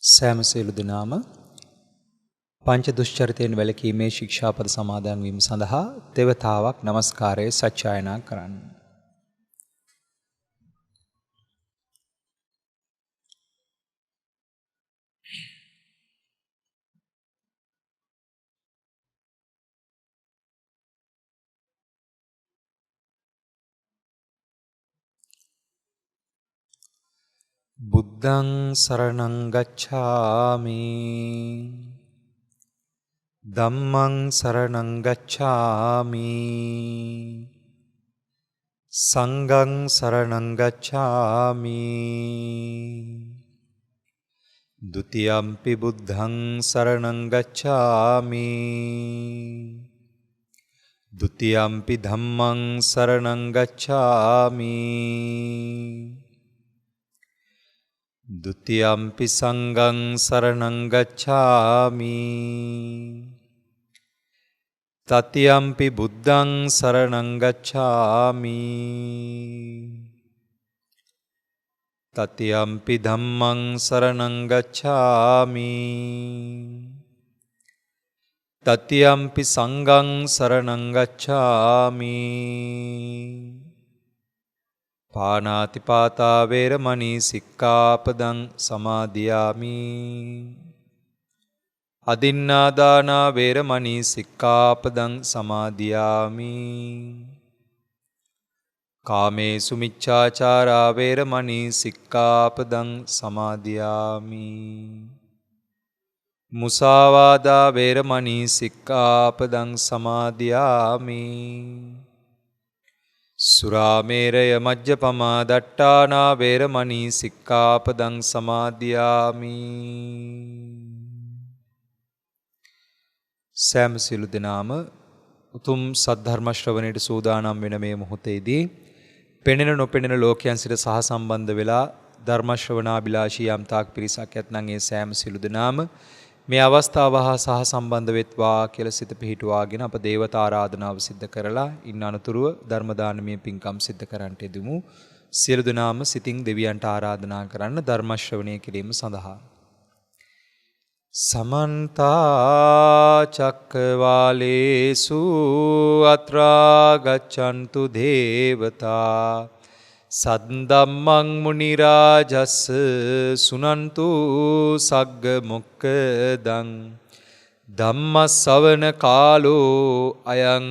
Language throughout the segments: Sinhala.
සෑම සියලු දෙනාම පංච දුෂ්චරිතයෙන් වැළකීමේ ශික්ෂාපද සමාදන් වීම සඳහා දෙවතාවක් নমස්කාරයේ සත්‍යයනා කරන්න. බුද්ධං සරණං ගච්ඡාමි ධම්මං සරණං ගච්ඡාමි සංඝං සරණං ගච්ඡාමි ဒ ුතියම්පි බුද්ධං සරණං ගච්ඡාමි ဒ ුතියම්පි ධම්මං සරණං ගච්ඡාමි ဒ ුතියම්පි සංඝං සරණං ගච්ඡාමි တတိယံ පි බුද්ධං සරණං ගච්ඡාමි တတိယံ පි ධම්මං සරණං ගච්ඡාමි တတိယံ පි සංඝං සරණං ගච්ඡාමි පාණාතිපාතා වේරමණී සික්ඛාපදං සමාදියාමි අදින්නාදානා වේරමණී සික්ඛාපදං සමාදියාමි කාමේසු මිච්ඡාචාරා වේරමණී සික්ඛාපදං සමාදියාමි මුසාවාදා වේරමණී සික්ඛාපදං සමාදියාමි සුරාමේරය මජ්ජපමා දට්ඨානා වේරමණී සික්ඛාපදං සමාදියාමි සෑම සියලු දෙනාම උතුම් සද්ධර්ම ශ්‍රවණයට සූදානම් වෙන මේ මොහොතේදී පෙනෙන නොපෙනෙන ලෝකයන් සිට සහ සම්බන්ධ වෙලා ධර්ම ශ්‍රවණාබිලාෂී යම් තාක් පිරිසක් ඇතනම් ඒ සෑම සියලු දෙනාම මේ අවස්ථාව හා සහ සම්බන්ධ වෙත්වා කියලා සිත පිහිටුවාගෙන අප දේවතා ආරාධනාව සිද්ධ කරලා ඉන්න අනතුරුව ධර්ම දානමය පින්කම් සිද්ධ කරන්නට යෙදුමු. සියලු දෙනාම සිතින් දෙවියන්ට ආරාධනා කරන්න ධර්ම ශ්‍රවණය කිරීම සඳහා. සමන්ත චක්කවාලේසු අත්‍රා ගච්ඡන්තු දේවතා සද්දම්මං මුනි රාජස් සුනන්තු සග්ග මොක්ඛදං ධම්ම ශ්‍රවණ කාලෝ අයං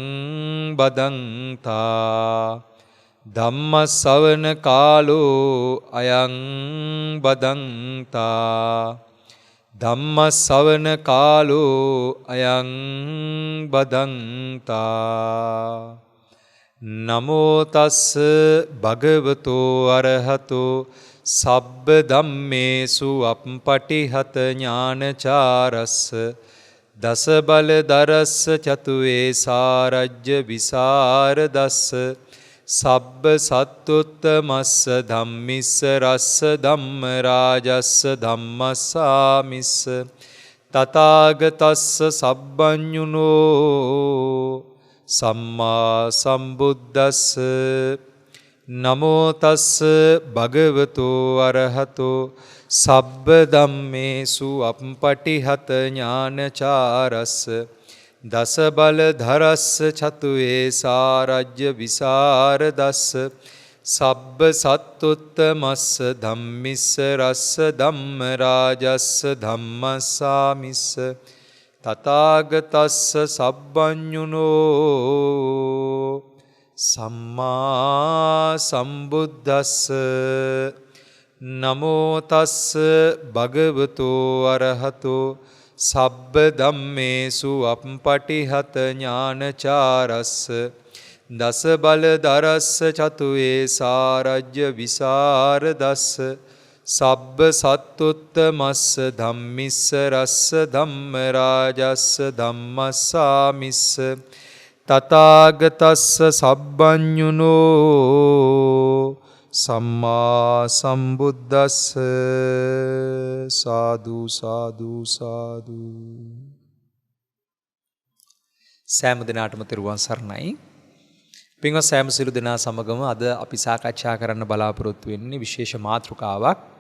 බදන්තා ධම්ම ශ්‍රවණ කාලෝ අයං බදන්තා ධම්ම ශ්‍රවණ කාලෝ අයං බදන්තා නමෝ තස්ස භගවතෝ අරහතෝ සබ්බ ධම්මේසු අප්පටිහත ඥානචාරස්ස දස බල දරස්ස චතුවේ සාරජ්‍ය විසරදස්ස සබ්බ සත්තුත්තමස්ස ධම්මිස්ස රස්ස ධම්ම රාජස්ස ධම්මස්සාමිස්ස තථාගතස්ස සබ්බඤුනෝ සම්මා සම්බුද්දස්ස නමෝ තස්ස භගවතෝ අරහතෝ සබ්බ ධම්මේසු අප්පටිහත ඥානචාරස්ස දස බල ධරස්ස චතුවේ සාරජ්‍ය විසරදස්ස සබ්බ සත්තුත්තමස්ස ධම්මිස්ස රස්ස ධම්ම රාජස්ස ධම්මස්සාමිස්ස තථාගතස්ස සබ්බඤුනෝ සම්මා සම්බුද්දස්ස නමෝ තස්ස භගවතෝ අරහතෝ සබ්බ ධම්මේසු අප්පටිහත ඥානචාරස්ස දස බල දරස්ස චතුවේ සාරජ්‍ය විසරදස්ස සබ්බ සත්තුත්තමස්ස ධම්මිස්ස රස්ස ධම්ම රාජස්ස ධම්මස්සාමිස්ස තථාගතස්ස සබ්බඤුනෝ සම්මා සම්බුද්දස්ස සාදු සාදු සාදු. සෑම දිනාටම තෙරුවන් සරණයි. පින්වත් සෑම සිළු දෙනා සමගම අද අපි සාකච්ඡා කරන්න බලාපොරොත්තු වෙන්නේ විශේෂ මාතෘකාවක්.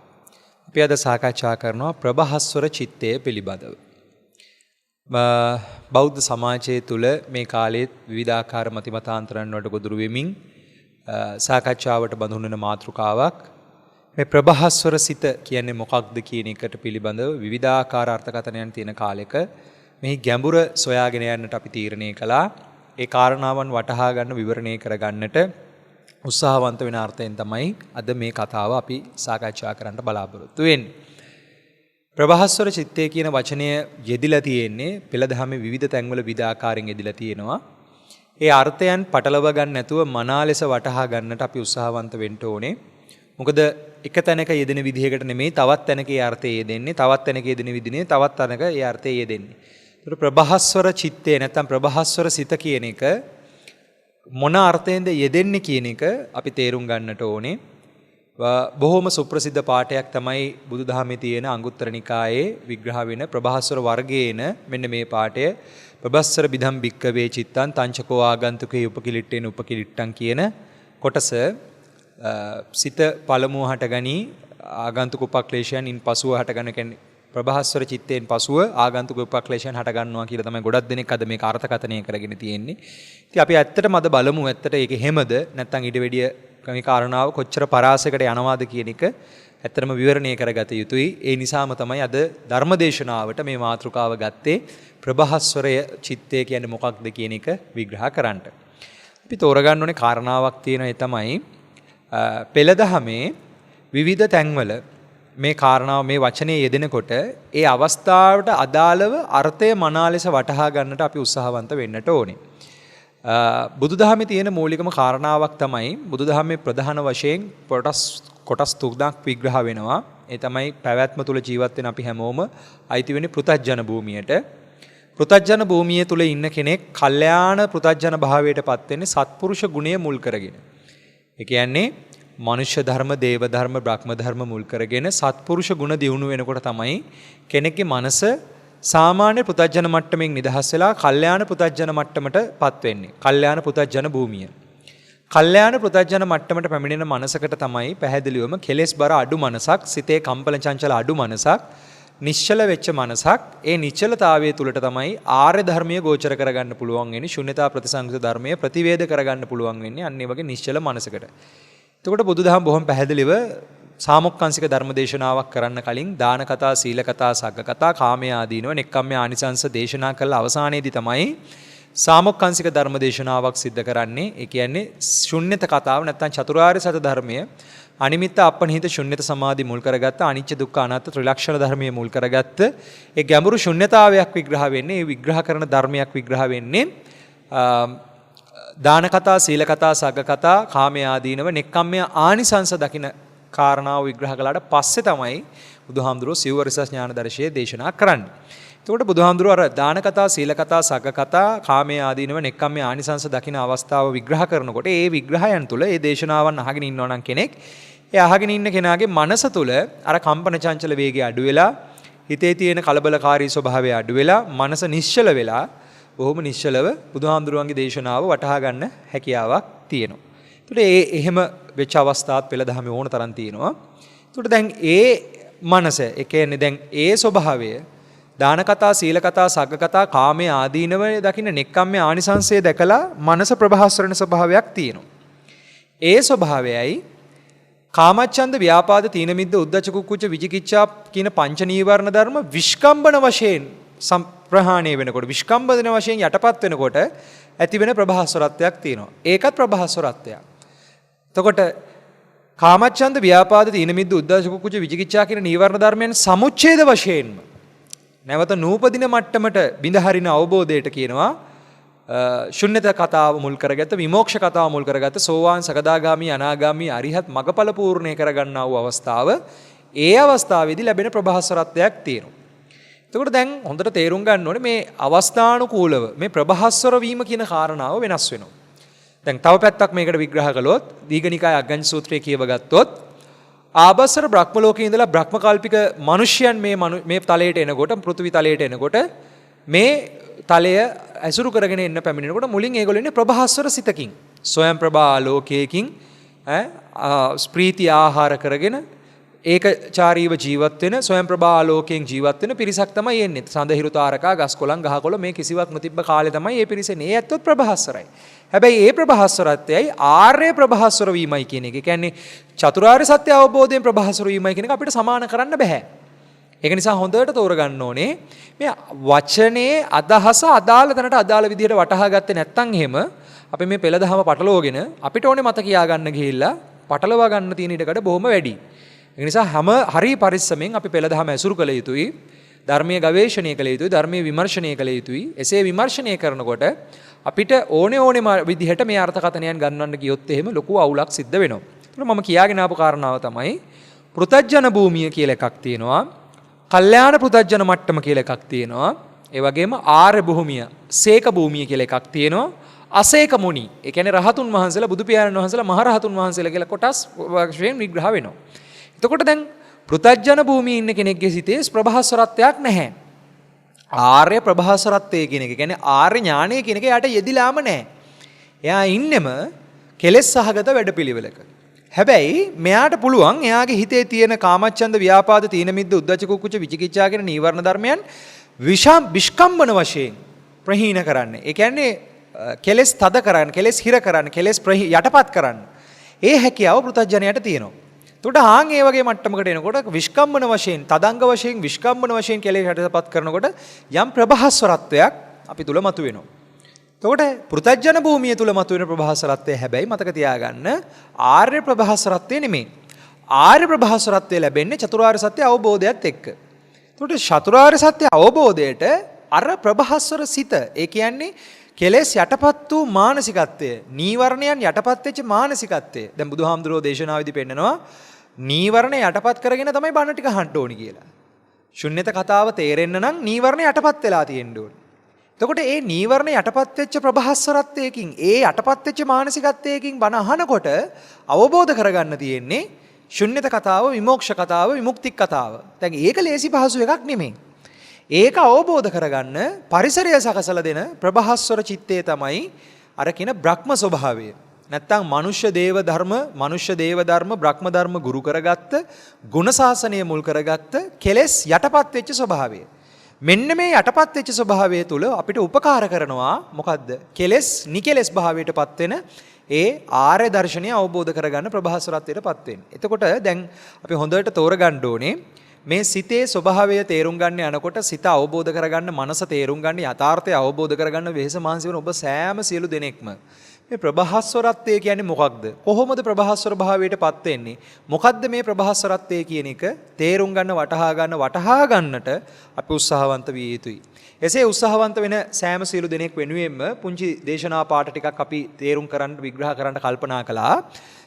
අපි අද සාකච්ඡා කරනවා ප්‍රභාස්වර චිත්තය පිළිබඳව. බෞද්ධ සමාජය තුළ මේ කාලයේ විවිධාකාර මතිමතාන්තරයන් වලට ගොදුරු වෙමින් සාකච්ඡාවට බඳුන් වෙන මාතෘකාවක් මේ ප්‍රභාස්වර සිත කියන්නේ මොකක්ද කියන එකට පිළිබඳව විවිධාකාර අර්ථකථනයන් තියෙන කාලෙක මෙහි ගැඹුර සොයාගෙන යන්නට අපි තීරණය කළා. ඒ කාරණාවන් වටහා ගන්න විවරණය කරගන්නට උත්සාහවන්ත වෙන අර්ථයෙන් තමයි අද මේ කතාව අපි සාකච්ඡා කරන්න බලාපොරොත්තු වෙන්නේ. ප්‍රභාස්වර චිත්තය කියන වචනය යෙදිලා තියෙන්නේ පෙළ දහමේ විවිධ තැන්වල විවිධ ආකාරයෙන් යෙදිලා තියෙනවා. ඒ අර්ථයන් පටලව ගන්න නැතුව මනා ලෙස වටහා ගන්නට අපි උත්සාහවන්ත වෙන්න ඕනේ. මොකද එක තැනක යෙදෙන විදිහකට නෙමෙයි තවත් තැනක ඒ අර්ථය යෙදෙන්නේ, තවත් තැනක යෙදෙන විදිහේ තවත් තැනක ඒ අර්ථය යෙදෙන්නේ. ඒතර ප්‍රභාස්වර චිත්තය නැත්නම් ප්‍රභාස්වර සිත කියන එක මොන අර්ථයෙන්ද යෙදෙන්නේ කියන එක අපි තේරුම් ගන්නට ඕනේ. බොහොම සුප්‍රසිද්ධ පාඨයක් තමයි බුදුදහමේ තියෙන අංගුත්තර නිකායේ විග්‍රහ වෙන ප්‍රභාස්වර වර්ගයේන මෙන්න මේ පාඨය. ප්‍රභාස්වර බිධම් භික්කවේ චිත්තං තංචකෝ ආගන්තුකේ උපකිලිට්ඨේන උපකිලිට්ඨං කියන කොටස සිත පළමුව හටගනී ආගන්තුක උපක්ලේශයන් ඉන් පසුව හටගන්න කියන්නේ ප්‍රභාස්වර චිත්තයෙන් පසුව ආගන්තුක උපක්ලේශයන් හට ගන්නවා කියලා තමයි ගොඩක් දෙනෙක් අද මේක අර්ථකථනය කරගෙන තියෙන්නේ. ඉතින් අපි ඇත්තටම අද බලමු ඇත්තට ඒක හැමද නැත්නම් ඊට වැඩිය මේ කාරණාව කොච්චර පරාසයකට යනවාද කියන එක ඇත්තටම විවරණය කරගත යුතුයි. ඒ නිසාම තමයි අද ධර්මදේශනාවට මේ මාතෘකාව ගත්තේ ප්‍රභාස්වරය චිත්තය කියන්නේ මොකක්ද කියන එක විග්‍රහ කරන්න. අපි තෝරගන්න ඕනේ කාරණාවක් තියෙනවා ඒ තමයි පෙළ දහමේ විවිධ තැන්වල මේ කාරණාව මේ වචනේ යෙදෙනකොට ඒ අවස්ථාවට අදාළව අර්ථය මනා ලෙස වටහා ගන්නට අපි උත්සාහවන්ත වෙන්නට ඕනේ. බුදුදහමේ තියෙන මූලිකම කාරණාවක් තමයි බුදුදහමේ ප්‍රධාන වශයෙන් කොටස් තුනක් විග්‍රහ වෙනවා. ඒ තමයි පැවැත්ම තුල ජීවත් වෙන අපි හැමෝම අයිති වෙන්නේ පෘථග්ජන භූමියට. පෘථග්ජන භූමිය තුල ඉන්න කෙනෙක් කල්යාණ පෘථග්ජන භාවයටපත් වෙන්නේ සත්පුරුෂ ගුණය මුල් කරගෙන. ඒ කියන්නේ මනුෂ්‍ය ධර්ම, දේව ධර්ම, බ්‍රහ්ම ධර්ම මුල් කරගෙන සත්පුරුෂ ගුණ දියුණු වෙනකොට තමයි කෙනෙක්ගේ මනස සාමාන්‍ය පෘථග්ජන මට්ටමින් නිදහස් වෙලා කල්යාණ පෘථග්ජන මට්ටමටපත් වෙන්නේ. කල්යාණ පෘථග්ජන භූමිය. කල්යාණ පෘථග්ජන මට්ටමට පැමිණෙන මනසකට තමයි පැහැදිලිවම කෙලෙස් බර අඩු මනසක්, සිතේ කම්පන චංචල අඩු මනසක්, නිශ්චල වෙච්ච මනසක්. ඒ නිශ්චලතාවය තුළට තමයි ආර්ය ධර්මයේ ගෝචර කරගන්න පුළුවන් වෙන්නේ. ශුන්‍යතා ප්‍රතිසංයුක්ත ධර්මයේ ප්‍රතිවේද කරගන්න පුළුවන් වෙන්නේ අන්න ඒ වගේ නිශ්චල මනසකට. එතකොට බුදුදහම බොහොම පැහැදිලිව සාමොක්ඛංශික ධර්මදේශනාවක් කරන්න කලින් දාන කතා, සීල කතා, සග්ග කතා, කාමයේ ආදීනව, නෙක්ඛම්මයේ ආනිසංස දේශනා කළ අවසානයේදී තමයි සාමොක්ඛංශික ධර්මදේශනාවක් සිද්ධ කරන්නේ. ඒ කියන්නේ ශුන්්‍යත කතාව නැත්නම් චතුරාර්ය සත්‍ය ධර්මය අනිමිත්ත අපනිහිත ශුන්්‍යත සමාධි මුල් කරගත්ත, අනිච්ච දුක්ඛ අනාත්ම ත්‍රිලක්ෂණ ධර්මයේ මුල් කරගත්ත ඒ ගැඹුරු ශුන්්‍යතාවයක් විග්‍රහ වෙන්නේ. ඒ විග්‍රහ කරන ධර්මයක් විග්‍රහ වෙන්නේ දාන කතා, සීල කතා, සග්ග කතා, කාමයේ ආදීනව, නෙක්ඛම්මයේ ආනිසංස දකින කාරණාව විග්‍රහ කළාට පස්සේ තමයි බුදුහාමුදුරුවෝ සිව්වරිස ඥාන දර්ශයේ දේශනා කරන්නේ. එතකොට බුදුහාමුදුරුවෝ අර දාන කතා, සීල කතා, සග්ග කතා, කාමයේ ආදීනව, නෙක්ඛම්මයේ ආනිසංස දකින අවස්ථාව විග්‍රහ කරනකොට ඒ විග්‍රහයන් තුළ ඒ දේශනාවන් අහගෙන ඉන්නවා නම් කෙනෙක්, ඒ අහගෙන ඉන්න කෙනාගේ මනස තුළ අර කම්පන චංචල වේගය අඩු වෙලා, හිතේ තියෙන කලබලකාරී ස්වභාවය අඩු වෙලා, මනස නිශ්චල වෙලා බොහොම නිශ්චලව බුදුහාමුදුරුවන්ගේ දේශනාව වටහා ගන්න හැකියාවක් තියෙනවා. ඒකට එහෙම වෙච්ච අවස්ථාත් පෙළ දහමේ ඕන තරම් තියෙනවා. ඒකට දැන් ඒ මනස, ඒ කියන්නේ දැන් ඒ ස්වභාවය දාන කතා, සීල කතා, සග්ග කතා, කාමයේ ආදීනව දකින්න නෙක්ඛම්මයේ ආනිසංසය දැකලා මනස ප්‍රභාස්වරණ ස්වභාවයක් තියෙනවා. ඒ ස්වභාවයයි කාමච්ඡන්ද, ව්‍යාපාද, තීන මිද්ද, උද්ධච්ච කුක්කුච්ච, විචිකිච්ඡා කියන පංච නීවරණ ධර්ම විස්කම්බන වශයෙන් ප්‍රහාණය වෙනකොට, විස්කම්බන වශයෙන් යටපත් වෙනකොට ඇති වෙන ප්‍රභාස්වරත්වයක් තියෙනවා. ඒකත් ප්‍රභාස්වරත්වයක්. එතකොට කාමච්ඡන්ද, ව්‍යාපාද, තීන මිද්ද, උද්ධච්ච කුක්කුච්ච, විචිකිච්ඡා කියන නීවරණ ධර්මයන් සමුච්ඡේද වශයෙන්ම නැවත නූපදින මට්ටමට බිඳ හරින අවබෝධයට කියනවා ශුන්්‍යත කතාව මුල් කරගත්ත, විමෝක්ෂ කතාව මුල් කරගත්ත, සෝවාන්, සකදාගාමි, අනාගාමි, අරිහත් මගඵල පූර්ණේ කරගන්නා වූ අවස්ථාව. ඒ අවස්ථාවේදී ලැබෙන ප්‍රභාස්වරත්වයක් තියෙනවා. එතකොට දැන් හොඳට තේරුම් ගන්න ඕනේ මේ අවස්ථානුකූලව මේ ප්‍රභාස්වර වීම කියන කාරණාව වෙනස් වෙනවා. දැන් තව පැත්තක් මේකට විග්‍රහ කළොත් දීඝනිකාය අග්ගඤ්ඤ සූත්‍රය කියව ගත්තොත් ආබස්සර බ්‍රහ්ම ලෝකයේ ඉඳලා බ්‍රහ්ම කල්පික මිනිසයන් මේ තලයට එනකොට, පෘථිවි තලයට එනකොට මේ තලය ඇසුරු කරගෙන එන්න පැමිණෙනකොට මුලින් ඒගොල්ලෝ ඉන්නේ ප්‍රභාස්වර සිතකින්, ස්වයං ප්‍රභා ආලෝකයකින් ප්‍රීති ආහාර කරගෙන ඒකචාරීව ජීවත් වෙන ස්වයං ප්‍රභා ආලෝකයෙන් ජීවත් වෙන පිරිසක් තමයි එන්නේ. සඳහිරු තාරකා ගස්කොළන් ගහකොළ මේ කිසිවක් නොතිබ්බ කාලේ තමයි මේ පිරිස එන්නේ. ඒ ඇත්තොත් ප්‍රභාස්වරයි. හැබැයි ඒ ප්‍රභාස්වරත්වයයි ආර්ය ප්‍රභාස්වර වීමයි කියන එක. ඒ කියන්නේ චතුරාර්ය සත්‍ය අවබෝධයෙන් ප්‍රභාස්වර වීමයි කියන එක අපිට සමාන කරන්න බෑ. ඒක නිසා හොඳට තෝරගන්න ඕනේ මේ වචනේ අදහස අදාළ තැනට අදාළ විදිහට වටහා ගත්තේ නැත්නම් එහෙම අපි මේ පෙළ දහම පටලවගෙන අපිට ඕනේ මත කියා ගන්න ගිහිල්ලා පටලවා ගන්න තියෙන ඉඩකඩ බොහොම වැඩි. ඒ නිසා හරි පරිස්සමෙන් අපි පෙළ දහම ඇසුරු කළ යුතුයි. ධර්මීය ගවේෂණය කළ යුතුයි. ධර්මීය විමර්ශනය කළ යුතුයි. එසේ විමර්ශනය කරනකොට අපිට ඕනේ විදිහට මේ අර්ථකථනයන් ගන්නවන්න ගියොත් එහෙම ලොකු අවුලක් සිද්ධ වෙනවා. ඒක මම කියාගෙන ආපු කාරණාව තමයි පෘථජ්ජන භූමිය කියලා එකක් තියෙනවා. කල්යාණ පෘථජ්ජන මට්ටම කියලා එකක් තියෙනවා. ඒ වගේම ආර්ය භූමිය, සේක භූමිය කියලා එකක් තියෙනවා. අසේක මුනි. ඒ කියන්නේ රහතුන් වහන්සේලා, බුදු පියාණන් වහන්සේලා, මහ රහතුන් වහන්සේලා කියලා කොටස් වශයෙන් විග්‍රහ වෙනවා. එතකොට දැන් පෘථජ්ජන භූමියේ ඉන්න කෙනෙක්ගේ සිතේ ප්‍රභාස්වරත්වයක් නැහැ. ආර්ය ප්‍රභාස්වරත්වය කියන එක කියන්නේ ආර්ය ඥානය කියන එක යාට යෙදිලාම නැහැ. එයා ඉන්නෙම කෙලෙස් සහගත වැඩපිළිවෙලක. හැබැයි මෙයාට පුළුවන් එයාගේ හිතේ තියෙන කාමච්ඡන්ද, ව්‍යාපාද, තීන මිද්ද, උද්ධච්ච කුක්කුච්ච, විචිකිච්ඡා කියන නීවරණ ධර්මයන් විස්කම්බන වශයෙන් ප්‍රහීන කරන්න. ඒ කියන්නේ කෙලෙස් තද කරන්න, කෙලෙස් හිර කරන්න, කෙලෙස් යටපත් කරන්න. ඒ හැකියාව පෘථජ්ජනයට තියෙනවා. එතකොට ඒ වගේ මට්ටමකට එනකොට විස්කම්බන වශයෙන්, තදංග වශයෙන්, විස්කම්බන වශයෙන් කෙලෙස් යටපත් කරනකොට යම් ප්‍රභාස්වරත්වයක් අපි තුල මතුවෙනවා. එතකොට පෘථජ්ජන භූමිය තුල මතුවෙන ප්‍රභාස්වරත්වය හැබැයි මතක තියාගන්න ආර්ය ප්‍රභාස්වරත්වය නෙමෙයි. ආර්ය ප්‍රභාස්වරත්වය ලැබෙන්නේ චතුරාර්ය සත්‍ය අවබෝධයත් එක්ක. එතකොට චතුරාර්ය සත්‍ය අවබෝධයට අර ප්‍රභාස්වර සිත, ඒ කියන්නේ කෙලෙස් යටපත් වූ මානසිකත්වය, නීවරණයන් යටපත් වෙච්ච මානසිකත්වය. දැන් බුදුහාමුදුරෝ දේශනාවේදී පෙන්නනවා නීවරණ යටපත් කරගෙන තමයි බණ ටික අහන්න ඕනි කියලා. ශුන්්‍යත කතාව තේරෙන්න නම් නීවරණ යටපත් වෙලා තියෙන්න ඕනි. එතකොට මේ නීවරණ යටපත් වෙච්ච ප්‍රභාස්වරත්වයකින්, ඒ යටපත් වෙච්ච මානසිකත්වයකින් බණ අහනකොට අවබෝධ කරගන්න තියෙන්නේ ශුන්්‍යත කතාව, විමෝක්ෂ කතාව, විමුක්ති කතාව. දැන් ඒක ලේසි පහසු එකක් නෙමෙයි. ඒක අවබෝධ කරගන්න පරිසරය සකසලා දෙන ප්‍රභාස්වර චිත්තය තමයි අර කියන බ්‍රහ්ම ස්වභාවය. නැත්තම් මනුෂ්‍ය දේව ධර්ම, බ්‍රහ්ම ධර්ම ගුරු කරගත්ත, ගුණ ශාසනය මුල් කරගත්ත කෙලෙස් යටපත් වෙච්ච ස්වභාවය. මෙන්න මේ යටපත් වෙච්ච ස්වභාවය තුල අපිට උපකාර කරනවා මොකද්ද? කෙලෙස් නිකෙලෙස් භාවයටපත් වෙන ඒ ආර්ය දර්ශනය අවබෝධ කරගන්න ප්‍රභාස්වරත්වයටපත් වෙන්න. එතකොට දැන් අපි හොඳට තෝරගන්න ඕනේ මේ සිතේ ස්වභාවය තේරුම් ගන්න යනකොට, සිත අවබෝධ කරගන්න, මනස තේරුම් ගන්න, යථාර්ථය අවබෝධ කරගන්න වෙහෙස මහන්සි වෙන ඔබ සෑම සියලු දෙනෙක්ම මේ ප්‍රභාස්වරත්වය කියන්නේ මොකක්ද? කොහොමද ප්‍රභාස්වර භාවයටපත් වෙන්නේ? මොකද්ද මේ ප්‍රභාස්වරත්වය කියන එක තේරුම් ගන්න, වටහා ගන්නට අපි උත්සාහවන්ත විය යුතුයි. එසේ උත්සාහවන්ත වෙන සෑම සියලු දෙනෙක් වෙනුවෙන්ම පුංචි දේශනා පාඩ ටිකක් අපි තේරුම් කරන්න, විග්‍රහ කරන්න කල්පනා කළා.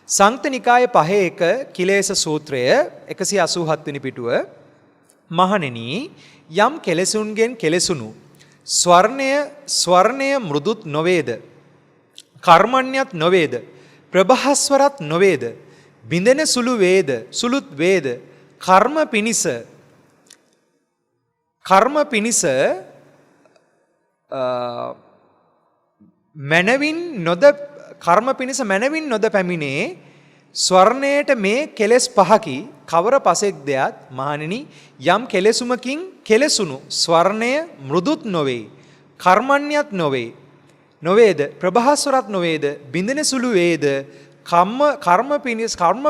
සංයුත්ත නිකායේ 5 කිලේශ සූත්‍රය 187 වෙනි පිටුව. මහණෙනි, යම් කෙලෙසුන්ගෙන් කෙලෙසුණු ස්වර්ණය මෘදුත් නොවේද, කර්මණ්‍යත් නොවේද, ප්‍රභාස්වරත් නොවේද, බිඳෙන සුළුත් වේද, කර්ම පිනිස මැනවින් නොද පැමිණේ ස්වර්ණයට මේ කෙලෙස් පහකි කවර පසෙක් දෙයක් මහණෙනි, යම් කෙලෙසුමකින් කෙලෙසුණු ස්වර්ණය මෘදුත් නොවේ, කර්මණ්‍යත් නොවේද, ප්‍රභාස්වරත් නොවේද, බිඳෙන සුළු වේද, කර්ම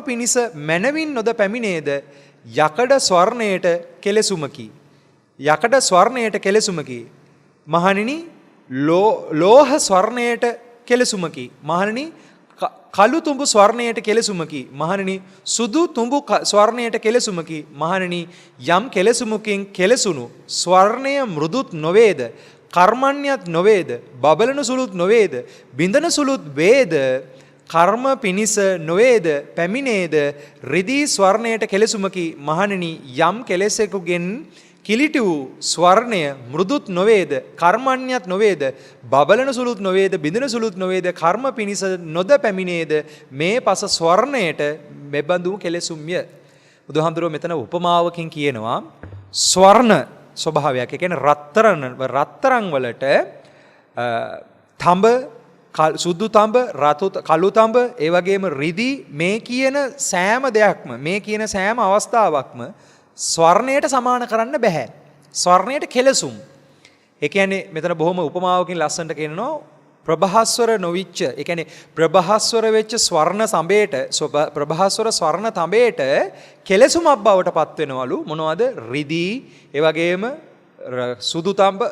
පිනිස මැනවින් නොද පැමිණේද, යකඩ ස්වර්ණයට කෙලෙසුමකි මහණෙනි, ලෝහ ස්වර්ණයට කෙලෙසුමකි මහණෙනි, කළු තුඹු ස්වර්ණයට කෙලෙසුමකි මහණෙනි, සුදු තුඹු ස්වර්ණයට කෙලෙසුමකි මහණෙනි, යම් කෙලෙසුමකින් කෙලෙසුණු ස්වර්ණය මෘදුත් නොවේද, කර්මණ්‍යත් නොවේද, බබලන සුළුත් නොවේද, බිඳන සුළුත් වේද, කර්ම පිනිස නොවේද පැමිණේද, රිදී ස්වර්ණයට කෙලෙසුමකි මහණෙනි, යම් කෙලෙසෙකුගෙන් කිලිටි වූ ස්වර්ණය මෘදුත් නොවේද, කර්මණ්‍යත් නොවේද, බබලන සුළුත් නොවේද, බිඳන සුළුත් නොවේද, කර්ම පිනිස නොද පැමිණේද, මේ පස ස්වර්ණයට මෙබඳු කෙලෙසුම්ය. බුදුහාමුදුරුවෝ මෙතන උපමාවකින් කියනවා ස්වර්ණ ස්වභාවයක්. ඒ කියන්නේ රත්තරන් වලට තඹ, සුදු තඹ, කළු තඹ, ඒ වගේම රිදී මේ කියන සෑම දෙයක්ම මේ කියන සෑම අවස්ථාවක්ම ස්වර්ණයට සමාන කරන්න බෑ. ස්වර්ණයට කෙලසුම්. ඒ කියන්නේ මෙතන බොහොම උපමාවකින් ලස්සනට කියනවා ප්‍රභාස්වර නොවිච්ච, ඒ කියන්නේ ප්‍රභාස්වර වෙච්ච ස්වර්ණ තඹේට ප්‍රභාස්වර ස්වර්ණ තඹේට කෙලසුමක් බවට පත් වෙනවලු. මොනවද? රිදී, ඒ වගේම සුදු තඹ,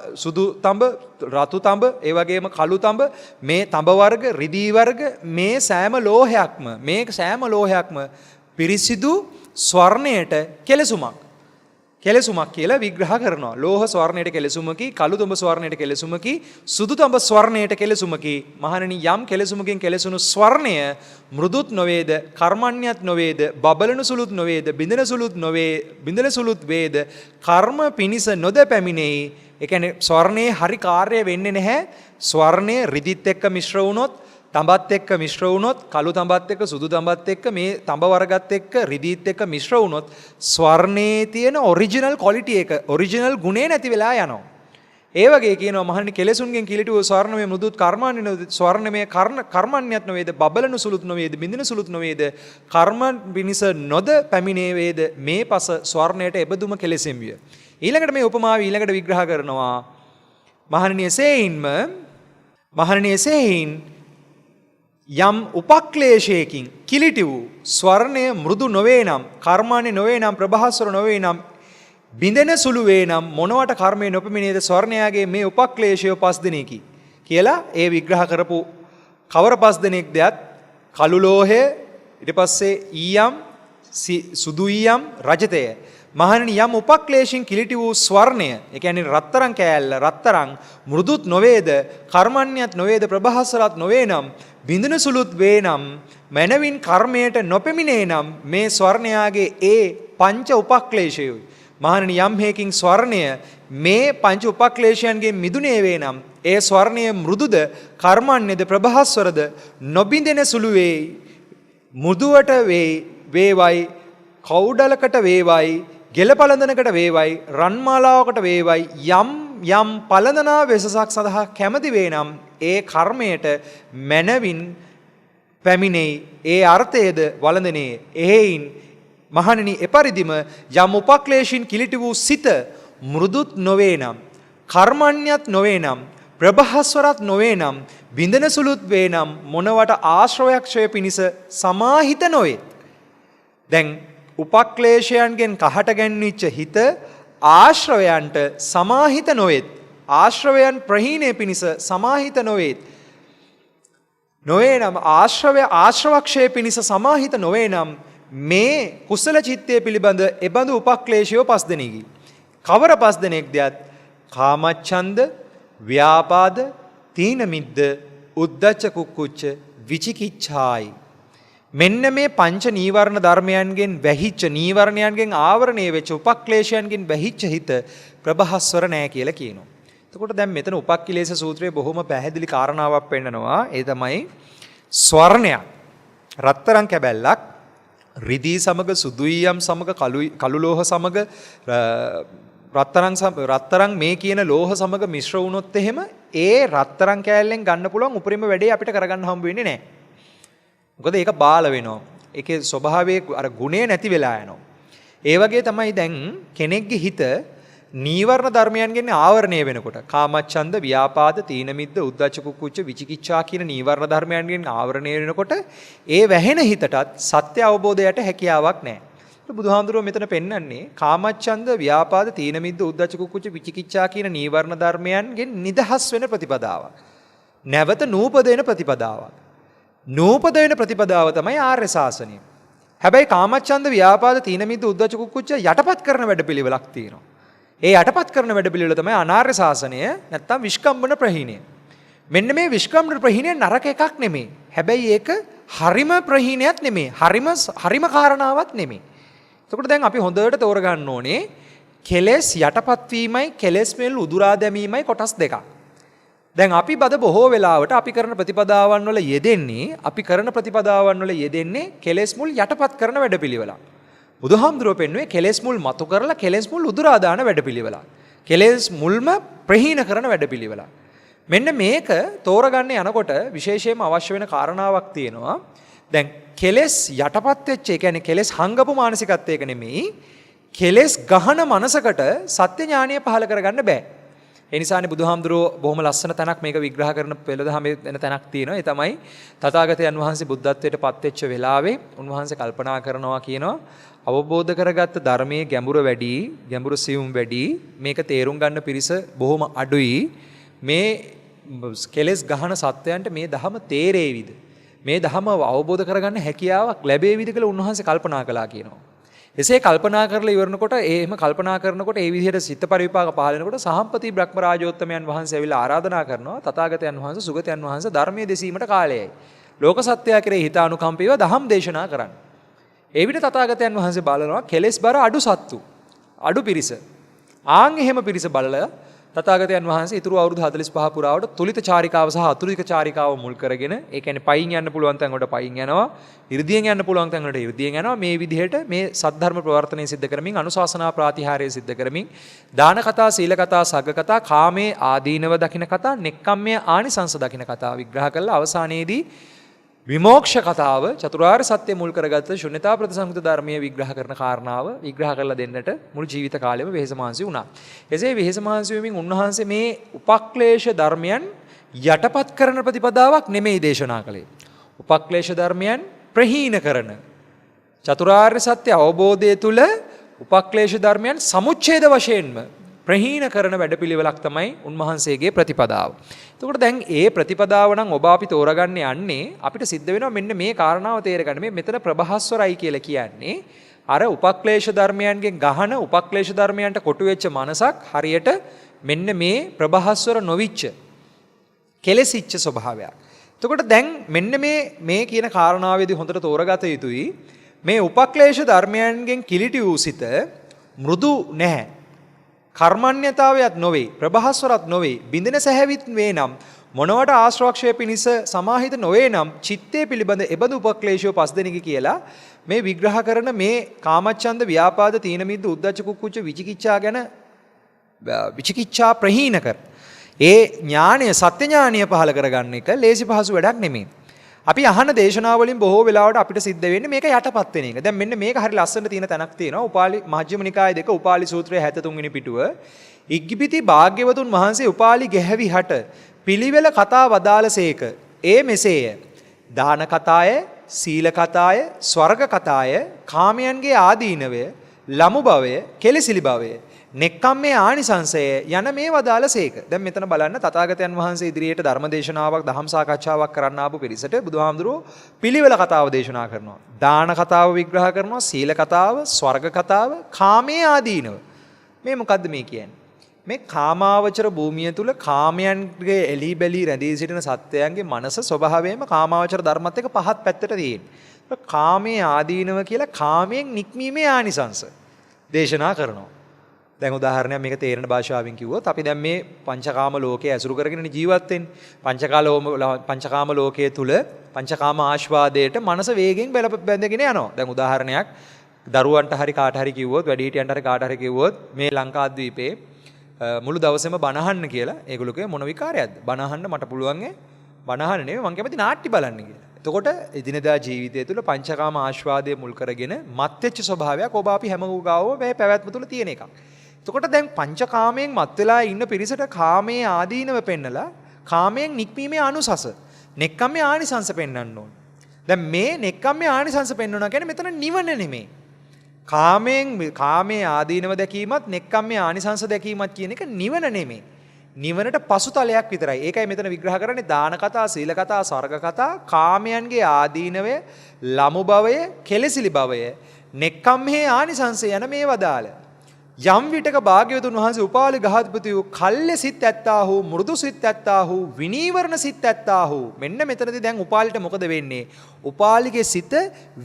රතු තඹ, ඒ වගේම කළු තඹ, මේ තඹ වර්ග, රිදී වර්ග, මේ සෑම ලෝහයක්ම පිරිසිදු ස්වර්ණයට කෙලසුමක් කියලා විග්‍රහ කරනවා. ලෝහ ස්වර්ණයට කෙලසුමකි, කළු තඹ ස්වර්ණයට කෙලසුමකි, සුදු තඹ ස්වර්ණයට කෙලසුමකි. මහණෙනි, යම් කෙලසුමකින් කෙලසුණු ස්වර්ණය මෘදුත් නොවේද, කර්මණ්‍යත් නොවේද, බබලන සුළුත් නොවේද, බිඳන සුළුත් වේද, කර්ම පිනිස නොද පැමිණෙයි. ඒ කියන්නේ ස්වර්ණයේ හරි කාර්යය වෙන්නේ නැහැ. ස්වර්ණය රිදිත් එක්ක මිශ්‍ර වුණොත්, තඹත් එක්ක මිශ්‍ර වුණොත්, කළු තඹත් එක්ක, සුදු තඹත් එක්ක, මේ තඹ වර්ගත් එක්ක, රිදීත් එක්ක මිශ්‍ර වුණොත් ස්වර්ණයේ තියෙන ඔරිජිනල් ක්වොලිටි එක, ඔරිජිනල් ගුණේ නැති වෙලා යනවා. ඒ වගේ කියනවා මහණනි, කෙලෙසුන්ගෙන් කිලිටුව ස්වර්ණමය මෘදුත් කර්මාන්‍ය ස්වර්ණමය කර්මණ්‍යත් නොවේද, බබලනු සුළුත් නොවේද, බින්දින සුළුත් නොවේද, කර්ම පිනිස නොද පැමිණේ වේද, මේ පස ස්වර්ණයට එබඳුම කෙලෙසෙම් විය. ඊළඟට මේ උපමාව ඊළඟට විග්‍රහ කරනවා. මහණනි, එසේයින් යම් උපක්ලේශයකින් කිලිටි වූ ස්වර්ණය මෘදු නොවේ නම්, කර්මාන්‍ය නොවේ නම්, ප්‍රභාස්වර නොවේ නම්, බිඳෙන සුළු වේ නම්, මොනවට කර්මය නොපමිනේද ස්වර්ණයාගේ මේ උපක්ලේශය පස් දෙනෙකි කියලා ඒ විග්‍රහ කරපු කවර පස් දෙනෙක් දෙයක්? කළු ලෝහය, ඊට පස්සේ ඊයම්, සුදු ඊයම්, රජතය. මහණෙනි, යම් උපක්ලේශින් කිලිටි වූ ස්වර්ණය, ඒ කියන්නේ රත්තරන් කෑල්ල, රත්තරන් මෘදුත් නොවේද, කර්මණ්‍යත් නොවේද, ප්‍රභාස්වරත් නොවේ නම්, බිඳින සුළුත් වේ නම්, මනවින් කර්මයට නොපෙමිනේ නම්, මේ ස්වර්ණයාගේ ඒ පංච උපක්ලේශයයි. මහණෙනි, යම් හේකින් ස්වර්ණය මේ පංච උපක්ලේශයන්ගෙන් මිදුනේ වේ නම්, ඒ ස්වර්ණය මෘදුද, කර්මණ්‍යද, ප්‍රභාස්වරද, නොබිඳෙන සුළු වේ, මුදුවට වේවයි, කවුඩලකට වේවයි, ගෙල පළඳනකට වේවයි, රන්මාලාවකට වේවයි, යම් පළඳනා වෙසසක් සඳහා කැමති වේ නම්, ඒ කර්මයට මනවින් පැමිණෙයි, ඒ අර්ථයේද වළඳනේ. එහෙයින් මහණෙනි, එපරිදිම යම් උපක්ලේශින් කිලිටි වූ සිත මෘදුත් නොවේ නම්, කර්මණ්‍යත් නොවේ නම්, ප්‍රභාස්වරත් නොවේ නම්, බිඳන සුළුත් වේ නම්, මොනවට ආශ්‍රවයක්ෂය පිණිස සමාහිත නොවේ. දැන් උපක්ලේශයන්ගෙන් කහට ගැන්විච්ච හිත ආශ්‍රවයන්ට සමාහිත නොවේත්, ආශ්‍රවයන් ප්‍රහීණය පිණිස සමාහිත නොවේත්, නොවේ නම් ආශ්‍රවක්ෂය පිණිස සමාහිත නොවේ නම්, මේ කුසල චිත්තය පිළිබඳ එබඳු උපක්ලේශයෝ පස් දෙනෙකි. කවර පස් දෙනෙක් දෙයක්? කාමච්ඡන්ද, ව්‍යාපාද, තීන මිද්ද, උද්ධච්ච කුක්කුච්ච, විචිකිච්ඡායි. මෙන්න මේ පංච නීවරණ ධර්මයන්ගෙන් වැහිච්ච, නීවරණයන්ගෙන් ආවරණය වෙච්ච, උපක්ලේශයන්ගෙන් වැහිච්ච හිත ප්‍රභාස්වර නෑ කියලා කියනවා. එතකොට දැන් මෙතන උපක්ඛිලේශ සූත්‍රයේ බොහොම පැහැදිලි කාරණාවක් පෙන්නනවා. ඒ තමයි ස්වර්ණයක්, රත්තරන් කැබැල්ලක් රිදී සමග, සුදුයියම් සමග, කළු ලෝහ සමග, රත්තරන් මේ කියන ලෝහ සමග මිශ්‍ර වුණොත් එහෙම ඒ රත්තරන් කෑල්ලෙන් ගන්න පුළුවන් උපරිම වැඩේ අපිට කරගන්න හම්බ වෙන්නේ නැහැ. මොකද ඒක බාල වෙනවා. ඒකේ ස්වභාවයේ අර ගුණය නැති වෙලා යනවා. ඒ වගේ තමයි දැන් කෙනෙක්ගේ හිත නීවරණ ධර්මයන්ගෙන් ආවරණය වෙනකොට, කාමච්ඡන්ද, ව්‍යාපාද, තීන මිද්ද, උද්ධච්ච කුක්කුච්ච, විචිකිච්ඡා කියන නීවරණ ධර්මයන්ගෙන් ආවරණය වෙනකොට ඒ වැහෙන හිතටත් සත්‍ය අවබෝධයට හැකියාවක් නැහැ. බුදුහාඳුරුව මෙතන පෙන්වන්නේ කාමච්ඡන්ද, ව්‍යාපාද, තීන මිද්ද, උද්ධච්ච කුක්කුච්ච, විචිකිච්ඡා කියන නීවරණ ධර්මයන්ගෙන් නිදහස් වෙන ප්‍රතිපදාවක්. නැවත නූපදෙන ප්‍රතිපදාවක්. නූපදෙන ප්‍රතිපදාව තමයි ආර්ය ශාසනය. හැබැයි කාමච්ඡන්ද, ව්‍යාපාද, තීන මිද්ද, උද්ධච්ච කුක්කුච්ච යටපත් කරන වැඩපිළිවෙලක් තියෙනවා. ඒ යටපත් කරන වැඩපිළිවෙල තමයි අනාර්ය ශාසනය, නැත්තම් විස්කම්බන ප්‍රහීණය. මෙන්න මේ විස්කම්බන ප්‍රහීණය නරක එකක් නෙමෙයි. හැබැයි ඒක හරිම ප්‍රහීණයක් නෙමෙයි. හරිම කාරණාවක් නෙමෙයි. එතකොට දැන් අපි හොඳට තෝරගන්න ඕනේ කෙලෙස් යටපත් වීමයි කෙලෙස් මෙල් උදුරා දැමීමයි කොටස් දෙකක්. දැන් අපි බද බොහෝ වෙලාවට අපි කරන ප්‍රතිපදාවන් වල යෙදෙන්නේ කෙලෙස් මුල් යටපත් කරන වැඩපිළිවෙලක්. බුදුහාමුදුරුවෝ පෙන්වුවේ කෙලෙස් මුල් මතු කරලා කෙලෙස් මුල් උදුරා දාන වැඩපිළිවෙලක්. කෙලෙස් මුල්ම ප්‍රහීන කරන වැඩපිළිවෙලක්. මෙන්න මේක තෝරගන්න යනකොට විශේෂයෙන්ම අවශ්‍ය වෙන කාරණාවක් තියෙනවා. දැන් කෙලෙස් යටපත් වෙච්ච, ඒ කියන්නේ කෙලෙස් හංගපු මානසිකත්වයක නෙමෙයි, කෙලෙස් ගහන මනසකට සත්‍ය ඥානීය පහල කරගන්න බෑ. ඒ නිසානේ බුදුහාමුදුරුවෝ බොහොම ලස්සන තැනක් මේක විග්‍රහ කරන පෙළදහමේ වෙන තැනක් තියෙනවා. ඒ තමයි තථාගතයන් වහන්සේ බුද්ධත්වයට පත් වෙච්ච වෙලාවේ උන්වහන්සේ කල්පනා කරනවා කියනවා, අවබෝධ කරගත්ත ධර්මයේ ගැඹුර වැඩි, ගැඹුරු සියුම් වැඩි, මේක තේරුම් ගන්න පිරිස බොහොම අඩුයි. මේ කෙලෙස් ගහන සත්වයන්ට මේ ධහම තේරේවිද? මේ ධහම අවබෝධ කරගන්න හැකියාවක් ලැබේවිද කියලා උන්වහන්සේ කල්පනා කළා කියනවා. එසේ කල්පනා කරලා ඉවරනකොට, එහෙම කල්පනා කරනකොට ඒ විදිහට සිත පරිවිපාක පහල වෙනකොට සහම්පති බ්‍රහ්ම රාජෝත්තමයන් වහන්සේ ඇවිල්ලා ආරාධනා කරනවා, තථාගතයන් වහන්සේ සුගතයන් වහන්සේ ධර්මයේ දෙසීමට කාලයයි. ලෝක සත්‍යය කෙරෙහි හිතානුකම්පීව දහම් දේශනා කරන්න. ඒ විදිහට තථාගතයන් වහන්සේ බලනවා කෙලෙස් බර අඩු සත්තු, අඩු පිරිස. ආන් එහෙම පිරිස බලලා තථාගතයන් වහන්සේ ඊතුරු අවුරුදු 45 පුරාවට තුලිත චාරිකාව සහ අතුලිත චාරිකාව මුල් කරගෙන, ඒ කියන්නේ පයින් යන්න පුළුවන් තැන් වලට පයින් යනවා, 이르දියෙන් යන්න පුළුවන් තැන් වලට 이르දියෙන් යනවා. මේ විදිහට මේ සද්ධර්ම ප්‍රවර්තනය සිද්ධ කරමින්, අනුශාසනා ප්‍රාතිහාර්ය සිද්ධ කරමින්, දාන කතා, සීල කතා, සග්ග කතා, කාමයේ ආදීනව දකින්න කතා, නෙක්ඛම්මයේ ආනිසංස දකින්න කතා විග්‍රහ කළා. අවසානයේදී විමෝක්ෂ කතාව, චතුරාර්ය සත්‍ය මුල් කරගත්ත ශුන්‍යතා ප්‍රතිසංයුක්ත ධර්මයේ විග්‍රහ කරන කාරණාව විග්‍රහ කරලා දෙන්නට මුළු ජීවිත කාලෙම වෙහෙස මහන්සි වුණා. එසේ වෙහෙස මහන්සි වෙමින් උන්වහන්සේ මේ උපක්ලේශ ධර්මයන් යටපත් කරන ප්‍රතිපදාවක් නෙමෙයි දේශනා කළේ. උපක්ලේශ ධර්මයන් ප්‍රහීන කරන, චතුරාර්ය සත්‍ය අවබෝධය තුළ උපක්ලේශ ධර්මයන් සමුච්ඡේද වශයෙන්ම ප්‍රහීන කරන වැඩපිළිවෙලක් තමයි උන්වහන්සේගේ ප්‍රතිපදාව. එතකොට දැන් ඒ ප්‍රතිපදාව නම් ඔබ අපි තෝරගන්න යන්නේ, අපිට සිද්ධ වෙනවා මෙන්න මේ කාරණාව තේරගන්න. මේ මෙතන ප්‍රභාස්වරයි කියලා කියන්නේ අර උපක්ලේශ ධර්මයන්ගෙන් ගහන, උපක්ලේශ ධර්මයන්ට කොටු වෙච්ච මනසක් හරියට මෙන්න මේ ප්‍රභාස්වර නොවිච්ච, කෙලෙසිච්ච ස්වභාවයක්. එතකොට දැන් මෙන්න මේ කියන කාරණාවේදී හොඳට තෝරගත යුතුයි. මේ උපක්ලේශ ධර්මයන්ගෙන් කිලිටි වූ සිත මෘදු නැහැ, කර්මන්‍යතාවයක් නොවේ, ප්‍රභාස්වරත් නොවේ, බින්දෙන සැහැවිත් වේ නම්, මොනවට ආශ්‍රවක්ෂය පිණිස සමාහිත නොවේ නම්, චිත්තේ පිළිබඳ එබඳු උපක්ලේශය පස් දෙනෙකි කියලා මේ විග්‍රහ කරන මේ කාමච්ඡන්ද, ව්‍යාපාද, තීන මිද්ද, උද්ධච්ච කුක්කුච්ච, විචිකිච්ඡා ගැන විචිකිච්ඡා ප්‍රහීන කර ඒ ඥානය, සත්‍ය ඥානය පහල කරගන්න එක ලේසි පහසු වැඩක් නෙමෙයි. අපි අහන දේශනාවලින් බොහෝ වෙලාවට අපිට සිද්ධ වෙන්නේ මේක යටපත් වෙන එක. දැන් මෙන්න මේක හරි ලස්සන තියෙන තැනක් තියෙනවා. උපාලි මජ්ක්‍ධිම නිකාය 2 උපාලි සූත්‍රයේ 73 වෙනි පිටුව. ඉක්බිති භාග්‍යවතුන් වහන්සේ උපාලි ගැහැවි හට පිළිවෙල කතා වදාළසේක. ඒ මෙසේය. දාන කතාය, සීල කතාය, ස්වර්ග කතාය, කාමයන්ගේ ආදීනවය, ලමු භවය, කෙලෙසිලි භවය, නෙක්ඛම්මේ ආනිසංසය යන මේ වදාළසේක. දැන් මෙතන බලන්න තථාගතයන් වහන්සේ ඉදිරියට ධර්ම දේශනාවක්, දහම් සාකච්ඡාවක් කරන්න ආපු පිරිසට බුදුහාමුදුරුවෝ පිළිවෙල කතාව දේශනා කරනවා. දාන කතාව විග්‍රහ කරනවා, සීල කතාව, ස්වර්ග කතාව, කාමයේ ආදීනව. මේ මොකද්ද මේ කියන්නේ? මේ කාමාවචර භූමිය තුල කාමයන්ගේ එලි බැලි රැඳී සිටින සත්වයන්ගේ මනස ස්වභාවයෙන්ම කාමාවචර ධර්මත් එක්ක පහත් පැත්තට තියෙනවා. කාමයේ ආදීනව කියලා කාමයෙන් නික්මීමේ ආනිසංස දේශනා කරනවා. දැන් උදාහරණයක් මේක තේරෙන භාෂාවෙන් කිව්වොත්, අපි දැන් මේ පංචකාම ලෝකයේ ඇසුරු කරගෙන ජීවත් වෙන්නේ. පංචකාම ලෝකයේ තුල පංචකාම ආස්වාදයට මනස වේගෙන් බැඳගෙන යනවා. දැන් උදාහරණයක්, දරුවන්ට හරි කාට හරි කිව්වොත්, වැඩිහිටියන්ට හරි කාට හරි කිව්වොත් මේ ලංකාද්වීපේ මුළු දවසේම බණ අහන්න කියලා, ඒගොල්ලෝ කිය මොන විකාරයක්ද? බණ අහන්න මට පුළුවන් බණ අහන්න නෙවෙයි, මං කැමති නාට්‍ය බලන්න කියලා. එතකොට එදිනදා ජීවිතය තුළ පංචකාම ආස්වාදයේ මුල් කරගෙන මත් වෙච්ච ස්වභාවයක් ඔබ අපි හැම ගාවම මේ පැවැත්ම තුළ තියෙන එකක්. එතකොට දැන් පංචකාමයෙන් මත් වෙලා ඉන්න පිරිසට කාමයේ ආදීනව පෙන්නලා කාමයෙන් නික්මීමේ අනුසස, නෙක්ඛම්මේ ආනිසංස පෙන්වන්න ඕන. දැන් මේ නෙක්ඛම්මේ ආනිසංස පෙන්වනවා කියන්නේ මෙතන නිවන නෙමෙයි. කාමයේ ආදීනව දැකීමත් නෙක්ඛම්මේ ආනිසංස දැකීමත් කියන එක නිවන නෙමෙයි. නිවනට පසුතලයක් විතරයි. ඒකයි මෙතන විග්‍රහ කරන්නේ දාන කතා, සීල කතා, ස්වර්ග කතා, කාමයන්ගේ ආදීනවය, ලමු භවය, කෙලෙසිලි භවය, නෙක්ඛම්මේ ආනිසංසය යන මේ වදාළ. යම් විටක භාග්‍යවතුන් වහන්සේ උපාලි ගහපති වූ කල්්‍ය සිත් ඇත්තාහු, මෘදු සිත් ඇත්තාහු, විනීවරණ සිත් ඇත්තාහු. මෙන්න මෙතනදී දැන් උපාලිට මොකද වෙන්නේ? උපාලිගේ සිත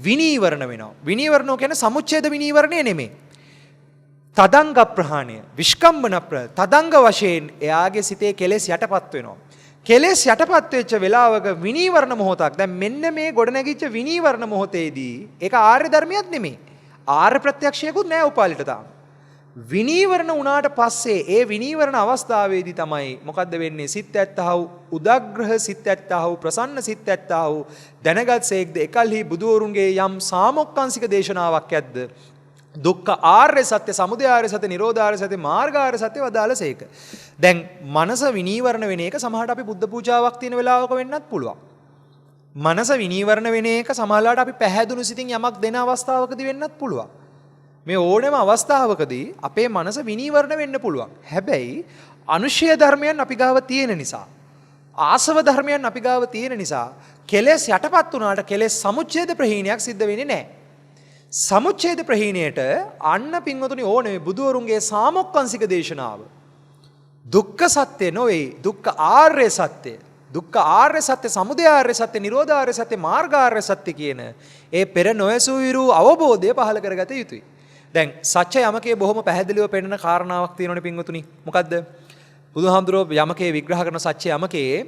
විනීවරණ වෙනවා. විනීවරණෝ කියන්නේ සමුච්ඡේද විනීවරණය නෙමෙයි. තදංග ප්‍රහාණය, විස්කම්බන තදංග වශයෙන් එයාගේ සිතේ කෙලෙස් යටපත් වෙනවා. කෙලෙස් යටපත් වෙච්ච වෙලාවක විනීවරණ මොහොතක්. දැන් මෙන්න මේ ගොඩනැගිච්ච විනීවරණ මොහොතේදී ඒක ආර්ය ධර්මයක් නෙමෙයි. ආර්ය ප්‍රත්‍යක්ෂයකුත් නෑ උපාලිට තාම. විනීවරණ වුණාට පස්සේ ඒ විනීවරණ අවස්ථාවේදී තමයි මොකද්ද වෙන්නේ? සිත් ඇත්තහව උදග්‍රහ සිත් ඇත්තහව ප්‍රසන්න සිත් ඇත්තහව දැනගත්සේක්ද එකල්හි බුදුවරුන්ගේ යම් සාමොක්කාංශික දේශනාවක් ඇද්ද? දුක්ඛ ආර්ය සත්‍ය, සමුදය ආර්ය සත්‍ය, නිරෝධ ආර්ය සත්‍ය, මාර්ග ආර්ය සත්‍ය වදාළසේක. දැන් මනස විනීවරණ වෙන එක සමහරට අපි බුද්ධ පූජාවක් තියෙන වෙලාවක වෙන්නත් පුළුවන්. මනස විනීවරණ වෙන එක සමහරලාට අපි පැහැදුණු සිතින් යමක් දෙන අවස්ථාවකදී වෙන්නත් පුළුවන්. මේ ඕනෑම අවස්ථාවකදී අපේ මනස විනීවරණ වෙන්න පුළුවන්. හැබැයි අනුශය ධර්මයන් අපි ගාව තියෙන නිසා, ආසව ධර්මයන් අපි ගාව තියෙන නිසා කෙලෙස් යටපත් වුණාට කෙලෙස් සමුච්ඡේද ප්‍රහීනයක් සිද්ධ වෙන්නේ නැහැ. සමුච්ඡේද ප්‍රහීනයට අන්න පින්වතුනි ඕනේ බුදුවරුන්ගේ සාමොක්කාංශික දේශනාව. දුක්ඛ සත්‍ය නොවේ, දුක්ඛ ආර්ය සත්‍ය. දුක්ඛ ආර්ය සත්‍ය, සමුදය ආර්ය සත්‍ය, නිරෝධ ආර්ය සත්‍ය, මාර්ග ආර්ය සත්‍ය කියන ඒ පෙර නොයසු විරු අවබෝධය පහළ කරගත යුතුයි. දැන් සත්‍ය යමකේ බොහොම පැහැදිලිව පෙන්වන කාරණාවක් තියෙනවනේ පින්වතුනි. මොකද්ද? බුදුහාමුදුරුවෝ යමකේ විග්‍රහ කරන සත්‍ය යමකේ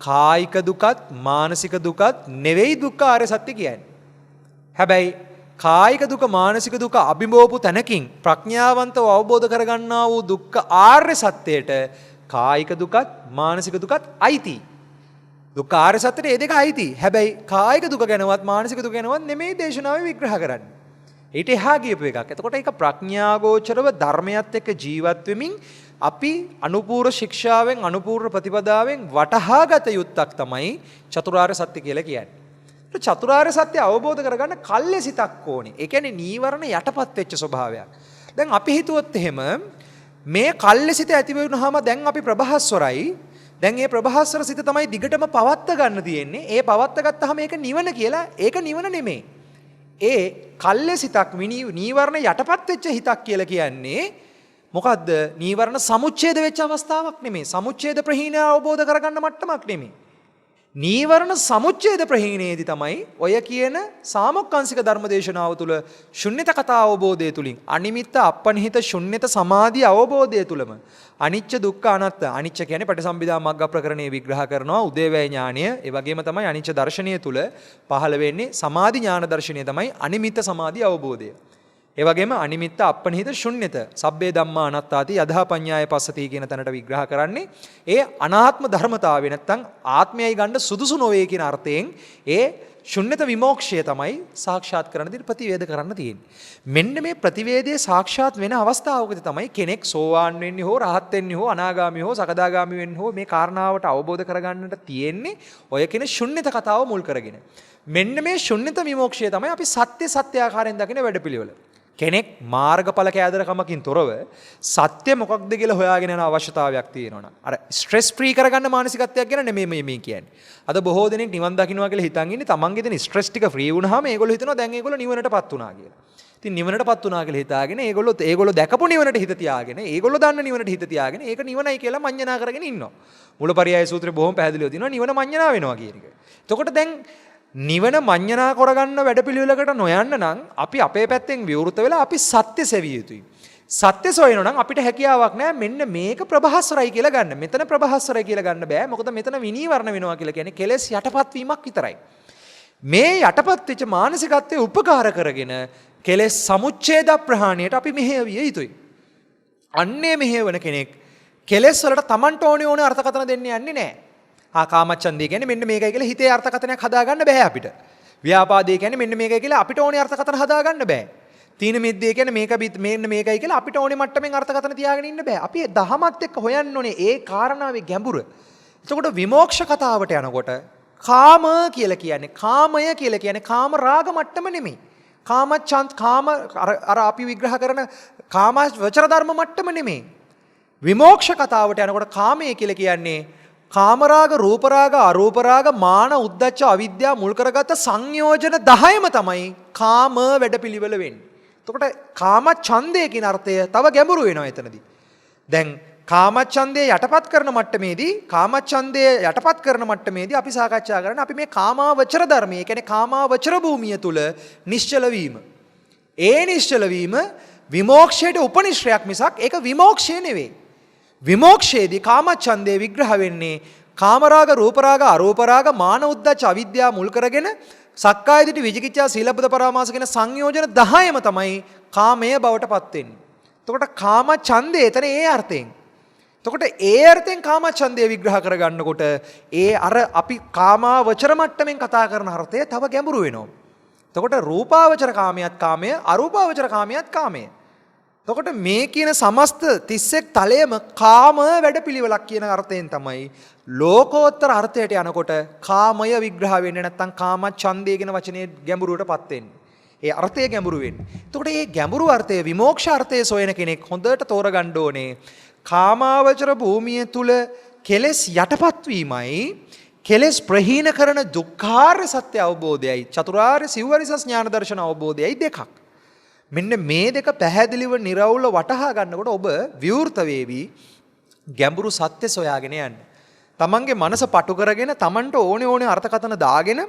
කායික දුකත් මානසික දුකත් නෙවෙයි දුක්ඛ ආර්ය සත්‍ය කියන්නේ. හැබැයි කායික දුක මානසික දුක අභිභවපු තැනකින් ප්‍රඥාවන්තව අවබෝධ කරගන්නා වූ දුක්ඛ ආර්ය සත්‍යයට කායික දුකත් මානසික දුකත් අයිති. දුක්ඛ ආර්ය සත්‍යයට මේ දෙක අයිති. හැබැයි කායික දුක ගැනවත් මානසික දුක ගැනවත් නෙමෙයි දේශනාවේ විග්‍රහ කරන්නේ. ඊට එහා ගියපු එකක්. එතකොට ඒක ප්‍රඥාගෝචරව ධර්මයත් එක්ක ජීවත් වෙමින් අපි අනුපූර්ව ශික්ෂාවෙන් අනුපූර්ව ප්‍රතිපදාවෙන් වටහා ගත යුත්තක් තමයි චතුරාර්ය සත්‍ය කියලා කියන්නේ. චතුරාර්ය සත්‍ය අවබෝධ කරගන්න කල්යසිතක් ඕනේ. ඒ කියන්නේ නීවරණ යටපත් වෙච්ච ස්වභාවයක්. දැන් අපි හිතුවොත් එහෙම මේ කල්යසිත ඇති වෙනුනහම දැන් අපි ප්‍රභාස්වරයි. දැන් මේ ප්‍රභාස්වර සිත තමයි දිගටම පවත්ත ගන්න තියෙන්නේ. ඒ පවත්ත ගත්තාම ඒක නිවන කියලා. ඒක නිවන නෙමෙයි. ඒ කල්යසිතක් නීවරණ යටපත් වෙච්ච හිතක් කියලා කියන්නේ මොකද්ද? නීවරණ සමුච්ඡේද වෙච්ච අවස්ථාවක් නෙමෙයි. සමුච්ඡේද ප්‍රහීනය අවබෝධ කරගන්න මට්ටමක් නෙමෙයි. නීවරණ සමුච්ඡේද ප්‍රහීනයේදී තමයි ඔය කියන සාමොක්කාංශික ධර්මදේශනාව තුළ ශුන්්‍යත කතා අවබෝධය තුලින් අනිමිත්ත අපනිහිත ශුන්්‍යත සමාධි අවබෝධය තුලම අනිච්ච දුක්ඛ අනාත්ත, අනිච්ච කියන්නේ පටිසම්භිදා මග්ග ප්‍රකරණයේ විග්‍රහ කරනවා උදේවැය ඥානය. ඒ වගේම තමයි අනිච්ච දර්ශනය තුල පහළ වෙන්නේ සමාධි ඥාන දර්ශනය තමයි අනිමිත්ත සමාධි අවබෝධය. ඒ වගේම අනිමිත්ත අපනිහිත ශුන්්‍යත සබ්බේ ධම්මා අනාත්තාති යදා පඤ්ඤාය පස්සති කියන තැනට විග්‍රහ කරන්නේ ඒ අනාත්ම ධර්මතාවය නැත්තම් ආත්මයයි ගන්න සුදුසු නොවේ කියන අර්ථයෙන් ඒ ශුන්්‍යත විමෝක්ෂය තමයි සාක්ෂාත් කරන දේ ප්‍රතිවේද කරන්න තියෙන්නේ. මෙන්න මේ ප්‍රතිවේදයේ සාක්ෂාත් වෙන අවස්ථාවකදී තමයි කෙනෙක් සෝවාන් වෙන්නේ හෝ රහත් වෙන්නේ හෝ අනාගාමී හෝ සකදාගාමී වෙන්නේ හෝ මේ කාරණාවට අවබෝධ කරගන්නට තියෙන්නේ ඔය කියන ශුන්්‍යත කතාව මුල් කරගෙන. මෙන්න මේ ශුන්්‍යත විමෝක්ෂය තමයි අපි සත්‍ය ආකාරයෙන් දකින වැඩපිළිවෙල. කෙනෙක් මාර්ගඵල කෑදරකමකින් තොරව සත්‍ය මොකක්ද කියලා හොයාගෙන යන අවශ්‍යතාවයක් තියෙනවා. අර ස්ට්‍රෙස් ෆ්‍රී කරගන්න මානසිකත්වයක් ගැන නෙමෙයි මේ කියන්නේ. අද බොහෝ දෙනෙක් නිවන් දකින්නවා කියලා හිතන් ඉන්නේ තමන්ගේ තියෙන ස්ට්‍රෙස් ටික ෆ්‍රී වුණාම ඒගොල්ලෝ හිතනවා දැන් ඒගොල්ලෝ නිවනටපත් වුණා කියලා. ඉතින් නිවනටපත් වුණා කියලා හිතාගෙන ඒගොල්ලෝ දැකපු නිවනට හිත තියාගෙන ඒගොල්ලෝ දන්න නිවනට හිත තියාගෙන ඒක නිවනයි කියලා මඤ්ඤණා කරගෙන ඉන්නවා. මුලපරියාය සූත්‍රය බොහොම පැහැදිලිව තියෙනවා නිවන මඤ්ඤණා වෙනවා කියන එක. එතකොට දැන් නිවන මඤ්ඤණා කරගන්න වැඩපිළිවෙලකට නොයන්න නම් අපි අපේ පැත්තෙන් විවෘත වෙලා අපි සත්‍ය සෙවිය යුතුයි. සත්‍ය සොයනවා නම් අපිට හැකියාවක් නැහැ මෙන්න මේක ප්‍රභාස්වරයි කියලා ගන්න. මෙතන ප්‍රභාස්වරයි කියලා ගන්න බෑ. මොකද මෙතන විනීවරණ වෙනවා කියලා කියන්නේ කෙලෙස් යටපත් වීමක් විතරයි. මේ යටපත් වෙච්ච මානසිකත්වයේ උපකාර කරගෙන කෙලෙස් සමුච්ඡේද ප්‍රහාණයට අපි මෙහෙවිය යුතුයි. අන්නේ මෙහෙවන කෙනෙක් කෙලෙස් වලට Tamanට ඕනේ අර්ථකථන දෙන්න යන්නේ නැහැ. කාමච්ඡන්දය කියන්නේ මෙන්න මේකයි කියලා හිතේ අර්ථකථනයක් හදාගන්න බෑ අපිට. ව්‍යාපාදේ කියන්නේ මෙන්න මේකයි කියලා අපිට ඕනේ අර්ථකථන හදාගන්න බෑ. තීන මිද්දේ කියන්නේ මෙන්න මේකයි කියලා අපිට ඕනේ මට්ටමින් අර්ථකථන තියාගෙන ඉන්න බෑ. අපි දහමත් එක්ක හොයන්න ඕනේ ඒ කාරණාවේ ගැඹුර. එතකොට විමෝක්ෂ කතාවට යනකොට කාම කියලා කියන්නේ කාමය කියලා කියන්නේ කාම රාග මට්ටම නෙමෙයි. කාම අර අපි විග්‍රහ කරන කාම වචර ධර්ම මට්ටම නෙමෙයි. විමෝක්ෂ කතාවට යනකොට කාමය කියලා කියන්නේ කාමරාග, රූපරාග, අරූපරාග, මාන, උද්ධච්ච, අවිද්‍යාව මුල් කරගත්ත සංයෝජන 10ම තමයි කාම වැඩපිළිවෙල වෙන්නේ. එතකොට කාම ඡන්දය කියන අර්ථය තව ගැඹුරු වෙනවා එතනදී. දැන් කාම ඡන්දය යටපත් කරන මට්ටමේදී අපි සාකච්ඡා කරන්නේ අපි මේ කාමාවචර ධර්මයේ, කියන්නේ කාමාවචර භූමිය තුල නිශ්චල වීම. ඒ නිශ්චල වීම විමෝක්ෂයට උපනිශ්‍රයක් මිසක් ඒක විමෝක්ෂය නෙවෙයි. විමෝක්ෂයේදී කාමච්ඡන්දේ විග්‍රහ වෙන්නේ කාමරාග, රූපරාග, අරූපරාග, මාන, උද්ධච්ච, අවිද්‍යාව මුල් කරගෙන සක්කාය දිට්ඨි, විචිකිච්ඡා, සීලබ්බත පරාමාස කියන සංයෝජන 10ම තමයි කාමය බවට පත් වෙන්නේ. එතකොට කාම ඡන්දය එතන ඒ අර්ථයෙන්. එතකොට ඒ අර්ථයෙන් කාම ඡන්දය විග්‍රහ කරගන්නකොට ඒ අර අපි කාමාවචර මට්ටමින් කතා කරන අර්ථය තව ගැඹුරු වෙනවා. එතකොට රූපාවචර කාමයට කාමය, අරූපාවචර කාමයට කාමය. එතකොට මේ කියන සමස්ත 31 තලයේම කාම වැඩපිළිවෙලක් කියන අර්ථයෙන් තමයි ලෝකෝත්තර අර්ථයට යනකොට කාමය විග්‍රහ වෙන්නේ නැත්නම් කාම ඡන්දය කියන වචනේ ගැඹුරුවටපත් වෙන්නේ. ඒ අර්ථය ගැඹුරු වෙන්නේ. එතකොට මේ ගැඹුරු අර්ථය විමෝක්ෂ අර්ථය සොයන කෙනෙක් හොඳට තෝරගන්න ඕනේ. කාමාවචර භූමිය තුල කෙලෙස් යටපත් වීමයි කෙලෙස් ප්‍රහීන කරන දුක්ඛාර්ය සත්‍ය අවබෝධයයි චතුරාර්ය සිව්වරිසස් ඥාන දර්ශන අවබෝධයයි දෙකක්. මෙන්න මේ දෙක පැහැදිලිව නිර්වුල වටහා ගන්නකොට ඔබ විවෘත වේවි ගැඹුරු සත්‍ය සොයාගෙන යන්න. තමන්ගේ මනස පටු කරගෙන තමන්ට ඕනේ අර්ථකථන දාගෙන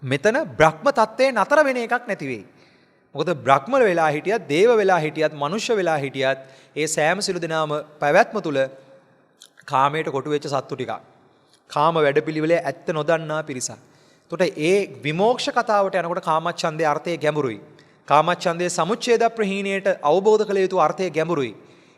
මෙතන බ්‍රහ්ම තත්ත්වයේ නතර වෙන එකක් නැති වෙයි. මොකද බ්‍රහ්ම වෙලා හිටියත්, දේව වෙලා හිටියත්, මනුෂ්‍ය වෙලා හිටියත් ඒ සෑම සිළු දෙනාම පැවැත්ම තුල කාමයට කොටු වෙච්ච සත්තු ටිකක්. කාම වැඩපිළිවෙලේ ඇත්ත නොදන්නා පිරිසක්. එතකොට ඒ විමෝක්ෂ කතාවට යනකොට කාමච්ඡන්දේ අර්ථය ගැඹුරුයි. කාමච්ඡන්දේ සමුච්ඡේද ප්‍රහීණයට අවබෝධ කළ යුතු අර්ථය ගැඹුරුයි.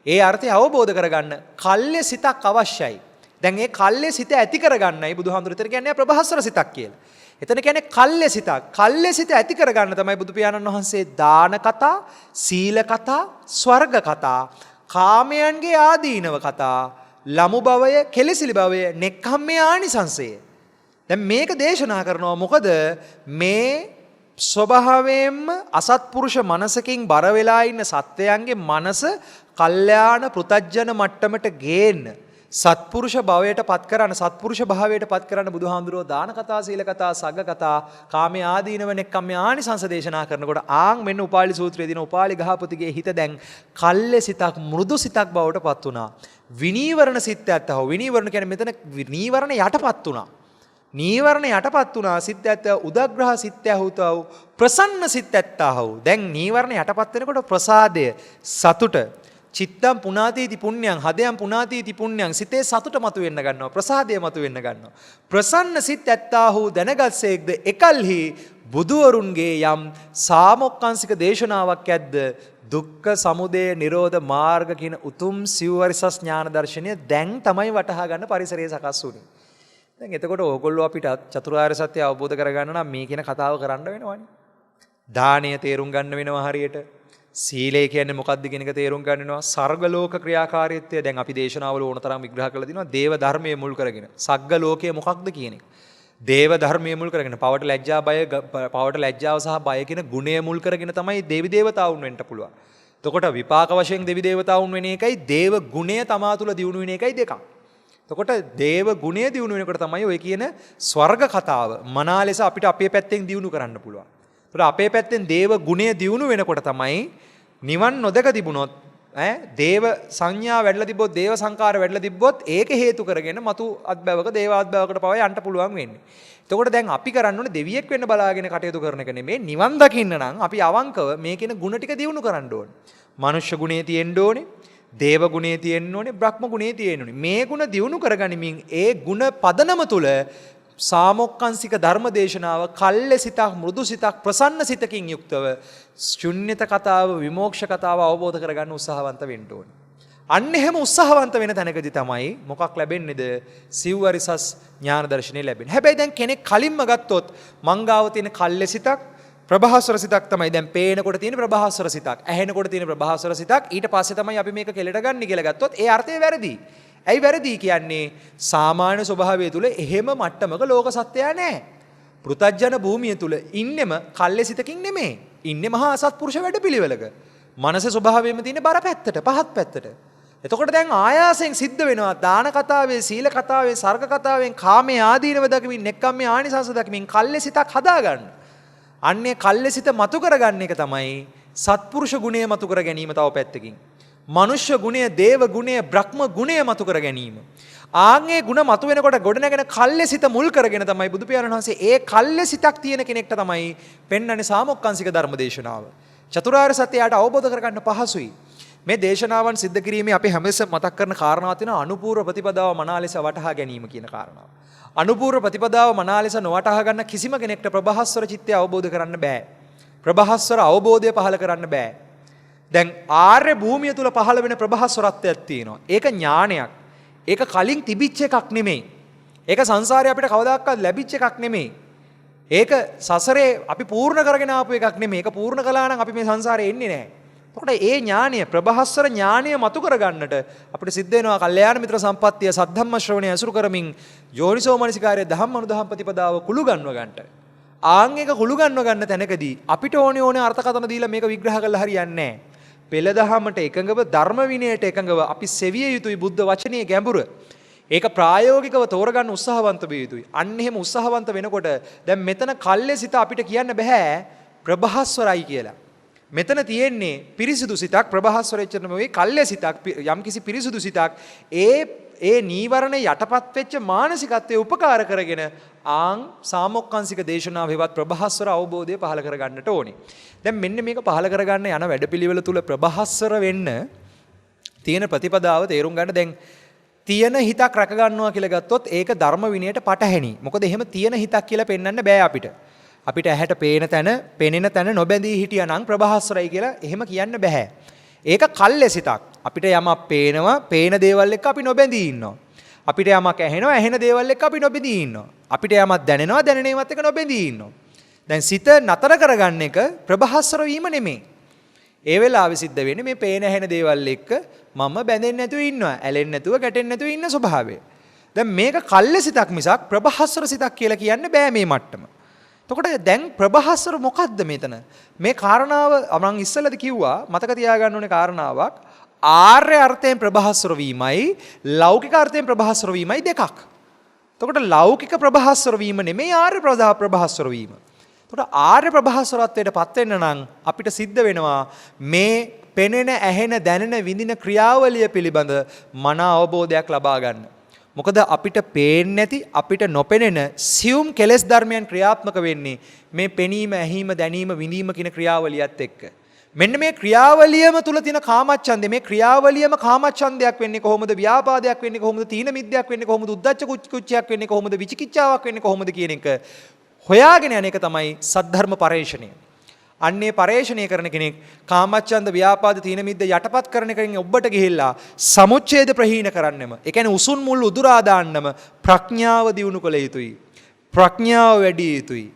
ඒ අර්ථය අවබෝධ කරගන්න කල්්‍ය සිතක් අවශ්‍යයි. දැන් මේ කල්්‍ය සිත ඇති කරගන්නයි බුදුහාමුදුරු විතර කියන්නේ ප්‍රභාස්වර සිතක් කියලා. එතන කියන්නේ කල්්‍ය සිතක්. කල්්‍ය සිත ඇති කරගන්න තමයි බුදු පියාණන් වහන්සේ දාන කතා, සීල කතා, ස්වර්ග කතා, කාමයන්ගේ ආදීනව කතා, ලමු භවය, කෙලෙසිලි භවය, නෙක්ඛම්මේ ආනිසංසය. දැන් මේක දේශනා කරනවා මොකද මේ ස්වභාවයෙන්ම අසත්පුරුෂ මනසකින් බර වෙලා ඉන්න සත්වයන්ගේ මනස කල්යාණ පෘතජ්ජන මට්ටමට ගේන්න සත්පුරුෂ භවයට පත් කරන්න සත්පුරුෂ භාවයට පත් කරන්න බුදුහාමුදුරුවෝ දාන කතා සීල කතා සග්ග කතා කාමයේ ආදීනව නෙක්ඛම්මේ ආනිසංස දේශනා කරනකොට ආන් මෙන්න උපාලි සූත්‍රයේ දින උපාලි ගහපතිගේ හිත දැන් කල්්‍ය සිතක් මෘදු සිතක් බවට පත් වුණා. විනීවරණ සිත් ඇත්තව විනීවරණ කියන්නේ මෙතන නීවරණ යටපත් වුණා. නීවරණ යටපත් වුණා සිත් ඇත්ත උදග්‍රහ සිත් ඇහුතව ප්‍රසන්න සිත් ඇත්තව දැන් නීවරණ යටපත් වෙනකොට ප්‍රසාදය සතුට චිත්තම් පුනාතීති පුණ්‍යං හදයන් පුනාතීති පුණ්‍යං සිතේ සතුට මතුවෙන්න ගන්නවා ප්‍රසාදය මතුවෙන්න ගන්නවා ප්‍රසන්න සිත් ඇත්තව දැනගත්සේක්ද එකල්හි බුදුවරුන්ගේ යම් සාමොක්කාංශික දේශනාවක් ඇද්ද දුක්ඛ සමුදය නිරෝධ මාර්ග කියන උතුම් සිව්වරිසස් ඥාන දර්ශනය දැන් තමයි වටහා ගන්න පරිසරය සකස් වුනේ. දැන් එතකොට ඕගොල්ලෝ අපිට චතුරාර්ය සත්‍ය අවබෝධ කරගන්න නම් මේ කියන කතාව කරන්න වෙනවනේ. දානය තේරුම් ගන්න වෙනවා හරියට. සීලය කියන්නේ මොකක්ද කියන එක තේරුම් ගන්න වෙනවා. සර්ග ලෝක ක්‍රියාකාරීත්වය දැන් අපි දේශනාවල ඕන තරම් විග්‍රහ කරලා දිනවා. දේව ධර්මයේ මුල් කරගෙන. සග්ග ලෝකය මොකක්ද කියන එක. දේව ධර්මයේ මුල් කරගෙන පවට ලැජ්ජා බය පවට ලැජ්ජාව සහ බය කියන ගුණය මුල් කරගෙන තමයි දෙවි දේවතාවුන් වෙන්න පුළුවන්. එතකොට විපාක වශයෙන් දෙවි දේවතාවුන් වෙන එකයි දේව ගුණය තමා තුළ දියුණු වෙන එකයි දෙකක්. එතකොට දේව ගුණය දියුණු වෙනකොට තමයි ඔය කියන ස්වර්ග කතාව මනා ලෙස අපිට අපේ පැත්තෙන් දියුණු කරන්න පුළුවන්. එතකොට අපේ පැත්තෙන් දේව ගුණය දියුණු වෙනකොට තමයි නිවන් නොදක තිබුණොත් දේව සංඥා වැඩිලා තිබ්බොත් දේව සංකාර වැඩිලා තිබ්බොත් ඒක හේතු කරගෙන මතු අත්බැවක දේව අත්බැවකට පවා යන්න පුළුවන් වෙන්නේ. එතකොට දැන් අපි කරන්න ඕනේ දෙවියෙක් වෙන්න බලාගෙන කටයුතු කරන එක නෙමෙයි නිවන් දකින්න නම් අපි අවංකව මේ කියන ගුණ ටික දියුණු කරන්න ඕනේ. මනුෂ්‍ය ගුණේ තියෙන්න ඕනේ. දේව ගුණේ තියෙන්න ඕනේ බ්‍රහ්ම ගුණේ තියෙන්න ඕනේ. මේ ගුණ දියුණු කරගනිමින් ඒ ගුණ පදනම තුල සාමොක්කාංශික ධර්ම දේශනාව කල්්‍ය සිතක් මෘදු සිතක් ප්‍රසන්න සිතකින් යුක්තව ශුන්්‍යත කතාව විමෝක්ෂ කතාව අවබෝධ කරගන්න උත්සාහවන්ත වෙන්න ඕනේ. අන්න එහෙම උත්සාහවන්ත වෙන තැනකදී තමයි මොකක් ලැබෙන්නේද සිව්වරිසස් ඥාන දර්ශනේ ලැබෙන්නේ. හැබැයි දැන් කෙනෙක් කලින්ම ගත්තොත් මංගාව තියෙන කල්්‍ය සිතක් ප්‍රභාස්වර සිතක් තමයි දැන් පේනකොට තියෙන ප්‍රභාස්වර සිතක් ඇහෙනකොට තියෙන ප්‍රභාස්වර සිතක් ඊට පස්සේ තමයි අපි මේක කෙලට ගන්න කියලා ගත්තොත් ඒ අර්ථය වැරදි. ඇයි වැරදි කියන්නේ සාමාන්‍ය ස්වභාවය තුල එහෙම මට්ටමක ලෝක සත්‍යය නැහැ. පෘථජ්ජන භූමිය තුල ඉන්නෙම කල්්‍ය සිතකින් නෙමෙයි. ඉන්නේ මහා අසත්පුරුෂ වැඩපිළිවෙලක. මනසේ ස්වභාවයෙන්ම තියෙන බර පැත්තට පහත් පැත්තට. එතකොට දැන් ආයාසයෙන් සිද්ධ වෙනවා දාන කතාවේ සීල කතාවේ සර්ග කතාවෙන් කාමයේ ආදීනව දකිමින් නෙක්ඛම්මේ ආනිසංස දකිමින් කල්්‍ය සිතක් හදාගන්න. අන්නේ කල්්‍ය සිත මතු කරගන්න එක තමයි සත්පුරුෂ ගුණය මතු කර ගැනීම තව පැත්තකින්. මනුෂ්‍ය ගුණය, දේව ගුණය, බ්‍රහ්ම ගුණය මතු කර ගැනීම. ආන්ගේ ගුණ මතු වෙනකොට ගොඩනැගෙන කල්්‍ය සිත මුල් කරගෙන තමයි බුදු පියාණන් වහන්සේ ඒ කල්්‍ය සිතක් තියෙන කෙනෙක්ට තමයි පෙන්වන්නේ සාමොක්කාංශික ධර්ම දේශනාව. චතුරාර්ය සත්‍යයට අවබෝධ කරගන්න පහසුයි. මේ දේශනාවන් සිද්ධ කිරීමේ අපි හැමතිස්සෙම මතක් කරන කාරණාවක් තියෙනවා අනුපූර්ව ප්‍රතිපදාව මනා ලෙස වටහා ගැනීම කියන කාරණාව. අනුපූර්ව ප්‍රතිපදාව මනා ලෙස නොවටහා ගන්න කිසිම කෙනෙක්ට ප්‍රභාස්වර චිත්තය අවබෝධ කරන්න බෑ. ප්‍රභාස්වර අවබෝධය පහළ කරන්න බෑ. දැන් ආර්ය භූමිය තුල පහළ වෙන ප්‍රභාස්වරත්වයක් තියෙනවා. ඒක ඥානයක්. ඒක කලින් තිබිච්ච එකක් නෙමෙයි. ඒක සංසාරේ අපිට කවදාකවත් ලැබිච්ච එකක් නෙමෙයි. ඒක සසරේ අපි පූර්ණ කරගෙන ආපු එකක් නෙමෙයි. ඒක පූර්ණ කළා නම් අපි මේ සංසාරේ එන්නේ නැහැ. එතකොට ඒ ඥානය ප්‍රභාස්වර ඥානය මතු කරගන්නට අපිට සිද්ධ වෙනවා කල්යාණ මිත්‍ර සම්පත්තිය සද්ධම්ම ශ්‍රවණය අසුරු කරමින් යෝනිසෝ මනසිකාරය ධම්ම අනුධම්ම ප්‍රතිපදාව කුළු ගන්නව ගන්නට. ආන් එක කුළු ගන්නව ගන්න තැනකදී අපිට ඕනේ අර්ථකථන දීලා මේක විග්‍රහ කරලා හරියන්නේ නැහැ. පෙළ දහමට එකඟව ධර්ම විනයට එකඟව අපි සෙවිය යුතුයි බුද්ධ වචනේ ගැඹුර. ඒක ප්‍රායෝගිකව තෝරගන්න උත්සාහවන්ත විය යුතුයි. අන්න එහෙම උත්සාහවන්ත වෙනකොට දැන් මෙතන කල්ලේ සිත අපිට කියන්න බෑ ප්‍රභාස්වරයි කියලා. මෙතන තියෙන්නේ පිරිසිදු සිතක් ප්‍රභාස්වර එච්චරම වෙයි කල්ලේ සිතක් යම්කිසි පිරිසිදු සිතක් ඒ නීවරණ යටපත් වෙච්ච මානසිකත්වයේ උපකාර කරගෙන ආං සාමොක්ඛංශික දේශනාවෙවත් ප්‍රභාස්වර අවබෝධය පහල කරගන්නට ඕනේ. දැන් මෙන්න මේක පහල කරගන්න යන වැඩපිළිවෙල තුල ප්‍රභාස්වර වෙන්න තියෙන ප්‍රතිපදාව තේරුම් ගන්න දැන් තියෙන හිතක් රැක ගන්නවා කියලා ගත්තොත් ඒක ධර්ම විනයට පටහැනි. මොකද එහෙම තියෙන හිතක් කියලා පෙන්වන්න බෑ අපිට. අපිට ඇහැට පේන තැන, පෙනෙන තැන නොබැඳී හිටියානම් ප්‍රභාස්වරයි කියලා එහෙම කියන්න බෑ. ඒක කල්ලෙසිතක්. අපිට යමක් පේනවා, පේන දේවල් එක්ක අපි නොබැඳී ඉන්නවා. අපිට යමක් ඇහෙනවා, ඇහෙන දේවල් එක්ක අපි නොබැඳී ඉන්නවා. අපිට යමක් දැනෙනවා, දැනෙන ඒවාත් එක්ක නොබැඳී ඉන්නවා. දැන් සිත නතර කරගන්න එක ප්‍රභාස්වර වීම නෙමෙයි. ඒ වෙලාවෙ සිද්ධ වෙන්නේ මේ පේන ඇහෙන දේවල් එක්ක මම බැඳෙන්නේ නැතුව ඉන්නවා. ඇලෙන්නේ නැතුව, ගැටෙන්නේ නැතුව ඉන්න ස්වභාවය. දැන් මේක කල්ලෙසිතක් මිසක් ප්‍රභාස්වර සිතක් කියලා කියන්න බෑ මේ මට්ටම. එතකොට දැන් ප්‍රභාස්වර මොකද්ද මෙතන? මේ කාරණාව මම ඉස්සෙල්ලාද කිව්වා මතක තියාගන්න ඕනේ කාරණාවක්. ආර්ය අර්ථයෙන් ප්‍රභාස්වර වීමයි ලෞකික අර්ථයෙන් ප්‍රභාස්වර වීමයි දෙකක්. එතකොට ලෞකික ප්‍රභාස්වර වීම නෙමෙයි ආර්ය ප්‍රභාස්වර වීම. එතකොට ආර්ය ප්‍රභාස්වරත්වයට පත් වෙන්න නම් අපිට සිද්ධ වෙනවා මේ පෙනෙන, ඇහෙන, දැනෙන, විඳින ක්‍රියාවලිය පිළිබඳ මන අවබෝධයක් ලබා ගන්න. මොකද අපිට පේන්නේ නැති, අපිට නොපෙනෙන සියුම් කෙලෙස් ධර්මයන් ක්‍රියාත්මක වෙන්නේ මේ පෙනීම, ඇහිම, දැනීම, විඳීම කියන ක්‍රියාවලියත් එක්ක. මෙන්න මේ ක්‍රියාවලියම තුල තියෙන කාමච්ඡන්දේ, මේ ක්‍රියාවලියම කාමච්ඡන්දයක් වෙන්නේ කොහොමද? ව්‍යාපාදයක් වෙන්නේ කොහොමද? තීන මිද්දයක් වෙන්නේ කොහොමද? උද්ධච්ච කුච්චයක් වෙන්නේ කොහොමද? විචිකිච්ඡාවක් වෙන්නේ කොහොමද කියන එක හොයාගෙන යන එක තමයි සද්ධර්ම පරේෂණය. අන්නේ පරේෂණය කරන කෙනෙක් කාමච්ඡන්ද, ව්‍යාපාද, තීන මිද්ද යටපත් කරන එකෙන් ඔබට ගිහිල්ලා සමුච්ඡේද ප්‍රහීන කරන්නෙම. ඒ කියන්නේ උසුන් මුල් උදුරා දාන්නම ප්‍රඥාව දියුණු කළ යුතුයි. ප්‍රඥාව වැඩි යුතුයි.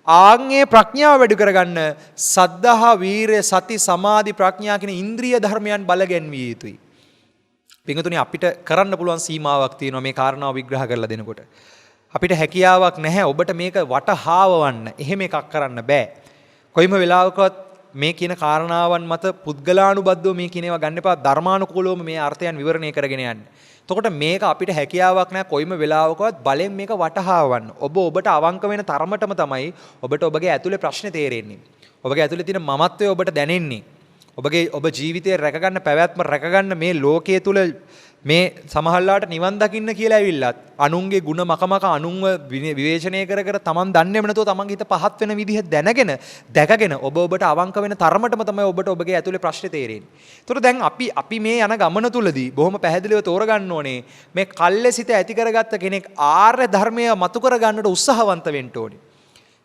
ආන්ගේ ප්‍රඥාව වැඩි කරගන්න සද්ධා, වීරය, සති, සමාධි, ප්‍රඥා කියන ඉන්ද්‍රිය ධර්මයන් බලගැන්විය යුතුයි. පින්වතුනි අපිට කරන්න පුළුවන් සීමාවක් තියෙනවා මේ කාරණාව විග්‍රහ කරලා දෙනකොට. අපිට හැකියාවක් නැහැ ඔබට මේක වටහාවවන්න. එහෙම එකක් කරන්න බෑ. කොයිම වෙලාවකවත් මේ කියන කාරණාවන් මත පුද්ගලානුබද්ධව මේ කියන ඒවා ගන්න එපා. ධර්මානුකූලවම මේ අර්ථයන් විවරණය කරගෙන යන්න. එතකොට මේක අපිට හැකියාවක් නැහැ කොයිම වෙලාවකවත් බලෙන් මේක වටහාවන්න. ඔබට අවංක වෙන තරමටම තමයි ඔබට ඔබගේ ඇතුලේ ප්‍රශ්නේ තේරෙන්නේ. ඔබගේ ඇතුලේ තියෙන මමත්වය ඔබට දැනෙන්නේ. ඔබ ජීවිතය රැකගන්න, පැවැත්ම රැකගන්න මේ ලෝකයේ තුල මේ සමහරලාට නිවන් දකින්න කියලා ඇවිල්ලත් අනුන්ගේ ಗುಣ මකමක අනුන්ව විවේචනය කර කර තමන් දන්නේම නැතුව තමන්ගේ හිත පහත් වෙන විදිහ දැනගෙන දැකගෙන ඔබට අවංක වෙන තරමටම තමයි ඔබට ඔබගේ ඇතුලේ ප්‍රශ්නේ තේරෙන්නේ. ඒතකොට දැන් අපි මේ යන ගමන තුලදී බොහොම පැහැදිලිව තෝරගන්න ඕනේ මේ කල්ලෙසිත ඇති කරගත්ත කෙනෙක් ආර්ය ධර්මය මතු කරගන්නට උත්සාහවන්ත වෙන්න ඕනේ.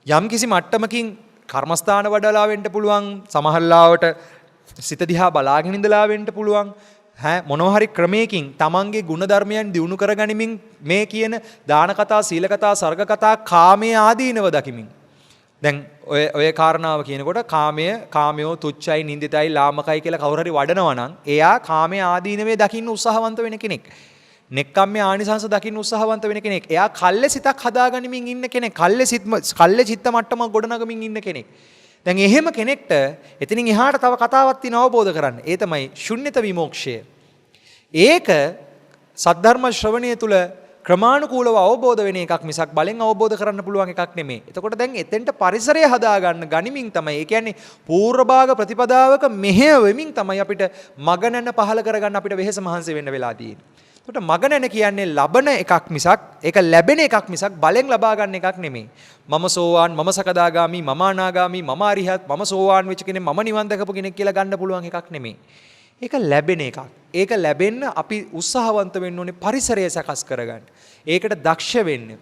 යම් කිසි මට්ටමකින් කර්මස්ථාන වඩලා වෙන්න පුළුවන්, සමහරලාවට සිත දිහා බලාගෙන ඉඳලා වෙන්න පුළුවන්. මොනවා හරි ක්‍රමයකින් තමන්ගේ ගුණධර්මයන් දියුණු කරගනිමින් මේ කියන දාන කතා, සීල කතා, සර්ග කතා, කාමයේ ආදීනව දකිමින්. දැන් ඔය කාරණාව කියනකොට කාමයෝ තුච්චයි, නින්දිතයි, ලාමකයි කියලා කවුරු හරි වඩනවා නම් එයා කාමයේ ආදීනවේ දකින්න උත්සාහවන්ත වෙන කෙනෙක්. නෙක්ඛම්මයේ ආනිසංස දකින්න උත්සාහවන්ත වෙන කෙනෙක්. එයා කල්ලේ සිතක් හදාගනිමින් ඉන්න කෙනෙක්. කල්ලේ චිත්ත මට්ටමක් ගොඩනගමින් ඉන්න කෙනෙක්. දැන් එහෙම කෙනෙක්ට එතනින් එහාට තව කතාවක් තියෙන අවබෝධ කරන්න. ඒ තමයි ශුන්්‍යත විමෝක්ෂය. ඒක සද්ධර්ම ශ්‍රවණය තුල ක්‍රමානුකූලව අවබෝධ වෙන එකක් මිසක් බලෙන් අවබෝධ කරන්න පුළුවන් එකක් නෙමෙයි. එතකොට දැන් එතෙන්ට පරිසරය හදාගන්න ගනිමින් තමයි, ඒ කියන්නේ පූර්ව භාග ප්‍රතිපදාවක මෙහෙයවෙමින් තමයි අපිට මගනන පහල කරගන්න අපිට වෙහෙස මහන්සි වෙන්න වෙලා තියෙන්නේ. එතකොට මගනන කියන්නේ ලබන එකක් මිසක්, ඒක ලැබෙන එකක් මිසක් බලෙන් ලබා ගන්න එකක් නෙමෙයි. මම සෝවාන්, මම සකදාගාමි, මම අනාගාමි, මම අරිහත්, මම සෝවාන් වෙච්ච කෙනෙක්, මම නිවන් දැකපු කෙනෙක් කියලා ගන්න පුළුවන් එකක් නෙමෙයි. ඒක ලැබෙන එකක්. ඒක ලැබෙන්න අපි උත්සාහවන්ත වෙන්න ඕනේ පරිසරය සකස් කරගන්න. ඒකට දක්ෂ වෙන්න,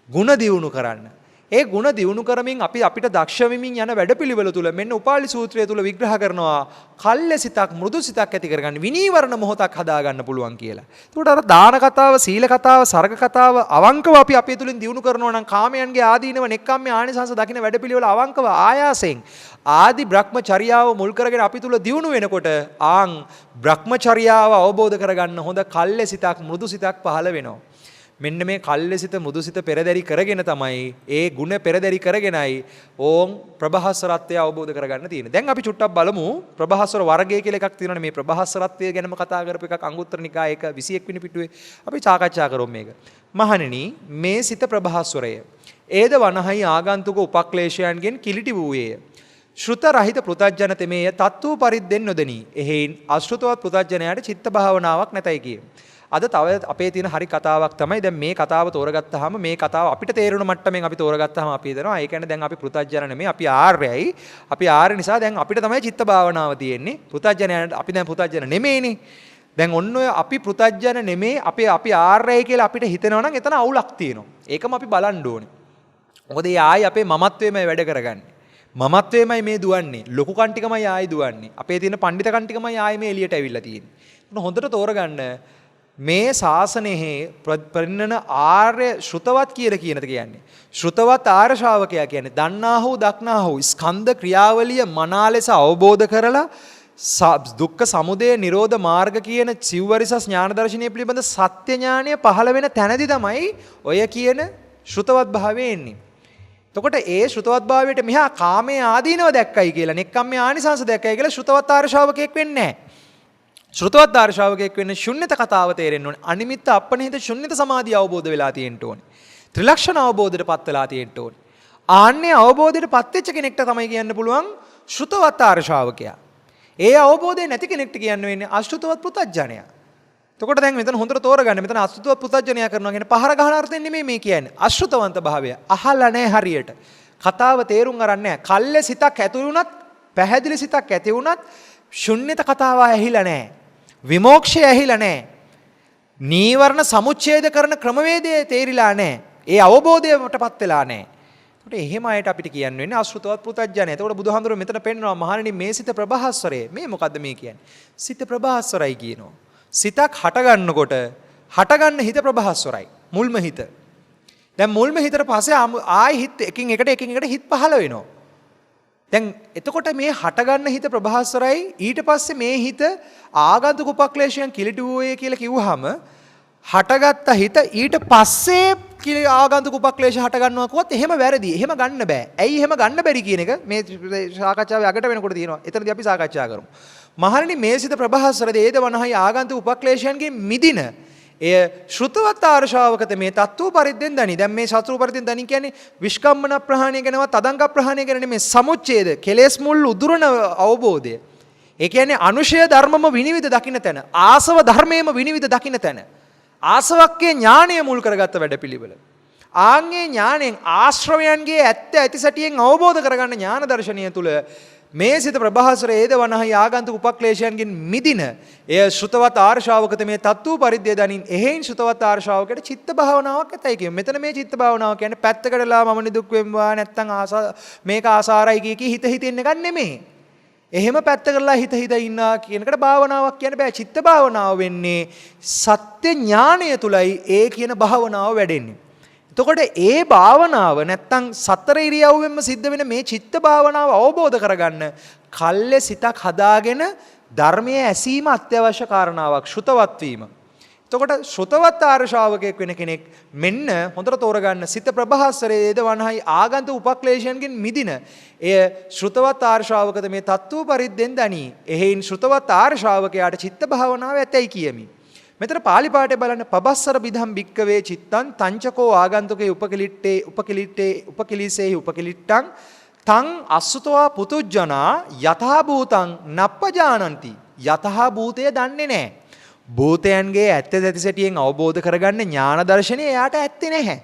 ಗುಣ දියුණු කරන්න. ඒ ಗುಣ දියුණු කරමින් අපි අපිට දක්ෂ වෙමින් යන වැඩපිළිවෙල තුල මෙන්න උපාලි සූත්‍රය තුල විග්‍රහ කරනවා කල්ය සිතක් මෘදු සිතක් ඇති කරගන්න විනීවරණ මොහොතක් හදාගන්න පුළුවන් කියලා. ඒකට අර දාන කතාව, සීල කතාව, සර්ග කතාව අවංකව අපි අපේ තුලින් දියුණු කරනවා නම් කාමයන්ගේ ආදීනව නෙක්ඛම්මේ ආනිසංස දකින්න වැඩපිළිවෙල අවංකව ආයාසයෙන් ආදි බ්‍රහ්මචර්යාව මුල් කරගෙන අපි තුල දියුණු වෙනකොට ආන් බ්‍රහ්මචර්යාව අවබෝධ කරගන්න හොඳ කල්ය සිතක් මෘදු සිතක් පහළ වෙනවා. මෙන්න මේ කල්යසිත මුදුසිත පෙරදරි කරගෙන තමයි ඒ ಗುಣ පෙරදරි කරගෙනයි ඕම් ප්‍රභාස්වරත්වය අවබෝධ කරගන්න තියෙන්නේ. දැන් අපි චුට්ටක් බලමු ප්‍රභාස්වර වර්ගය කියලා එකක් තියෙනවානේ. මේ ප්‍රභාස්වරත්වය ගැනම කතා කරපු එකක් අංගුත්තර නිකාය 1 21 වෙනි පිටුවේ අපි සාකච්ඡා කරමු මේක. මහණෙනි මේ සිත ප්‍රභාස්වරය ඒද වනහයි ආගන්තුක උපක්ලේශයන්ගෙන් කිලිටි වූයේය. ශ්‍රුත රහිත පෘතජ්ජන තෙමේය තත්ත්ව පරිද්දෙන් නොදෙනී. එහෙයින් අශ්‍රුතවත් පෘතජ්ජනයාට චිත්ත භාවනාවක් නැතයි කියේ. අද තව අපේ තියෙන හරි කතාවක් තමයි දැන් මේ කතාව තෝරගත්තාම මේ කතාව අපිට තේරුණ මට්ටමින් අපි තෝරගත්තාම අපි හිතනවා ඒ කියන්නේ දැන් අපි පෘථජ්ජන නෙමෙයි අපි ආර්යයි. අපි ආර්ය නිසා දැන් අපිට තමයි චිත්ත භාවනාව තියෙන්නේ. පෘථජ්ජනයන්ට අපි දැන් පෘථජ්ජන නෙමෙයිනේ. දැන් ඔන්න ඔය අපි පෘථජ්ජන නෙමෙයි අපි ආර්යයි කියලා අපිට හිතෙනවා නම් එතන අවුලක් තියෙනවා. ඒකම අපි බලන්න ඕනේ. මොකද ඒ ආයි අපේ මමත්වයමයි වැඩ කරගන්නේ. මමත්වයමයි මේ දුවන්නේ. ලොකු කන්ටිකමයි ආයි දුවන්නේ. අපේ තියෙන පඬිත කන්ටිකමයි ආයි මේ එළියට ඇවිල්ලා තියෙන්නේ. හොඳට තෝරගන්න මේ ශාසනයේ පරිණන ආර්ය ශ්‍රුතවත් කියලා කියනද කියන්නේ. ශ්‍රුතවත් ආර්ය ශ්‍රාවකයා කියන්නේ දන්නා හෝ දක්නා හෝ ස්කන්ධ ක්‍රියාවලිය මනා ලෙස අවබෝධ කරලා දුක්ඛ සමුදය නිරෝධ මාර්ග කියන සිව්වරිසස් ඥාන දර්ශනය පිළිබඳ සත්‍ය ඥානය පහළ වෙන තැනදී තමයි ඔය කියන ශ්‍රුතවත් භාවය එන්නේ. එතකොට ඒ ශ්‍රුතවත් භාවයට මෙහා කාමයේ ආදීනව දැක්කයි කියලා, නෙක්ඛම්මේ ආනිසංස දැක්කයි කියලා ශ්‍රුතවත් ආර්ය ශ්‍රාවකයෙක් වෙන්නේ නැහැ. ශ්‍රුතවත් ආර්ය ශ්‍රාවකයෙක් වෙන්න ශුන්්‍යත කතාව තේරෙන්න ඕනේ. අනිමිත්ත අපනිහිත ශුන්්‍යත සමාධිය අවබෝධ වෙලා තියෙන්න ඕනේ. ත්‍රිලක්ෂණ අවබෝධයටපත් වෙලා තියෙන්න ඕනේ. ආන්නේ අවබෝධයටපත් වෙච්ච කෙනෙක්ට තමයි කියන්න පුළුවන් ශ්‍රුතවත් ආර්ය ශ්‍රාවකයා. ඒ අවබෝධය නැති කෙනෙක්ට කියන්න වෙන්නේ අශ්‍රුතවත් පුතඥයා. එතකොට දැන් මෙතන හොඳට තෝරගන්න. මෙතන අශ්‍රුතවත් පුතඥයා කරනවා කියන්නේ පහර ගහන අර්ථයෙන් නෙමෙයි මේ කියන්නේ. අශ්‍රුතවන්ත භාවය. අහලා නැහැ හරියට. කතාව තේරුම් අරන් නැහැ. කල්ලේ සිතක් ඇතුළු වුණත්, පැහැදිලි සිතක් ඇති වුණත් ශුන්්‍යත කතාව ඇහිලා නැහැ. විමෝක්ෂය ඇහිලා නැහැ. නීවරණ සමුච්ඡේද කරන ක්‍රමවේදය තේරිලා නැහැ. ඒ අවබෝධයටපත් වෙලා නැහැ. ඒකට එහෙම අයට අපිට කියන්න වෙන්නේ අශ්‍රුතවත් පුතඥය. එතකොට බුදුහාමුදුරුවෝ මෙතන පෙන්නනවා මහණෙනි මේ සිත ප්‍රභාස්වරය. මේ මොකද්ද මේ කියන්නේ? සිත ප්‍රභාස්වරයි කියනවා. සිතක් හටගන්නකොට හටගන්න හිත ප්‍රභාස්වරයි. මුල්ම හිත. දැන් මුල්ම හිතට පස්සේ ආයි හිත එකින් එකට හිත පහළ වෙනවා. දැන් එතකොට මේ හටගන්න හිත ප්‍රභාස්වරයි. ඊට පස්සේ මේ හිත ආගන්තුක උපක්ලේශයන් කිලිටි වූයේ කියලා කිව්වහම හටගත්ත හිත ඊට පස්සේ ආගන්තුක උපක්ලේශ හට ගන්නවා කිව්වොත් එහෙම වැරදි. එහෙම ගන්න බෑ. ඇයි එහෙම ගන්න බැරි කියන එක මේ සාකච්ඡාවේ අගට වෙනකොට තියෙනවා. එතනදී අපි සාකච්ඡා කරමු. මහණෙනි මේ සිත ප්‍රභාස්වරද ඒද වනහයි ආගන්තුක උපක්ලේශයන්ගෙන් මිදින එය ශ්‍රුතවත් ආර්ය ශ්‍රාවකත මේ තත්ත්ව පරිද්දෙන් දනි. දැන් මේ සත්‍ව පරිද්දෙන් දනි කියන්නේ විස්කම්මන ප්‍රහාණය ගැනවත් තදංග ප්‍රහාණය ගැන නෙමෙයි, සමුච්ඡේද කෙලෙස් මුල් උදුරන අවබෝධය. ඒ කියන්නේ අනුශය ධර්මම විනිවිද දකින්න තැන, ආසව ධර්මයේම විනිවිද දකින්න තැන, ආසවක්කේ ඥානය මුල් කරගත්ත වැඩපිළිවෙල. ආන්ගේ ඥාණයෙන් ආශ්‍රවයන්ගේ ඇත්ත ඇති සැටියෙන් අවබෝධ කරගන්න ඥාන දර්ශනය තුල මේ සිත ප්‍රභාස්වර ඒද වනහයි ආගන්තුක උපක්ලේශයන්ගෙන් මිදින එය ශ්‍රුතවත් ආර්ය ශ්‍රාවකත මේ තත්ත්ව පරිද්දේ දනින් එහෙයින් ශ්‍රුතවත් ආර්ය ශ්‍රාවකයට චිත්ත භාවනාවක් ඇතයි කියමු. මෙතන මේ චිත්ත භාවනාව කියන්නේ පැත්තකටලා මම නිදුක් වෙම්වා නැත්තම් මේක ආසාරයි කිය හිත හිතෙන්න එකක් නෙමෙයි. එහෙම පැත්ත කරලා හිත ඉන්නා කියනකට භාවනාවක් කියන්න බෑ. චිත්ත භාවනාව වෙන්නේ සත්‍ය ඥානය තුලයි ඒ කියන භාවනාව වැඩෙන්නේ. එතකොට ඒ භාවනාව නැත්තම් සතර ඉරියව්වෙන්ම සිද්ධ වෙන මේ චිත්ත භාවනාව අවබෝධ කරගන්න කල්ලේ සිතක් හදාගෙන ධර්මයේ ඇසීම අත්‍යවශ්‍ය කාරණාවක් ශ්‍රුතවත් වීම. එතකොට ශ්‍රුතවත් ආර්ය ශ්‍රාවකයෙක් වෙන කෙනෙක් මෙන්න හොඳට තෝරගන්න සිත ප්‍රභාස්වරයේද වනහයි ආගන්තුක උපක්ලේශයන්ගෙන් මිදින එය ශ්‍රුතවත් ආර්ය ශ්‍රාවකත මේ තත්ත්ව පරිද්දෙන් දනි. එහෙයින් ශ්‍රුතවත් ආර්ය ශ්‍රාවකයාට චිත්ත භාවනාව ඇතයි කියමි. මෙතන පාලි පාඨය බලන්න පබස්සර බිධම් භික්කවේ චිත්තං තංචකෝ ආගන්තුකේ උපකිලිසේ උපකිලිට්ටං තං අසුතවා පුතුජනා යතහා භූතං නප්පජානಂತಿ. යතහා භූතය දන්නේ නැහැ. භූතයන්ගේ ඇත්ත ඇති සැටියෙන් අවබෝධ කරගන්න ඥාන දර්ශනය එයාට ඇත්තේ නැහැ.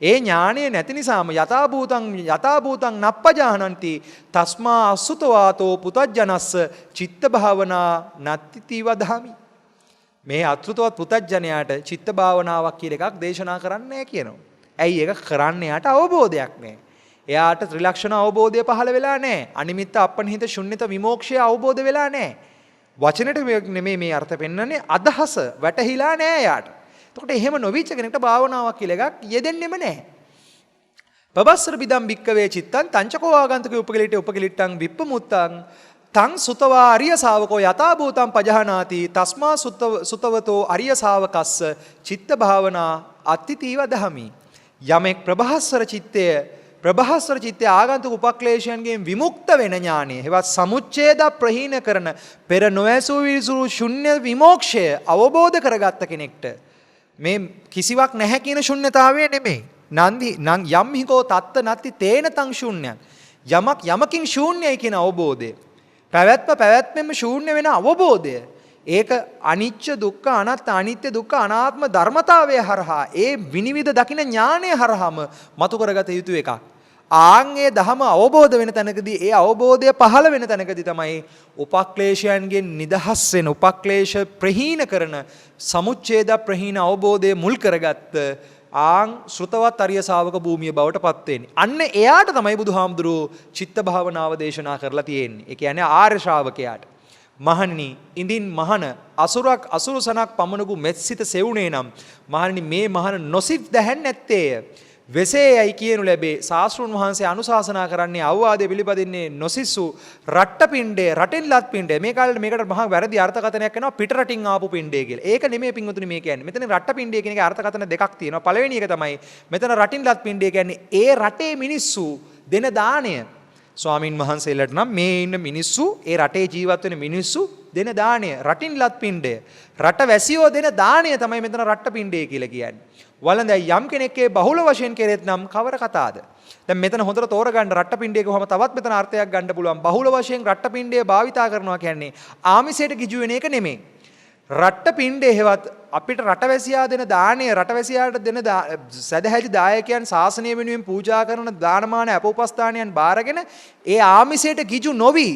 ඒ ඥානය නැති නිසාම යතා භූතං නප්පජානಂತಿ තස්මා අසුතවාතෝ පුතජනස්ස චිත්ත භාවනා නත්තිති වදාමි. මේ අත්ෘතවත් පුතඥයාට චිත්ත භාවනාවක් කියලා එකක් දේශනා කරන්නේ කියනවා. ඇයි ඒක කරන්න යාට අවබෝධයක් නැහැ. එයාට ත්‍රිලක්ෂණ අවබෝධය පහළ වෙලා නැහැ. අනිමිත්ත අපනිහිත ශුන්්‍යත විමෝක්ෂය අවබෝධ වෙලා නැහැ. වචනෙට නෙමෙයි මේ අර්ථ පෙන්වන්නේ අදහස වැටහිලා නැහැ යාට. එතකොට එහෙම නොවිච්ච කෙනෙක්ට භාවනාවක් කියලා එකක් යෙදෙන්නෙම නැහැ. පබස්සර බිදම් භික්කවේ චිත්තං තංචකෝ ආගන්තුක උපකලිට උපකලිට්ටං විප්පමුත්තං තං සුතවා අරිය ශාවකෝ යථා භූතං පජහනාති තස්මා සුතවතෝ අරිය ශාවකස්ස චිත්ත භාවනා අත්තිතීව දහමි. යමෙක් ප්‍රභාස්වර චිත්තය ආගන්තුක උපක්ලේශයන්ගෙන් විමුක්ත වෙන ඥානය හෙවත් සමුච්ඡේද ප්‍රහීන කරන පෙර නොඇසූ විසුරු ශුන්‍ය විමෝක්ෂය අවබෝධ කරගත්ත කෙනෙක්ට මේ කිසිවක් නැහැ කියන ශුන්‍යතාවය නෙමෙයි. නන්දි නං යම්හිකෝ තත්ත නැති තේන තං ශූන්‍යං යමකින් ශූන්‍යයි කියන අවබෝධය පැවැත්මෙම ශූන්‍ය වෙන අවබෝධය ඒක අනිච්ච දුක්ඛ අනාත්ම අනිත්‍ය දුක්ඛ අනාත්ම ධර්මතාවය හරහා ඒ විනිවිද දකින ඥානය හරහාම මතු කරගත යුතු එකක්. ආන්ගේ ධම අවබෝධ වෙන තැනකදී ඒ අවබෝධය පහළ වෙන තැනකදී තමයි උපක්ලේශයන්ගෙන් නිදහස් වෙන උපක්ලේශ ප්‍රහීන කරන සමුච්ඡේද ප්‍රහීන අවබෝධය මුල් කරගත්ත ආං ශ්‍රුතවත් අරිය ශාවක භූමිය බවට පත් වෙන්නේ. අන්න එයාට තමයි බුදුහාමුදුරුවෝ චිත්ත භාවනාව දේශනා කරලා තියෙන්නේ. ඒ කියන්නේ ආර්ය ශ්‍රාවකයාට. මහණනි ඉඳින් මහණ අසුරු සනක් පමණකු මෙත්සිත සෙවුනේ නම් මහණනි මේ මහණ නොසිත් දැහැන් නැත්තේය. වෙසේයයි කියනු ලැබේ. ශාස්ත්‍රුන් වහන්සේ අනුශාසනා කරන්නේ අවවාදයේ පිළිපදින්නේ නොසිස්සු රට්ට පිණ්ඩේ රටෙන් ලත් පිණ්ඩේ. මේ කාලේ මේකට මහා වැරදි අර්ථකථනයක් කරනවා පිට රටින් ආපු පිණ්ඩේ කියලා. ඒක නෙමෙයි පින්වතුනි මේ කියන්නේ. මෙතන රට්ට පිණ්ඩේ කියන එකේ අර්ථකථන දෙකක් තියෙනවා. පළවෙනි එක තමයි මෙතන රටින් ලත් පිණ්ඩේ කියන්නේ ඒ රටේ මිනිස්සු දෙන දාණය. ස්වාමින් වහන්සේලාට නම් මේ ඉන්න මිනිස්සු ඒ රටේ ජීවත් වෙන මිනිස්සු දෙන දාණය රටින් ලත් පිණ්ඩය. රට වැසියෝ දෙන දාණය තමයි මෙතන රට්ට පිණ්ඩේ කියලා කියන්නේ. වළඳයි යම් කෙනෙක්ගේ බහුල වශයෙන් කෙරෙත් නම් කවර කතාද? දැන් මෙතන හොඳට තෝරගන්න රට්ට පිණ්ඩේ කොහොම තවත් මෙතන අර්ථයක් ගන්න පුළුවන්. බහුල වශයෙන් රට්ට පිණ්ඩේ භාවිතා කරනවා කියන්නේ ආමිසයට ගිජු වෙන එක නෙමෙයි. රට්ට පිණ්ඩේ හේවත් අපිට රටවැසියා දෙන දාණය රටවැසියාට දෙන සදහැදි දායකයන් ශාසනය වෙනුවෙන් පූජා කරන දානමාන අපෝපස්ථානයන් බාරගෙන ඒ ආමිසයට ගිජු නොවි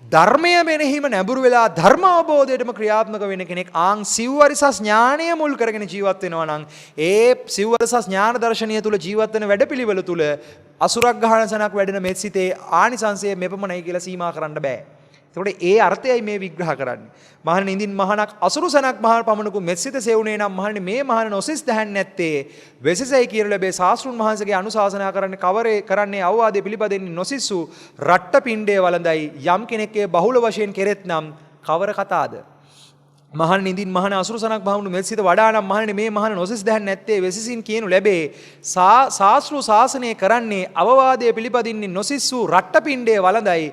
ධර්මය මෙනෙහිම නැඹුරු වෙලා ධර්ම අවබෝධයටම ක්‍රියාත්මක වෙන කෙනෙක් ආං සිව්වරිසස් ඥානය මුල් කරගෙන ජීවත් වෙනවා නම් ඒ සිව්වරිසස් ඥාන දර්ශනීය තුල ජීවත් වෙන වැඩපිළිවෙල තුල අසුරග්‍රහණසනක් වැඩෙන මෙත්සිතේ ආනිසංසය මෙපමණයි කියලා සීමා කරන්න බෑ. එතකොට ඒ අර්ථයයි මේ විග්‍රහ කරන්නේ. මහණනි ඉඳින් මහණක් අසුරුසනක් මහණ පමණකු මෙත්සිත සෙවුනේ නම් මහණනි මේ මහණ නොසිස් දැහන් නැත්තේ වෙසසයි කියලා ලැබේ ශාස්ත්‍රුන් වහන්සේගේ අනුශාසනා කරන්නේ කවරේ කරන්නේ අවවාදයේ පිළිපදින්නේ නොසිස්සු රට්ට පිණ්ඩේ වළඳයි යම් කෙනෙක්ගේ බහුල වශයෙන් කෙරෙත් නම් කවර කතාද? මහණනි ඉඳින් මහණ අසුරුසනක් බහුණු මෙත්සිත වඩා නම් මහණනි මේ මහණ නොසිස් දැහන් නැත්තේ වෙසසින් කියනු ලැබේ ශාස්ත්‍රු ශාසනය කරන්නේ අවවාදයේ පිළිපදින්නේ නොසිස්සු රට්ට පිණ්ඩේ වළඳයි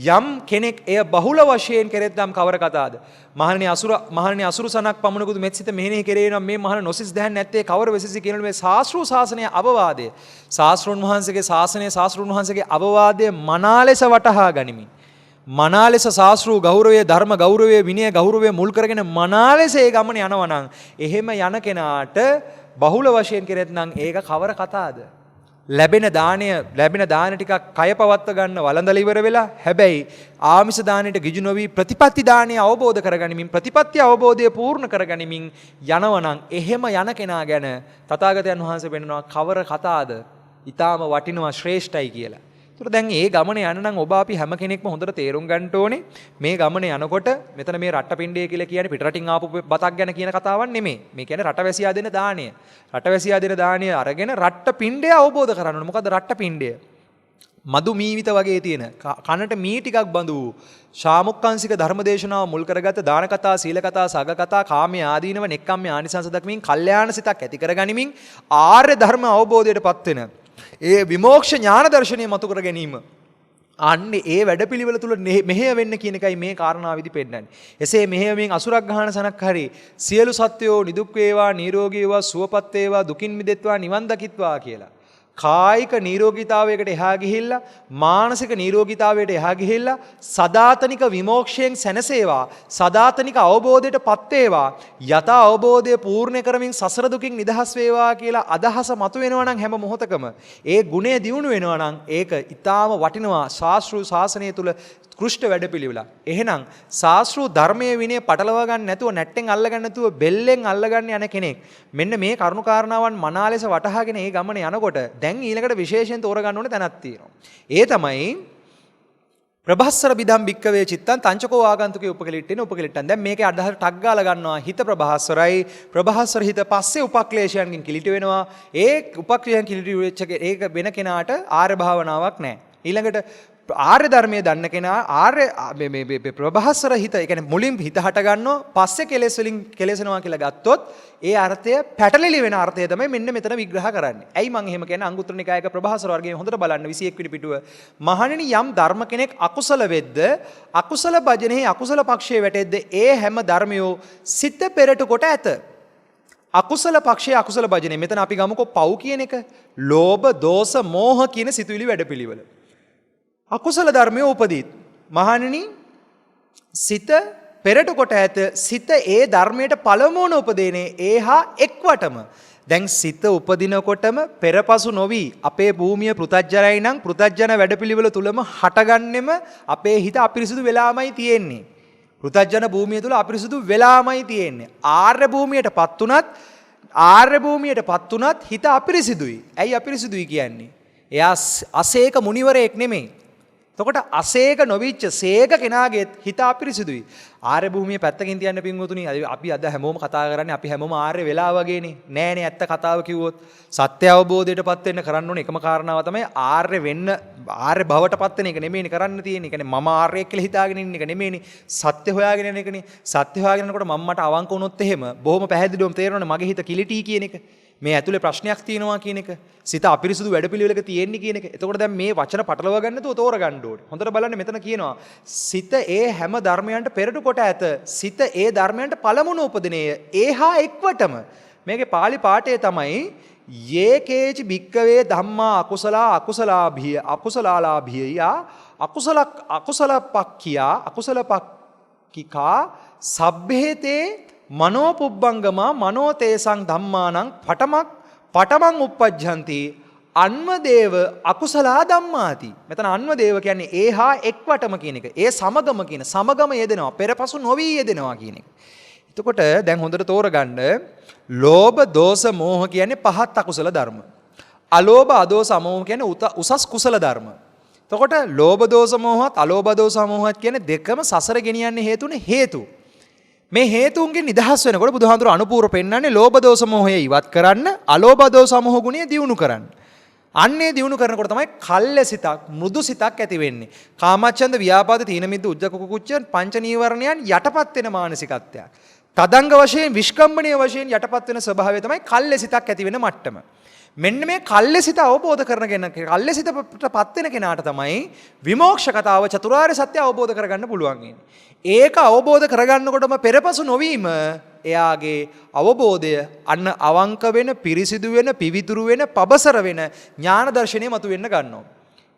යම් කෙනෙක් එය බහුල වශයෙන් කෙරෙත් නම් කවර කතාද? මහණනි අසුරුසනක් පමණකුත් මෙත්සිත මෙහෙණි කෙරේ නම් මේ මහණ නොසිස් දැහන් නැත්තේ කවර වෙසසි කියන මේ ශාස්ත්‍රු ශාසනය අවවාදය ශාස්ත්‍රුන් වහන්සේගේ ශාසනය ශාස්ත්‍රුන් වහන්සේගේ අවවාදය මනාලෙස වටහා ගනිමින් මනාලෙස ශාස්ත්‍රු ගෞරවය ධර්ම ගෞරවය විනය ගෞරවය මුල් කරගෙන මනාලෙස ඒ ගමන යනවා නම් එහෙම යන කෙනාට බහුල වශයෙන් කෙරෙත් නම් ඒක කවර කතාද? ලැබෙන දාන ටිකක් කය පවත්ව ගන්න වළඳලා ඉවර වෙලා හැබැයි ආමිෂ දානෙට ගිජු නොවි ප්‍රතිපත්ති දානය අවබෝධ කරගනිමින් ප්‍රතිපත්ති අවබෝධය පූර්ණ කරගනිමින් යනවනම් එහෙම යන කෙනා ගැන තථාගතයන් වහන්සේ පෙන්නනවා කවර කතාද? ඊටාම වටිනවා ශ්‍රේෂ්ඨයි කියලා. ඒතර දැන් ඒ ගමන යන නම් ඔබ අපි හැම කෙනෙක්ම හොඳට තේරුම් ගන්න ඕනේ මේ ගමන යනකොට මෙතන මේ රට්ටපිණ්ඩය කියලා කියන්නේ පිටරටින් ආපු බතක් ගැන කියන කතාවක් නෙමෙයි. මේ කියන්නේ රටවැසියා දෙන දාණය. රටවැසියා දෙන දාණය අරගෙන රට්ටපිණ්ඩය අවබෝධ කරගන්න ඕනේ. මොකද්ද රට්ටපිණ්ඩය? මදු මීවිත වගේ තියෙන කනට මී ටිකක් බඳු ශාමුක්කාංශික ධර්මදේශනාව මුල් කරගත්ත දාන කතා, සීල කතා, සග කතා, කාමයේ ආදීනව, නෙක්ඛම්මයේ ආනිසංස දක්මින් කල්යාණ සිතක් ඇති කරගනිමින් ආර්ය ධර්ම අවබෝධයටපත් වෙන ඒ විමෝක්ෂ ඥාන දර්ශනය මතු කර ගැනීම අන්නේ ඒ වැඩපිළිවෙල තුල මෙහෙය වෙන්න කියන එකයි මේ කාරණාවෙදි පෙන්නන්නේ. එසේ මෙහෙයමින් අසුරග්‍රහණ සනක් හරි සියලු සත්වයෝ නිදුක් වේවා, නිරෝගී වේවා, සුවපත් වේවා, දුකින් මිදෙත්වා, නිවන් දකිත්වා කියලා. කායික නිරෝගීතාවයකට එහා ගිහිල්ලා මානසික නිරෝගීතාවයට එහා ගිහිල්ලා සදාතනික විමෝක්ෂයෙන් සැනසේවා, සදාතනික අවබෝධයටපත් වේවා, යථා අවබෝධය පූර්ණ කරමින් සසර දුකින් නිදහස් වේවා කියලා අදහස මතුවෙනවා නම් හැම මොහොතකම ඒ ගුණය දියුණු වෙනවා නම් ඒක ඊටාම වටිනවා ශාස්ත්‍රීය ශාසනය තුල උත්කෘෂ්ඨ වැඩපිළිවෙල. එහෙනම් ශාස්ත්‍රීය ධර්මයේ විනය පටලවා ගන්න නැතුව නැට්ටෙන් අල්ල ගන්න නැතුව බෙල්ලෙන් අල්ලගන්න යන කෙනෙක් මෙන්න මේ කරුණු කාරණාවන් මනා ලෙස වටහාගෙන ඒ ගමන යනකොට දැන් ඊළඟට විශේෂයෙන් තෝරගන්න ඕනේ තැනක් තියෙනවා. ඒ තමයි ප්‍රභස්සර බිදම් භික්කවේ චිත්තං තංචකෝ ආගන්තුකේ උපකලිට්ඨේන උපකලිට්ඨං. දැන් මේකේ අදහස ටක් ගාලා ගන්නවා. හිත ප්‍රභස්සරයි. ප්‍රභස්සර හිත පස්සේ උපක්ලේශයන්ගෙන් කිලිට වෙනවා. ඒ උපක්ලේශයන් කිලිට වෙච්ච ඒක වෙන කෙනාට ආර්ය භාවනාවක් නැහැ. ඊළඟට ආර්ය ධර්මයේ දන්න කෙනා ආර්ය මේ ප්‍රභස්සර හිත, ඒ කියන්නේ මුලින් හිත හට ගන්නවා පස්සේ කෙලෙස් වලින් කෙලෙසනවා කියලා ගත්තොත් ඒ අර්ථය පැටලිලි වෙන අර්ථය තමයි මෙන්න මෙතන විග්‍රහ කරන්නේ. ඇයි මම එහෙම කියන්නේ? අංගුත්තර නිකායක ප්‍රභස්සර වර්ගයේ හොඳට බලන්න 21 වෙනි පිටුව. මහණෙනි යම් ධර්ම කෙනෙක් අකුසල වෙද්ද අකුසල භජනෙහි අකුසල පක්ෂයේ වැටෙද්ද ඒ හැම ධර්මයෝ සිත පෙරට කොට ඇත. අකුසල පක්ෂයේ අකුසල භජනේ. මෙතන අපි ගමුකෝ පව් කියන එක. ලෝභ, දෝෂ, මෝහ කියන සිතුවිලි වැඩපිළිවෙල. අකුසල ධර්මයේ උපදීත් මහණෙනි සිත පෙරට කොට ඇත. සිත ඒ ධර්මයට පළමුවන උපදීනේ ඒහා එක්වටම. දැන් සිත උපදිනකොටම පෙරපසු නොවි අපේ භූමිය පෘථජ්ජනයි නම් පෘථජ්ජන වැඩපිළිවෙල තුලම හටගන්නෙම අපේ හිත අපිරිසුදු වෙලාමයි තියෙන්නේ. පෘථජ්ජන භූමිය තුල අපිරිසුදු වෙලාමයි තියෙන්නේ. ආර්ය භූමියටපත් උනත් හිත අපිරිසිදුයි. ඇයි අපිරිසිදුයි කියන්නේ? එයා අසේක මුනිවරයෙක් නෙමෙයි. එතකොට අසේක නොවිච්ච සේක කෙනාගේ හිත අපිරිසිදුයි. ආර්ය භූමිය පැත්තකින් තියන්න පින්වතුනි. අපි අද හැමෝම කතා කරන්නේ අපි හැමෝම ආර්ය වෙලා වගේනේ. නෑනේ ඇත්ත කතාව කිව්වොත්. සත්‍ය අවබෝධයටපත් වෙන්න කරන්න ඕනේ එකම කාරණාව තමයි ආර්ය වෙන්න, ආර්ය භවයටපත් වෙන එක නෙමෙයිනේ කරන්න තියෙන්නේ. කියන්නේ මම ආර්යෙක් කියලා හිතාගෙන ඉන්න එක නෙමෙයිනේ. සත්‍ය හොයාගෙන යන එකනේ. සත්‍ය හොයාගෙන යනකොට මට අවංක වුණොත් එහෙම බොහොම පැහැදිලිවම තේරෙනවනේ මගේ හිත කිලිටි කියන එක. මේ ඇතුලේ ප්‍රශ්නයක් තියෙනවා කියන එක. සිත අපිරිසුදු වැඩපිළිවෙලක තියෙන්නේ කියන එක. එතකොට දැන් මේ වචන පටලවා ගන්න නැතුව තෝරගන්න ඕනේ. හොඳට බලන්න මෙතන කියනවා සිත ඒ හැම ධර්මයන්ට පෙරට කොට ඇත. සිත ඒ ධර්මයන්ට පළමුණ උපදිනේය. ඒහා එක්වටම. මේකේ පාලි පාඨය තමයි යේකේච භික්කවේ ධම්මා අකුසලා අකුසලාභිය අකුසලාලාභියා අකුසලපක්ඛියා අකුසලපක්ඛිකා සබ්බේතේ මනෝපුබ්බංගමා මනෝතේසං ධම්මානං පටමං uppajjanti අන්වදේව අකුසලා ධම්මාති. මෙතන අන්වදේව කියන්නේ ඒහා එක්වටම කියන එක. ඒ සමගම කියන සමගම යෙදෙනවා. පෙරපසු නොවි යෙදෙනවා කියන එක. එතකොට දැන් හොඳට තෝරගන්න ලෝභ, දෝෂ, මෝහ කියන්නේ පහත් අකුසල ධර්ම. අලෝභ, අදෝෂ, අමෝහ කියන්නේ උසස් කුසල ධර්ම. එතකොට ලෝභ, දෝෂ, මෝහත් අලෝභ, දෝෂ, මෝහත් කියන්නේ දෙකම සසර ගෙනියන්නේ හේතුනේ හේතු. මේ හේතුන්ගෙන් නිදහස් වෙනකොට බුදුහාඳුර අනුපූර්ව පෙන්වන්නේ ලෝභ දෝෂ මොහය ඉවත් කරන්න, අලෝභ දෝෂ මොහ ගුණය දියුණු කරන්න. අන්නේ දියුණු කරනකොට තමයි කල්ල සිතක්, මෘදු සිතක් ඇති වෙන්නේ. කාමච්ඡන්ද, ව්‍යාපාද, තීන මිද්ද, උද්ධච්ච කුච්ච පංච නීවරණයන් යටපත් වෙන මානසිකත්වයක්. තදංග වශයෙන්, විස්කම්බණීය වශයෙන් යටපත් වෙන ස්වභාවය තමයි කල්ල සිතක් ඇති වෙන මට්ටම. මෙන්න මේ කල්ලසිත අවබෝධ කරගෙන කල්ලසිතටපත් වෙන කෙනාට තමයි විමෝක්ෂ කතාව චතුරාර්ය සත්‍ය අවබෝධ කරගන්න පුළුවන් වෙන්නේ. ඒක අවබෝධ කරගන්නකොටම පෙරපසු නොවීම එයාගේ අවබෝධය අන්න අවංක වෙන, පිරිසිදු වෙන, පිවිතුරු වෙන, පබසර වෙන ඥාන දර්ශනය මතුවෙන්න ගන්නවා.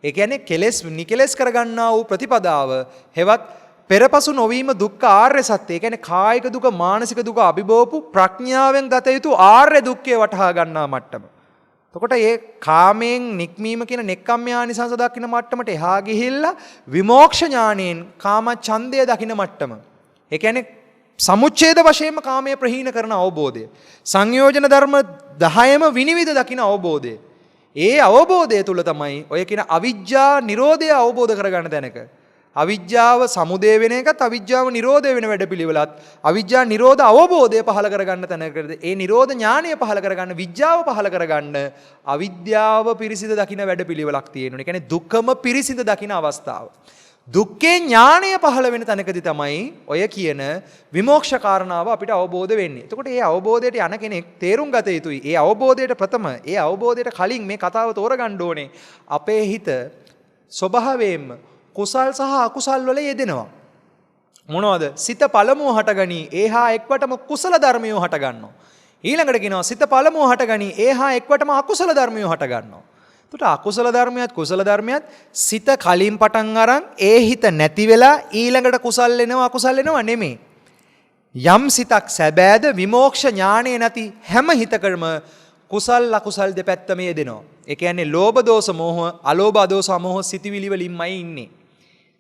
ඒ කියන්නේ කෙලෙස් නිකෙලෙස් කරගන්නා වූ ප්‍රතිපදාව හෙවත් පෙරපසු නොවීම දුක්ඛ ආර්ය සත්‍ය. ඒ කියන්නේ කායික දුක, මානසික දුක අභිභවපු ප්‍රඥාවෙන් ගත යුතු ආර්ය දුක්ඛය වටහා ගන්නා මට්ටම. එතකොට මේ කාමයෙන් නික්මීම කියන නෙක්ඛම්ම්‍යානිසංස දකින්න මට්ටමට එහා ගිහිල්ලා විමෝක්ෂ ඥාණයෙන් කාම ඡන්දය දකින්න මට්ටම. ඒ කියන්නේ සමුච්ඡේද වශයෙන්ම කාමයේ ප්‍රහීන කරන අවබෝධය. සංයෝජන ධර්ම 10ම විනිවිද දකින්න අවබෝධය. ඒ අවබෝධය තුල තමයි ඔය කියන අවිජ්ජා නිරෝධය අවබෝධ කරගන්න තැනක. අවිජ්ජාව සමුදය වෙන එකත් අවිජ්ජාව නිරෝධය වෙන වැඩපිළිවෙලත් අවිජ්ජා නිරෝධ අවබෝධය පහළ කරගන්න තැනකද ඒ නිරෝධ ඥානය පහළ කරගන්න විජ්ජාව පහළ කරගන්න අවිද්‍යාව පිරිසිඳ දකින්න වැඩපිළිවෙලක් තියෙනවා. ඒ කියන්නේ දුකම පිරිසිඳ දකින්න අවස්ථාව. දුක්ඛේ ඥානය පහළ වෙන තැනකදී තමයි ඔය කියන විමෝක්ෂ කාරණාව අපිට අවබෝධ වෙන්නේ. එතකොට මේ අවබෝධයට යන කෙනෙක් තේරුම් ගත යුතුයි. ඒ අවබෝධයට ඒ අවබෝධයට කලින් මේ කතාව තෝරගන්න ඕනේ. අපේ හිත ස්වභාවයෙන්ම කුසල් සහ අකුසල් වල යෙදෙනවා. මොනවද? සිත පළමුව හටගනී. ඒහා එක්වටම කුසල ධර්මියෝ හට ගන්නවා. ඊළඟට කියනවා සිත පළමුව හටගනී. ඒහා එක්වටම අකුසල ධර්මියෝ හට ගන්නවා. එතකොට අකුසල ධර්මයක් කුසල ධර්මයක් සිත කලින් පටන් අරන් ඒ හිත නැති වෙලා ඊළඟට කුසල් එනවා අකුසල් එනවා නෙමෙයි. යම් සිතක් සැබෑද විමෝක්ෂ ඥාණය නැති හැම හිතකම කුසල් අකුසල් දෙපැත්තම යෙදෙනවා. ඒ කියන්නේ ලෝභ දෝෂ මෝහ, අලෝභ දෝෂ මෝහ සිතිවිලි වලින්මයි ඉන්නේ.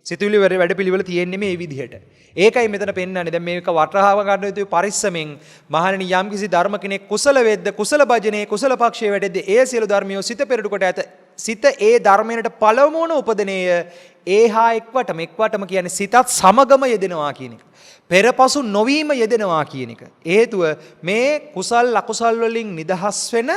සිතුවිලි වැඩපිළිවෙල තියෙන්නේ මේ විදිහට. ඒකයි මෙතන පෙන්වන්නේ. දැන් මේක වටහාව ගන්න යුතු පරිස්සමෙන් මහණෙනි යම්කිසි ධර්ම කෙනෙක් කුසල වෙද්ද කුසල භජනේ කුසල පක්ෂයේ වැඩෙද්ද ඒ සියලු ධර්මියෝ සිත පෙරට කොට ඇත. සිත ඒ ධර්මයට පළමුවන උපදිනේය. ඒහා එක්වටම කියන්නේ සිතත් සමගම යෙදෙනවා කියන එක. පෙරපසු නොවීම යෙදෙනවා කියන එක. හේතුව මේ කුසල් අකුසල් වලින් නිදහස් වෙන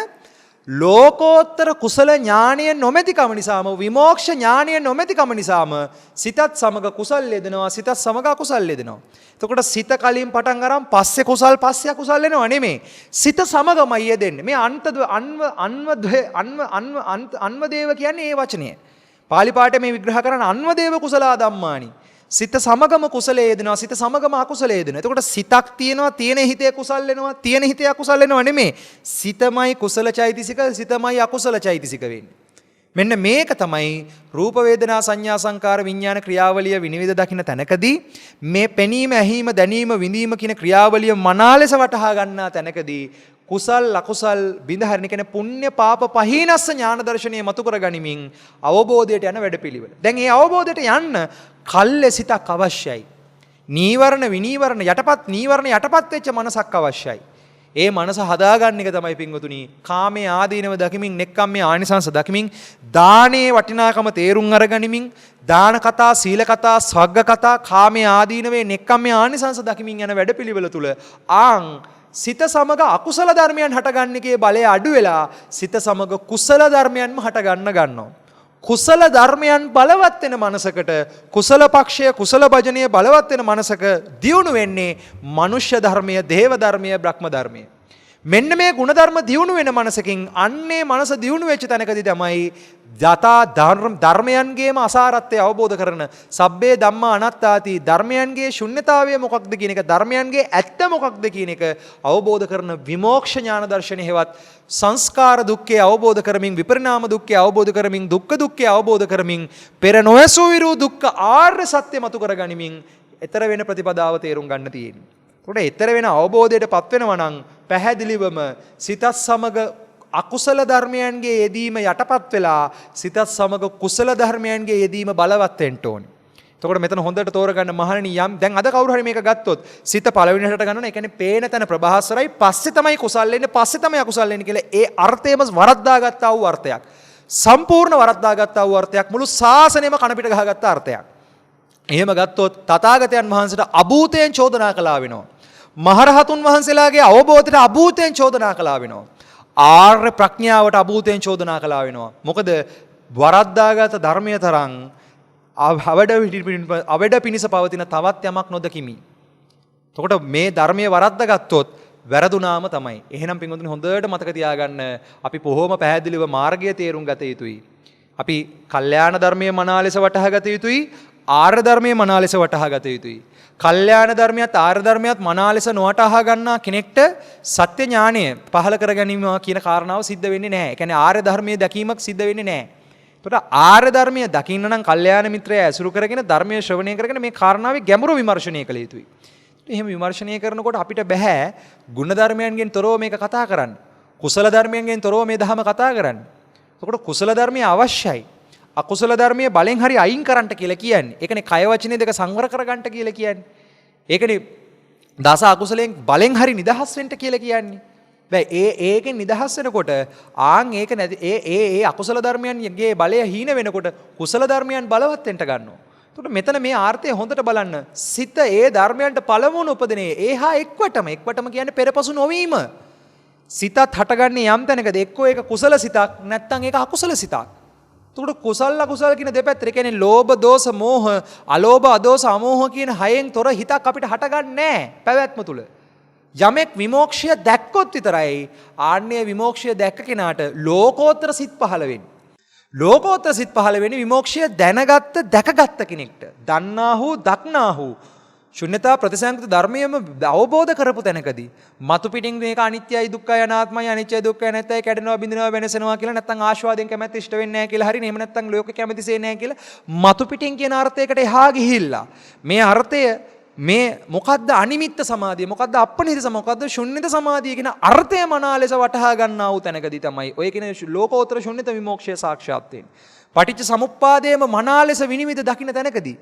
ලෝකෝත්තර කුසල ඥානය නොමැතිකම නිසාම විමෝක්ෂ ඥානය නොමැතිකම නිසාම සිතත් සමග කුසල් යෙදෙනවා සිතත් සමග අකුසල් යෙදෙනවා. එතකොට සිත කලින් පටන් අරන් පස්සේ කුසල් පස්සේ අකුසල් එනවා නෙමෙයි. සිත සමගමයි යෙදෙන්නේ. මේ අන්වදේව කියන්නේ ඒ වචනය. පාලි පාඨයේ මේ විග්‍රහ කරන අන්වදේව කුසලා ධම්මානි. සිත සමගම කුසලයේ යෙදෙනවා සිත සමගම අකුසලයේ යෙදෙනවා. එතකොට සිතක් තියෙනවා තියෙන හිතේ කුසල් වෙනවා තියෙන හිතේ අකුසල් වෙනවා නෙමෙයි. සිතමයි කුසල චෛතසික සිතමයි අකුසල චෛතසික වෙන්නේ. මෙන්න මේක තමයි රූප වේදනා සංඥා සංකාර විඥාන ක්‍රියාවලිය විනිවිද දකින්න තැනකදී මේ පෙනීම ඇහිීම දැනීම විඳීම කියන ක්‍රියාවලිය මනා ලෙස වටහා ගන්නා තැනකදී කුසල් අකුසල් බිඳහරින කියන පුණ්‍ය පාප පහීනස්ස ඥාන දර්ශනය මතු කර ගනිමින් අවබෝධයට යන වැඩපිළිවෙල. දැන් මේ අවබෝධයට යන්න කල්ලේ සිතක් අවශ්‍යයි. නීවරණ විනීවරණ යටපත් නීවරණ යටපත් වෙච්ච මනසක් අවශ්‍යයි. ඒ මනස හදාගන්න එක තමයි පින්වතුනි කාමයේ ආදීනව දකිමින් නෙක්ඛම්මයේ ආනිසංස දකිමින් දානයේ වටිනාකම තේරුම් අරගනිමින් දාන කතා සීල කතා සග්ග කතා කාමයේ ආදීනවේ නෙක්ඛම්මයේ ආනිසංස දකිමින් යන වැඩපිළිවෙල තුල සිත සමග අකුසල ධර්මයන් හටගන්න එකේ බලය අඩු වෙලා සිත සමග කුසල ධර්මයන්ම හටගන්න ගන්නවා. කුසල ධර්මයන් බලවත් වෙන මනසකට කුසල පක්ෂය කුසල භජනය බලවත් වෙන මනසක දියුණු වෙන්නේ මනුෂ්‍ය ධර්මය, දේව ධර්මය, බ්‍රහ්ම ධර්මය. මෙන්න මේ ගුණධර්ම දියුණු වෙන මනසකින් අන්නේ මනස දියුණු වෙච්ච තැනකදී තමයි යථා ධර්මයන්ගේම අසාරත්වය අවබෝධ කරන සබ්බේ ධම්මා අනාත්තාති ධර්මයන්ගේ ශුන්්‍යතාවය මොකක්ද කියන එක ධර්මයන්ගේ ඇත්ත මොකක්ද කියන එක අවබෝධ කරන විමෝක්ෂ ඥාන දර්ශනය හෙවත් සංස්කාර දුක්ඛය අවබෝධ කරමින් විපරිණාම දුක්ඛය අවබෝධ කරමින් දුක්ඛ දුක්ඛය අවබෝධ කරමින් පෙර නොඇසූ විරු දුක්ඛ ආර්ය සත්‍ය මතු කරගනිමින් ඊතර වෙන ප්‍රතිපදාව තේරුම් ගන්න තියෙන්නේ. ඒකට ඊතර වෙන අවබෝධයටපත් වෙනවා නම් පැහැදිලිවම සිතත් සමග අකුසල ධර්මයන්ගේ යෙදීම යටපත් වෙලා සිතත් සමග කුසල ධර්මයන්ගේ යෙදීම බලවත් වෙන්න ඕනේ. එතකොට මෙතන හොඳට තෝරගන්න මහණෙනි යම් දැන් අද කවුරු හරි මේක ගත්තොත් සිත පළවෙනි හැට ගන්නවා. ඒ කියන්නේ පේන තැන ප්‍රභාස්වරයි පස්සේ තමයි කුසල් එන්නේ පස්සේ තමයි අකුසල් එන්නේ කියලා ඒ අර්ථයම වරද්දාගත්තා වූ අර්ථයක්. සම්පූර්ණ වරද්දාගත්තා වූ අර්ථයක් මුළු ශාසනයම කන පිට ගහගත්ත අර්ථයක්. එහෙම ගත්තොත් තථාගතයන් වහන්සේට අභූතයෙන් චෝදනා කළා වෙනවා. මහරහතුන් වහන්සේලාගේ අවබෝධයට අභූතයෙන් චෝදනා කළා වෙනවා. ආර්ය ප්‍රඥාවට අභූතයෙන් චෝදනා කළා වෙනවා. මොකද වරද්දාගත ධර්මය තරම් අවඩ පිණිස පවතින තවත් යමක් නොදකිමි. එතකොට මේ ධර්මයේ වරද්දාගත්තොත් වැරදුනාම තමයි. එහෙනම් පින්වතුනි හොඳට මතක තියාගන්න අපි බොහොම පැහැදිලිව මාර්ගය තේරුම් ගත යුතුයි. අපි කල්යාණ ධර්මයේ මනා ලෙස වටහා ගත යුතුයි. ආර්ය ධර්මයේ මනා ලෙස වටහා ගත යුතුයි. කල්යාණ ධර්මයත් ආර්ය ධර්මයත් මනා ලෙස නොවටහා ගන්නා කෙනෙක්ට සත්‍ය ඥානය පහළ කර ගැනීම කියන කාරණාව සිද්ධ වෙන්නේ නැහැ. ඒ කියන්නේ ආර්ය ධර්මයේ දැකීමක් සිද්ධ වෙන්නේ නැහැ. එතකොට ආර්ය ධර්මයේ දකින්න නම් කල්යාණ මිත්‍රය ඇසුරු කරගෙන ධර්මයේ ශ්‍රවණය කරගෙන මේ කාරණාවේ ගැඹුරු විමර්ශනය කළ යුතුයි. එහෙම විමර්ශනය කරනකොට අපිට බෑ ගුණ ධර්මයන්ගෙන් තොරව මේක කතා කරන්න. කුසල ධර්මයන්ගෙන් තොරව මේ ධර්ම කතා කරන්න. එතකොට කුසල ධර්මය අවශ්‍යයි. අකුසල ධර්මයේ බලෙන් හරි අයින් කරන්නට කියලා කියන්නේ. ඒකනේ කය වචනේ දෙක සංවර කරගන්නට කියලා කියන්නේ. ඒකනේ දස අකුසලෙන් බලෙන් හරි නිදහස් වෙන්න කියලා කියන්නේ. බෑ ඒකෙන් නිදහස් වෙනකොට ඒක නැති ඒ අකුසල ධර්මයන්ගේ බලය හීන වෙනකොට කුසල ධර්මයන් බලවත් වෙන්න ගන්නවා. එතකොට මෙතන මේ ආර්ථය හොඳට බලන්න. සිත ඒ ධර්මයන්ට පළමුවන උපදිනේ ඒහා එක්වටම කියන්නේ පෙරපසු නොවීම. සිතත් හටගන්නේ යම් තැනකද එක්කෝ ඒක කුසල සිතක් නැත්නම් ඒක අකුසල සිතක්. එතකොට කුසල අකුසල කියන දෙපැත්ත. ඒ කියන්නේ ලෝභ දෝෂ මෝහ අලෝභ අදෝෂ අමෝහ කියන හයෙන් තොර හිතක් අපිට හටගන්නේ නැහැ පැවැත්ම තුල. යමෙක් විමෝක්ෂය දැක්කොත් විතරයි ආන්නේ විමෝක්ෂය දැක්ක කෙනාට ලෝකෝත්තර සිත් පහළ වෙන්නේ. ලෝකෝත්තර සිත් පහළ වෙන්නේ විමෝක්ෂය දැනගත්ත දැකගත්ත කෙනෙක්ට. දන්නාහු දක්නාහු ශුන්‍යතා ප්‍රතිසංයුක්ත ධර්මයේම අවබෝධ කරපු තැනකදී මතු පිටින් මේක අනිත්‍යයි දුක්ඛයි අනාත්මයි අනිත්‍යයි දුක්ඛයි නැත්නම් කැඩෙනවා බිඳිනවා වෙනසනවා කියලා නැත්නම් ආශාවයෙන් කැමැත්ත ඉෂ්ට වෙන්නේ නැහැ කියලා හරි නෙමෙයි නැත්නම් ලෝක කැමැතිසේ නැහැ කියලා මතු පිටින් කියන අර්ථයකට එහා ගිහිල්ලා මේ අර්ථය මේ මොකද්ද අනිමිත්ත සමාධිය මොකද්ද අපනිහිත සමාධිය මොකද්ද ශුන්්‍යත සමාධිය කියන අර්ථය මනා ලෙස වටහා ගන්නා වූ තැනකදී තමයි ඔය කියන ලෝකෝත්තර ශුන්්‍යත විමෝක්ෂය සාක්ෂාත් වෙන්නේ. පටිච්ච සමුප්පාදයේම මනා ලෙස විනිවිද දකින්න තැනකදී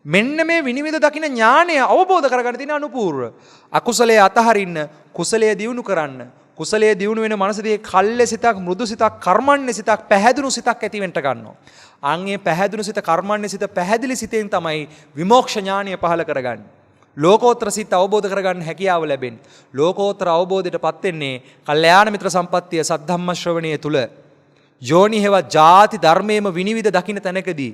මෙන්න මේ විනිවිද දකින ඥානය අවබෝධ කරගන්න තියෙන අනුපූර්ව. අකුසලයේ අතහරින්න, කුසලයේ දියුණු කරන්න. කුසලයේ දියුණු වෙන මනසදී කල්ලේ සිතක්, මෘදු සිතක්, කර්මන්නේ සිතක්, පැහැදුණු සිතක් ඇති වෙන්න ගන්නවා. අන්ගේ පැහැදුණු සිත, කර්මන්නේ සිත, පැහැදිලි සිතෙන් තමයි විමෝක්ෂ ඥානය පහළ කරගන්නේ. ලෝකෝත්තර සිත අවබෝධ කරගන්න හැකියාව ලැබෙන්නේ. ලෝකෝත්තර අවබෝධයටපත් වෙන්නේ කල්යාණ මිත්‍ර සම්පත්තිය සද්ධම්ම ශ්‍රවණයේ තුල. යෝනි හේව ಜಾති ධර්මයේම විනිවිද දකින්න තැනකදී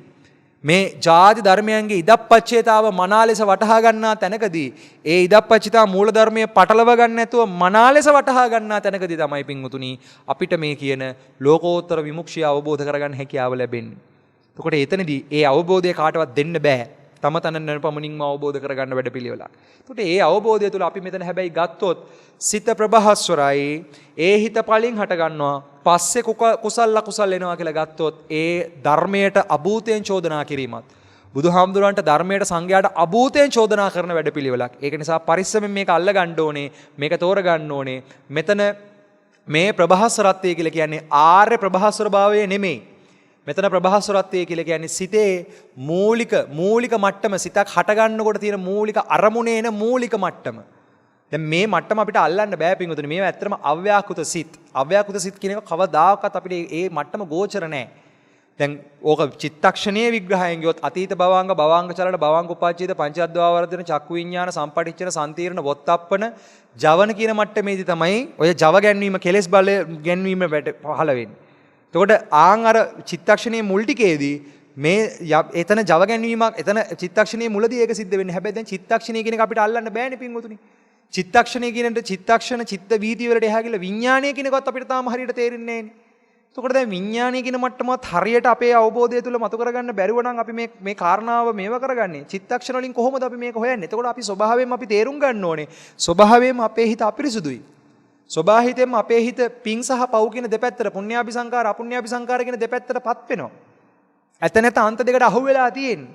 මේ ಜಾති ධර්මයන්ගේ ඉදප්පච්චේතාව මනා ලෙස වටහා ගන්නා තැනකදී ඒ ඉදප්පච්චිතා මූල ධර්මයේ පටලව ගන්න නැතුව මනා ලෙස වටහා ගන්නා තැනකදී තමයි පින්වතුනි අපිට මේ කියන ලෝකෝත්තර විමුක්තිය අවබෝධ කරගන්න හැකියාව ලැබෙන්නේ. එතකොට එතනදී ඒ අවබෝධය කාටවත් දෙන්න බෑ. තම තනන පමණින්ම අවබෝධ කරගන්න වැඩපිළිවෙලක්. එතකොට ඒ අවබෝධය තුළ අපි මෙතන හැබැයි ගත්තොත් සිත ප්‍රබහස්වරයි, ඒ හිත පලින් හට ගන්නවා, පස්සේ කුසල අකුසල් එනවා කියලා ගත්තොත් ඒ ධර්මයට අභූතයෙන් චෝදනා කිරීමත් බුදුහාමුදුරන්ට ධර්මයට සංඝයාට අභූතයෙන් චෝදනා කරන වැඩපිළිවෙලක්. ඒක නිසා පරිස්සමෙන් මේක අල්ල ගන්න ඕනේ, මේක තෝර ගන්න ඕනේ. මෙතන මේ ප්‍රබහස්වරත්වය කියලා කියන්නේ ආර්ය ප්‍රබහස්වර භාවය නෙමෙයි. මෙතන ප්‍රභාස්වරත්වය කියලා කියන්නේ සිතේ මූලික මට්ටම, සිතක් හට ගන්නකොට තියෙන මූලික අරමුණේ එන මූලික මට්ටම. දැන් මේ මට්ටම අපිට අල්ලන්න බෑ පින්වතුනි. මේවා ඇත්තටම අව්‍යාකෘත සිත්. අව්‍යාකෘත සිත් කියන එක කවදාකවත් අපිට ඒ මට්ටම ගෝචර නැහැ. දැන් ඕක චිත්තක්ෂණයේ විග්‍රහයෙන් ගියොත් අතීත භවාංග, භවාංග චලන, භවාංග උපාචේද, පංචඅද්වාවර්ධන, චක්කු විඥාන, සම්පටිච්ඡන, සම්තීර්ණ, වොත්තප්පන, ජවන කියන මට්ටමේදී තමයි ඔය ජව ගැන්වීම, කෙලෙස් බල ගැන්වීම පහළ වෙන්නේ. එතකොට ආන් අර චිත්තක්ෂණයේ මුල් ටිකේදී මේ එතන ජව ගැන්වීමක්, එතන චිත්තක්ෂණයේ මුලදී ඒක සිද්ධ වෙන්නේ. හැබැයි දැන් චිත්තක්ෂණය කියන එක අපිට අල්ලන්න බෑනේ පින්වතුනි. චිත්තක්ෂණය කියනට චිත්තක්ෂණ, චිත්ත වීති වලට එහා ගිහලා විඥානය කියන එකවත් අපිට තාම හරියට තේරෙන්නේ නැහැනේ. එතකොට දැන් විඥානය කියන මට්ටමත් හරියට අපේ අවබෝධය තුළ මතු කරගන්න බැරුව නම් අපි මේ කාරණාව මේව කරගන්නේ. චිත්තක්ෂණ වලින් කොහොමද අපි මේක හොයන්නේ? එතකොට අපි ස්වභාවයෙන්ම අපි තේරුම් ගන්න ඕනේ. ස්වභාවයෙන්ම අපේ හිත අපිරිසුදුයි. ස්වභාවිතයෙන්ම අපේ හිත පිං සහ පව් කියන දෙපැත්තට, පුණ්‍යාභි සංකාර, අපුණ්‍යාභි සංකාර කියන දෙපැත්තටපත් වෙනවා. ඇත නැත අන්ත දෙකට අහු වෙලා තියෙන්නේ.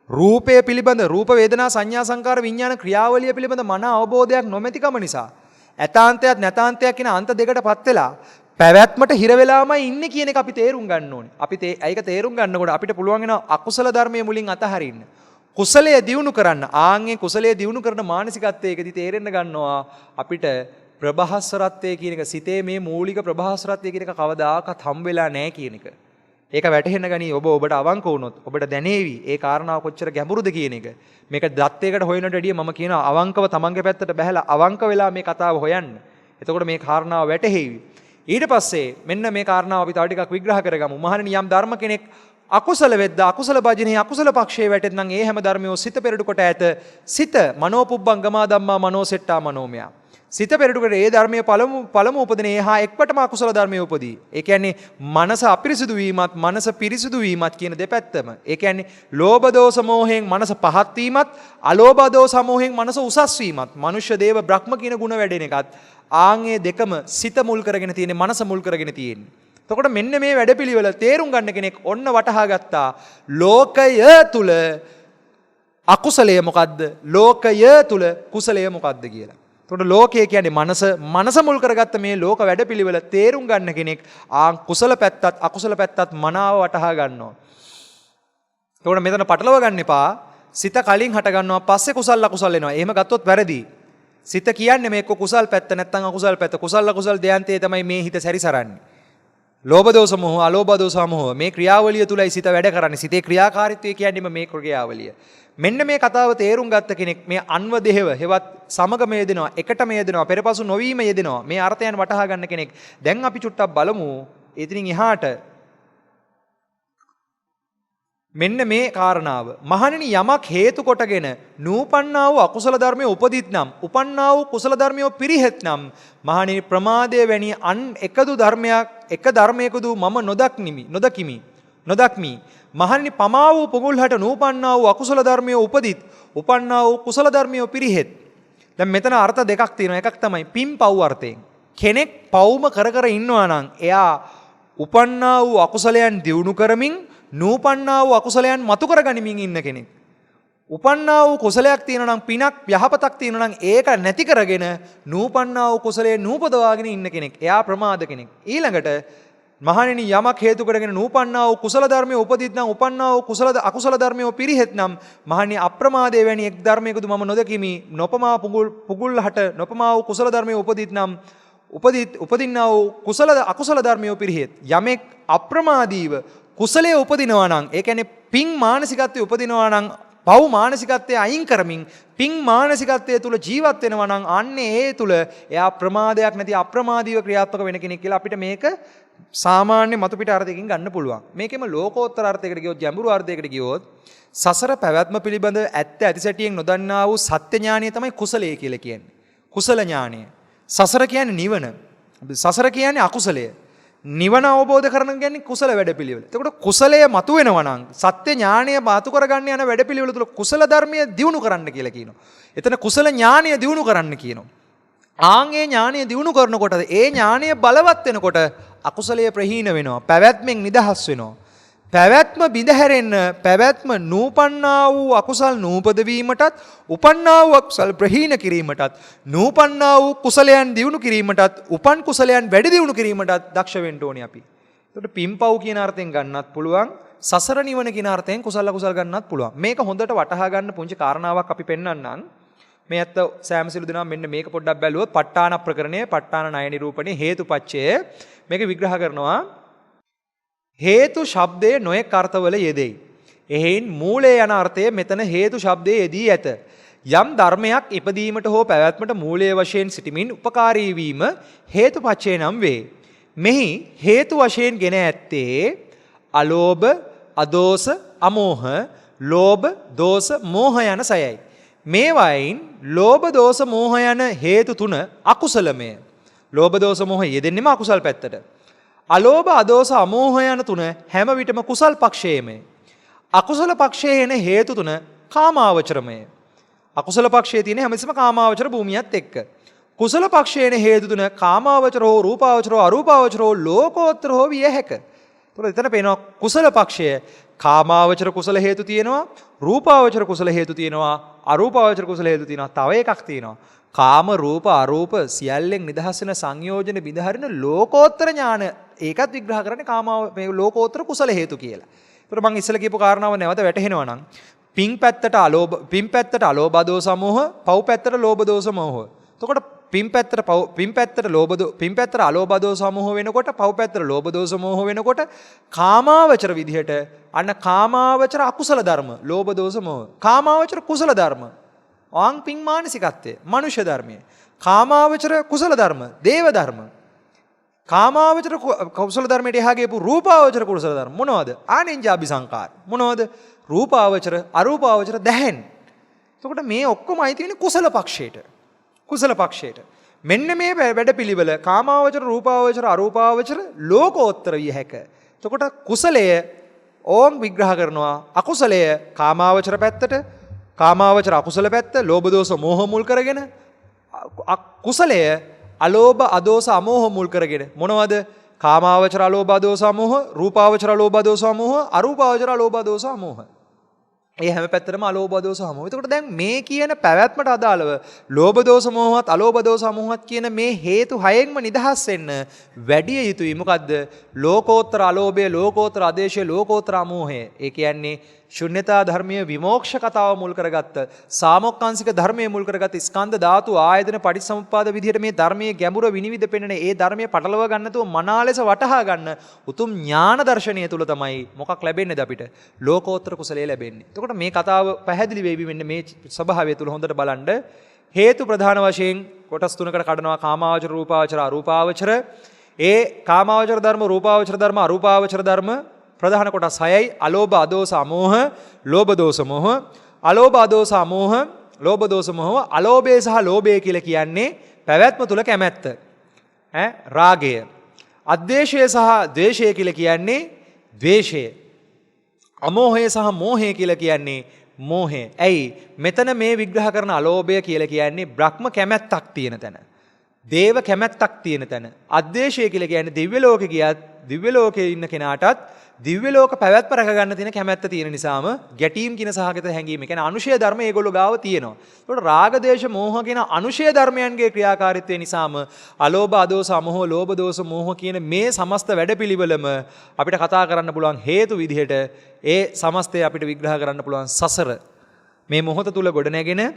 රූපය පිළිබඳ, රූප වේදනා සංඥා සංකාර විඥාන ක්‍රියාවලිය පිළිබඳ මන අවබෝධයක් නොමැතිකම නිසා ඇතාන්තයක් නැතාන්තයක් කියන අන්ත දෙකටපත් වෙලා පැවැත්මට හිර වෙලාමයි ඉන්නේ කියන එක අපි තේරුම් ගන්න ඕනේ. අපි ඒක තේරුම් ගන්නකොට අපිට පුළුවන් වෙනවා අකුසල ධර්මයේ මුලින් අතහරින්න. කුසලයේ දියුණු කරන්න. ආන්ගේ කුසලයේ දියුණු කරන මානසිකත්වයකදී තේරෙන්න ගන්නවා අපිට ප්‍රභාස්වරත්වය කියන එක, සිතේ මේ මූලික ප්‍රභාස්වරත්වය කියන එක කවදාකවත් හම් වෙලා නැහැ කියන එක. ඒක වැටහෙන්න ගනි ඔබට අවංක වුණොත් ඔබට දැනේවි ඒ කාරණාව කොච්චර ගැඹුරුද කියන එක. මේක දත්තයකට හොයනට වැඩිය මම කියනවා අවංකව තමන්ගේ පැත්තට බහැලා අවංක වෙලා මේ කතාව හොයන්න. එතකොට මේ කාරණාව වැටහෙවි. ඊට පස්සේ මෙන්න මේ කාරණාව අපි තව ටිකක් විග්‍රහ කරගමු. මහණෙනි, යම් ධර්ම කෙනෙක් අකුසල වෙද්දා අකුසල භජනේ අකුසල පක්ෂයේ වැටෙත් නම් ඒ හැම ධර්මියෝ සිත පෙරඩු කොට ඇත. සිත මනෝපුබ්බංගමා ධම්මා මනෝසෙට්ටා මනෝමයා. සිත පෙරටුකට ඒ ධර්මයේ පළමු උපදින ඒ හා එක්වටම අකුසල ධර්මයේ උපදී. ඒ කියන්නේ මනස අපිරිසුදු වීමත්, මනස පිරිසුදු වීමත් කියන දෙපැත්තම. ඒ කියන්නේ ලෝභ දෝෂ මොහෙන් මනස පහත් වීමත්, අලෝභ දෝෂ මොහෙන් මනස උසස් වීමත්, මනුෂ්‍ය දේව බ්‍රහ්ම කියන ගුණ වැඩෙන එකත් ආන්ගේ දෙකම සිත මුල් කරගෙන තියෙන්නේ, මනස මුල් කරගෙන තියෙන්නේ. එතකොට මෙන්න මේ වැඩපිළිවෙල තේරුම් ගන්න කෙනෙක් ඔන්න වටහා ගත්තා. ලෝකය තුල අකුසලය මොකද්ද? ලෝකය තුල කුසලය මොකද්ද කියලා. එතකොට ලෝකය කියන්නේ මනස මුල් කරගත්ත මේ ලෝක වැඩපිළිවෙල තේරුම් ගන්න කෙනෙක් කුසල පැත්තත් අකුසල පැත්තත් මනාව වටහා ගන්නවා. එතකොට මෙතන පටලව ගන්න එපා. සිත කලින් හට ගන්නවා, පස්සේ කුසල අකුසල එනවා. එහෙම ගත්තොත් වැරදි. සිත කියන්නේ මේක කුසල් පැත්ත නැත්නම් අකුසල් පැත්ත. කුසල අකුසල් දෙයන්තේ තමයි මේ හිත සැරිසරන්නේ. ලෝභ දෝෂ මොහ, අලෝභ දෝෂ මොහ මේ ක්‍රියාවලිය තුලයි සිත වැඩ කරන්නේ. සිතේ ක්‍රියාකාරීත්වය කියන්නේම මේ ක්‍රියාවලිය. මෙන්න මේ කතාව තේරුම් ගත්ත කෙනෙක් මේ අන්ව දෙහෙව හෙවත් සමගම යෙදෙනවා, එකටම යෙදෙනවා, පෙරපසු නොවීම යෙදෙනවා. මේ අර්ථයන් වටහා ගන්න කෙනෙක්. දැන් අපි චුට්ටක් බලමු එතනින් එහාට මෙන්න මේ කාරණාව. මහණෙනි, යමක් හේතු කොටගෙන නූපන්නා වූ අකුසල ධර්මයේ උපදිත් නම්, උපන්නා වූ කුසල ධර්මයේ පිරිහෙත් නම්, මහණෙනි ප්‍රමාදයේ වැනි අන් එකදු ධර්මයක් එක ධර්මයකදු මම නොදක්මි. මහණෙනි, පමා වූ පුගුල්හට නූපන්නා වූ අකුසල ධර්මයේ උපදිත්, උපන්නා වූ කුසල ධර්මයේ පිරිහෙත්. දැන් මෙතන අර්ථ දෙකක් තියෙනවා. එකක් තමයි පින් පව් අර්ථයෙන්. කෙනෙක් පව්ම කර ඉන්නවා නම් එයා උපන්නා වූ අකුසලයන් දියුණු කරමින් නූපන්නා වූ අකුසලයන් මතු කරගනිමින් ඉන්න කෙනෙක්. උපන්නා වූ කුසලයක් තියෙනවා නම්, පිනක් යහපතක් තියෙනවා නම් ඒක නැති කරගෙන නූපන්නා වූ කුසලයේ නූපදවාගෙන ඉන්න කෙනෙක්. එයා ප්‍රමාද කෙනෙක්. ඊළඟට මහණෙනි යමක් හේතු කරගෙන නූපන්නා වූ කුසල ධර්මයේ උපදින්නම් උපන්නා වූ කුසල අකුසල ධර්මයේ පිරිහෙත්නම් මහණෙනි අප්‍රමාදයේ වැනි එක් ධර්මයකද මම නොදකිමි නොපමා පුගුල්හට නොපමා වූ කුසල ධර්මයේ උපදින්නම් උපදින්නා වූ කුසල අකුසල ධර්මයේ පිරිහෙත් යමෙක් අප්‍රමාදීව කුසලයේ උපදිනවා නම් ඒ කියන්නේ පිං මානසිකත්වයේ උපදිනවා නම් පව් මානසිකත්වයේ අයින් කරමින් පිං මානසිකත්වයේ තුල ජීවත් වෙනවා නම් අන්නේ ඒ තුල එයා ප්‍රමාදයක් නැති අප්‍රමාදීව ක්‍රියාත්මක වෙන කෙනෙක් කියලා අපිට මේක සාමාන්‍ය මතු පිට අර්ථයකින් ගන්න පුළුවන්. මේකෙම ලෝකෝත්තර අර්ථයකට ගියොත් ගැඹුරු අර්ථයකට ගියොත් සසර පැවැත්ම පිළිබඳ ඇත්ත ඇතිසැටියෙන් නොදන්නා වූ සත්‍ය ඥානය තමයි කුසලය කියලා කියන්නේ. කුසල ඥානය. සසර කියන්නේ නිවන. සසර කියන්නේ අකුසලය. නිවන අවබෝධ කරගන්න කියන්නේ කුසල වැඩපිළිවෙල. එතකොට කුසලය මතුවෙනවා නම් සත්‍ය ඥානය මාතු කරගන්න යන වැඩපිළිවෙල තුල කුසල ධර්මය දියුණු කරන්න කියලා කියනවා. එතන කුසල ඥානය දියුණු කරන්න කියනවා. ආන්ගේ ඥානය දියුණු කරනකොට ඒ ඥානය බලවත් වෙනකොට අකුසලයේ ප්‍රහීන වෙනවා. පැවැත්මෙන් නිදහස් වෙනවා. පැවැත්ම බිඳහැරෙන්න පැවැත්ම නූපන්නා වූ අකුසල් නූපද වීමටත් උපන්නා වූ අකුසල් ප්‍රහීන කිරීමටත් නූපන්නා වූ කුසලයන් දියුණු කිරීමටත් උපන් කුසලයන් වැඩි දියුණු කිරීමටත් දක්ෂ වෙන්න ඕනේ අපි. එතකොට පින්පව් කියන අර්ථයෙන් ගන්නත් පුළුවන්. සසර නිවන කියන අර්ථයෙන් කුසල අකුසල් ගන්නත් පුළුවන්. මේක හොඳට වටහා ගන්න පුංචි කාරණාවක් අපි පෙන්වන්නම්. මේ ඇත්ත සෑම සිළු දෙනා මෙන්න මේක පොඩ්ඩක් බැලුවොත් ප ဋ ාණ ප්‍රකරණය ප ဋ ාණ ණය නිරූපණේ හේතුපච්චය මේක විග්‍රහ කරනවා. හේතු ශබ්දයේ නොයෙක් අර්ථවල යෙදෙයි. එහෙයින් මූලයේ යන අර්ථය මෙතන හේතු ශබ්දයේ යෙදී ඇත. යම් ධර්මයක් ඉපදීමට හෝ පැවැත්මට මූලයේ වශයෙන් සිටමින් උපකාරී වීම හේතුපච්චය නම් වේ. මෙහි හේතු වශයෙන් ගෙන ඇත්තේ අලෝභ, අදෝස, අමෝහ, ලෝභ, දෝස, මෝහ යන සයයි. මේවායින් ලෝභ, දෝස, මෝහ යන හේතු තුන අකුසලමය. ලෝභ, දෝස, මෝහ යෙදෙන්නේම අකුසල් පැත්තට. අලෝභ, අදෝස, අමෝහ යන තුන හැම විටම කුසල් පක්ෂයේමය. අකුසල පක්ෂයේ එන හේතු තුන කාමාවචරමය. අකුසල පක්ෂයේ තියෙන හැමතිස්සම කාමාවචර භූමියත් එක්ක. කුසල පක්ෂයේ එන හේතු තුන කාමාවචර හෝ රූපාවචර හෝ අරූපාවචර හෝ ලෝකෝත්තර හෝ විය හැක. ඒතකොට එතන පේනවා කුසල පක්ෂය කාමාවචර කුසල හේතු තියෙනවා, රූපාවචර කුසල හේතු තියෙනවා, අරූපාවචර කුසල හේතු තියෙනවා. තව එකක් තියෙනවා. කාම රූප අරූප සියල්ලෙන් නිදහස් වෙන සංයෝජන බිඳහරින ලෝකෝත්තර ඥාන. ඒකත් විග්‍රහ කරන්නේ මේ ලෝකෝත්තර කුසල හේතු කියලා. ඒතර මම ඉස්සෙල්ලා කියපු කාරණාව නැවත වැටහෙනවා නම් පින් පැත්තට අලෝභ දෝස සමෝහ, පව් පැත්තට ලෝභ දෝස මෝහ. එතකොට පින් පැත්තට අලෝභ දෝස සමෝහ වෙනකොට පව් පැත්තට ලෝභ දෝස මෝහ වෙනකොට කාමාවචර විදිහට අන්න කාමාවචර අකුසල ධර්ම ලෝභ දෝස මෝහ. කාමාවචර කුසල ධර්ම ආං පින් මානසිකත්වය මනුෂ්‍ය ධර්මය. කාමාවචර කුසල ධර්ම දේව ධර්ම. කාමාවචර කුසල ධර්මයට එහා ගියපු රූපාවචර කුසල ධර්ම මොනවද? ආනෙන්ජාබි සංකාර. මොනවද? රූපාවචර අරූපාවචර දැහැන්. එතකොට මේ ඔක්කොම අයිති වෙන්නේ කුසල පක්ෂයට. කුසල පක්ෂයට. මෙන්න මේ වැඩපිළිවෙල කාමාවචර රූපාවචර අරූපාවචර ලෝකෝත්තර විය හැක. එතකොට කුසලය ඕම් විග්‍රහ කරනවා අකුසලය කාමාවචර පැත්තට, කාමාවචර අකුසල පැත්ත ලෝභ දෝෂ මෝහ මුල් කරගෙන, කුසලය අලෝභ අදෝස අමෝහ මුල් කරගෙන. මොනවද? කාමාවචර අලෝභ අදෝස අමෝහ, රූපාවචර අලෝභ අදෝස අමෝහ, අරූපාවචර අලෝභ අදෝස අමෝහ. ඒ හැම පැත්තටම අලෝභ දෝස අමෝහ. එතකොට දැන් මේ කියන පැවැත්මට අදාළව ලෝභ දෝස මෝහවත් අලෝභ දෝස අමෝහවත් කියන මේ හේතු හයෙන්ම නිදහස් වෙන්න වැඩි යුතුයි. මොකද්ද? ලෝකෝත්තර අලෝභය, ලෝකෝත්තර ආදේශය, ලෝකෝත්තර අමෝහය. ඒ කියන්නේ ශුන්‍යතා ධර්මයේ විමෝක්ෂ කතාව මුල් කරගත්ත, සාමොක්කාංශික ධර්මයේ මුල් කරගත්ත ස්කන්ධ ධාතු ආයතන පටිච්චසමුප්පාද විදිහට මේ ධර්මයේ ගැඹුර විනිවිද පෙන්වන ඒ ධර්මයේ පටලව ගන්න නැතුව මනා ලෙස වටහා ගන්න උතුම් ඥාන දර්ශනය තුල තමයි මොකක් ලැබෙන්නේද අපිට? ලෝකෝත්තර කුසලයේ ලැබෙන්නේ. එතකොට මේ කතාව පැහැදිලි වෙවි මෙන්න මේ ස්වභාවය තුල හොඳට බලන්න. හේතු ප්‍රධාන වශයෙන් කොටස් තුනකට කඩනවා: කාමාවචර, රූපාවචර, අරූපාවචර. ඒ කාමාවචර ධර්ම, රූපාවචර ධර්ම, අරූපාවචර ධර්ම ප්‍රධාන කොටස් 6යි. අලෝභ අදෝස අමෝහ, ලෝභ දෝස මෝහ. අලෝභ අදෝස අමෝහ, ලෝභ දෝස මෝහ. අලෝභය සහ ලෝභය කියලා කියන්නේ පැවැත්ම තුල කැමැත්ත. රාගය. අද්වේෂය සහ ද්වේෂය කියලා කියන්නේ ද්වේෂය. අමෝහය සහ මෝහය කියලා කියන්නේ මෝහය. ඇයි? මෙතන මේ විග්‍රහ කරන අලෝභය කියලා කියන්නේ බ්‍රහ්ම කැමැත්තක් තියෙන තැන. දේව කැමැත්තක් තියෙන තැන. අද්වේෂය කියලා කියන්නේ දිව්‍ය ලෝකේ ගියත් දිව්‍ය ලෝකේ ඉන්න කෙනාටත් දිව්‍ය ලෝක පැවැත්ම රැක ගන්න තියෙන කැමැත්ත තියෙන නිසාම ගැටීම් කියන සහගත හැඟීම. ඒ කියන්නේ අනුශය ධර්ම ඒගොල්ලෝ ගාව තියෙනවා. ඒකට රාග දේශ මෝහ කියන අනුශය ධර්මයන්ගේ ක්‍රියාකාරීත්වය නිසාම අලෝභ අදෝස අමෝහ ලෝභ දෝස මෝහ කියන මේ සමස්ත වැඩපිළිවෙලම අපිට කතා කරන්න පුළුවන් හේතු විදිහට ඒ සමස්තය අපිට විග්‍රහ කරන්න පුළුවන් සසර. මේ මොහොත තුල ගොඩනැගෙන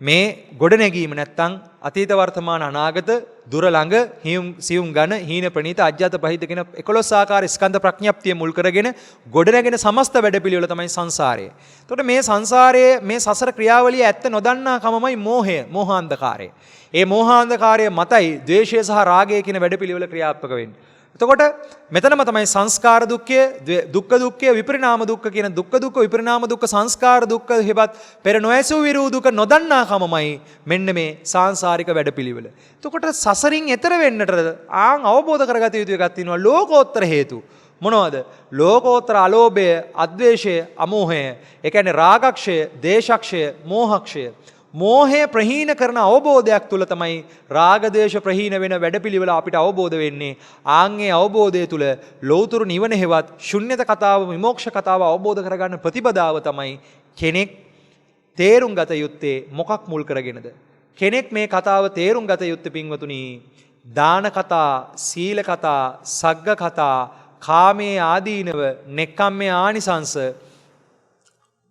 මේ ගොඩනැගීම නැත්තම් අතීත වර්තමාන අනාගත දුර ළඟ සියුම් ඝන හීන ප්‍රනීත අජ්ජත පහිත කියන 11 ආකාර ස්කන්ධ ප්‍රඥප්තිය මුල් කරගෙන ගොඩනැගෙන සමස්ත වැඩපිළිවෙල තමයි සංසාරය. එතකොට මේ සංසාරයේ මේ සසර ක්‍රියාවලිය ඇත්ත නොදන්නා කමමයි මෝහය, මෝහාන්ධකාරය. ඒ මෝහාන්ධකාරය මතයි ද්වේෂය සහ රාගය කියන වැඩපිළිවෙල ක්‍රියාත්මක වෙන්නේ. එතකොට මෙතනම තමයි සංස්කාර දුක්ඛය, දුක්ඛ දුක්ඛය, විපරිණාම දුක්ඛ කියන දුක්ඛ දුක්ඛ විපරිණාම දුක්ඛ සංස්කාර දුක්ඛ හේබත් පෙර නොඇසු විරූ දුක නොදන්නා කමමයි මෙන්න මේ සාංශාරික වැඩපිළිවෙල. එතකොට සසරින් එතර වෙන්නට අවබෝධ කරගත යුතු එකක් තියෙනවා ලෝකෝත්තර හේතු. මොනවද? ලෝකෝත්තර අලෝභය, අද්වේෂය, අමෝහය. ඒ කියන්නේ රාගක්ෂය, දේශක්ෂය, මෝහක්ෂය. මෝහය ප්‍රහීන කරන අවබෝධයක් තුල තමයි රාගදේශ ප්‍රහීන වෙන වැඩපිළිවෙල අපිට අවබෝධ වෙන්නේ. ආන්ගේ අවබෝධය තුල ලෞතුරු නිවන හේවත් ශුන්්‍යත කතාව විමෝක්ෂ කතාව අවබෝධ කරගන්න ප්‍රතිපදාව තමයි කෙනෙක් තේරුම් ගත යුත්තේ මොකක් මුල් කරගෙනද? කෙනෙක් මේ කතාව තේරුම් ගත යුත්තේ පින්වතුනි දාන කතා, සීල කතා, සග්ග කතා, කාමයේ ආදීනව, නෙක්ඛම්මේ ආනිසංස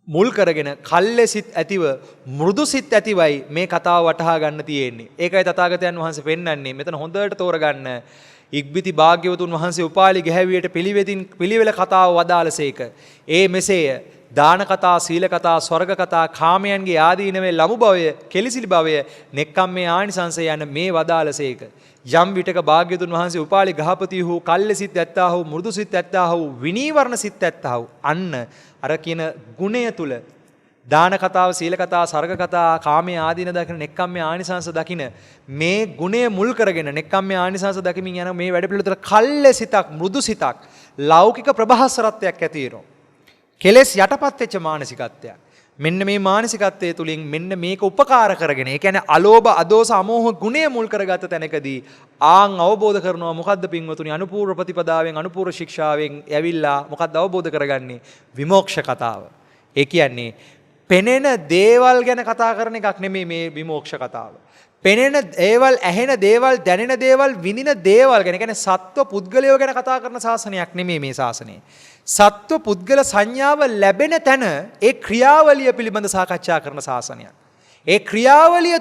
මුල් කරගෙන කල්ලේ සිත් ඇතිව මෘදු සිත් ඇතිවයි මේ කතාව වටහා ගන්න තියෙන්නේ. ඒකයි තථාගතයන් වහන්සේ පෙන්වන්නේ. මෙතන හොඳට තෝරගන්න. ඉක්බිති භාග්‍යවතුන් වහන්සේ උපාලි ගැහැවියට පිළිවෙල කතාව වදාළසේක. ඒ මෙසේය දාන කතා, සීල කතා, ස්වර්ග කතා, කාමයන්ගේ ආදීනවේ ලමු භවය, කෙලිසිලි භවය, නෙක්ඛම්මේ ආනිසංසය යන මේ වදාළසේක. යම් විටක භාග්‍යවතුන් වහන්සේ උපාලි ගහපති වූ කල්ලේ සිත් ඇත්තා වූ මෘදු සිත් ඇත්තා වූ විනීවරණ සිත් ඇත්තා වූ අන්න අර කියන ගුණය තුල දාන කතාව, සීල කතාව, සර්ග කතාව, කාමයේ ආදීන දකින, නෙක්ඛම්මයේ ආනිසංස දකින මේ ගුණය මුල් කරගෙන නෙක්ඛම්මයේ ආනිසංස දකිමින් යන මේ වැඩ පිළිවෙල තුළ කල්ලේ සිතක්, මෘදු සිතක්, ලෞකික ප්‍රභාස්වරත්වයක් ඇති වෙනවා. කෙලෙස් යටපත් වෙච්ච මානසිකත්වයක්. මෙන්න මේ මානසිකත්වයේ තුලින් මෙන්න මේක උපකාර කරගෙන, ඒ කියන්නේ අලෝභ, අදෝස, අමෝහ ගුණය මුල් කරගත්ත තැනකදී ආන් අවබෝධ කරනවා මොකද්ද පින්වතුනි අනුපූර්ව ප්‍රතිපදාවෙන් අනුපූර්ව ශික්ෂාවෙන් ඇවිල්ලා මොකද්ද අවබෝධ කරගන්නේ? විමෝක්ෂ කතාව. ඒ කියන්නේ පෙනෙන දේවල් ගැන කතා කරන එකක් නෙමෙයි මේ විමෝක්ෂ කතාව. පෙනෙන දේවල්, ඇහෙන දේවල්, දැනෙන දේවල්, විඳින දේවල් ගැන, කියන්නේ සත්ව පුද්ගලයෝ ගැන කතා කරන ශාසනයක් නෙමෙයි මේ ශාසනය. සත්ව පුද්ගල සංඥාව ලැබෙන තැන ඒ ක්‍රියාවලිය පිළිබඳ සාකච්ඡා කරන ශාසනයක්. ඒ ක්‍රියාවලිය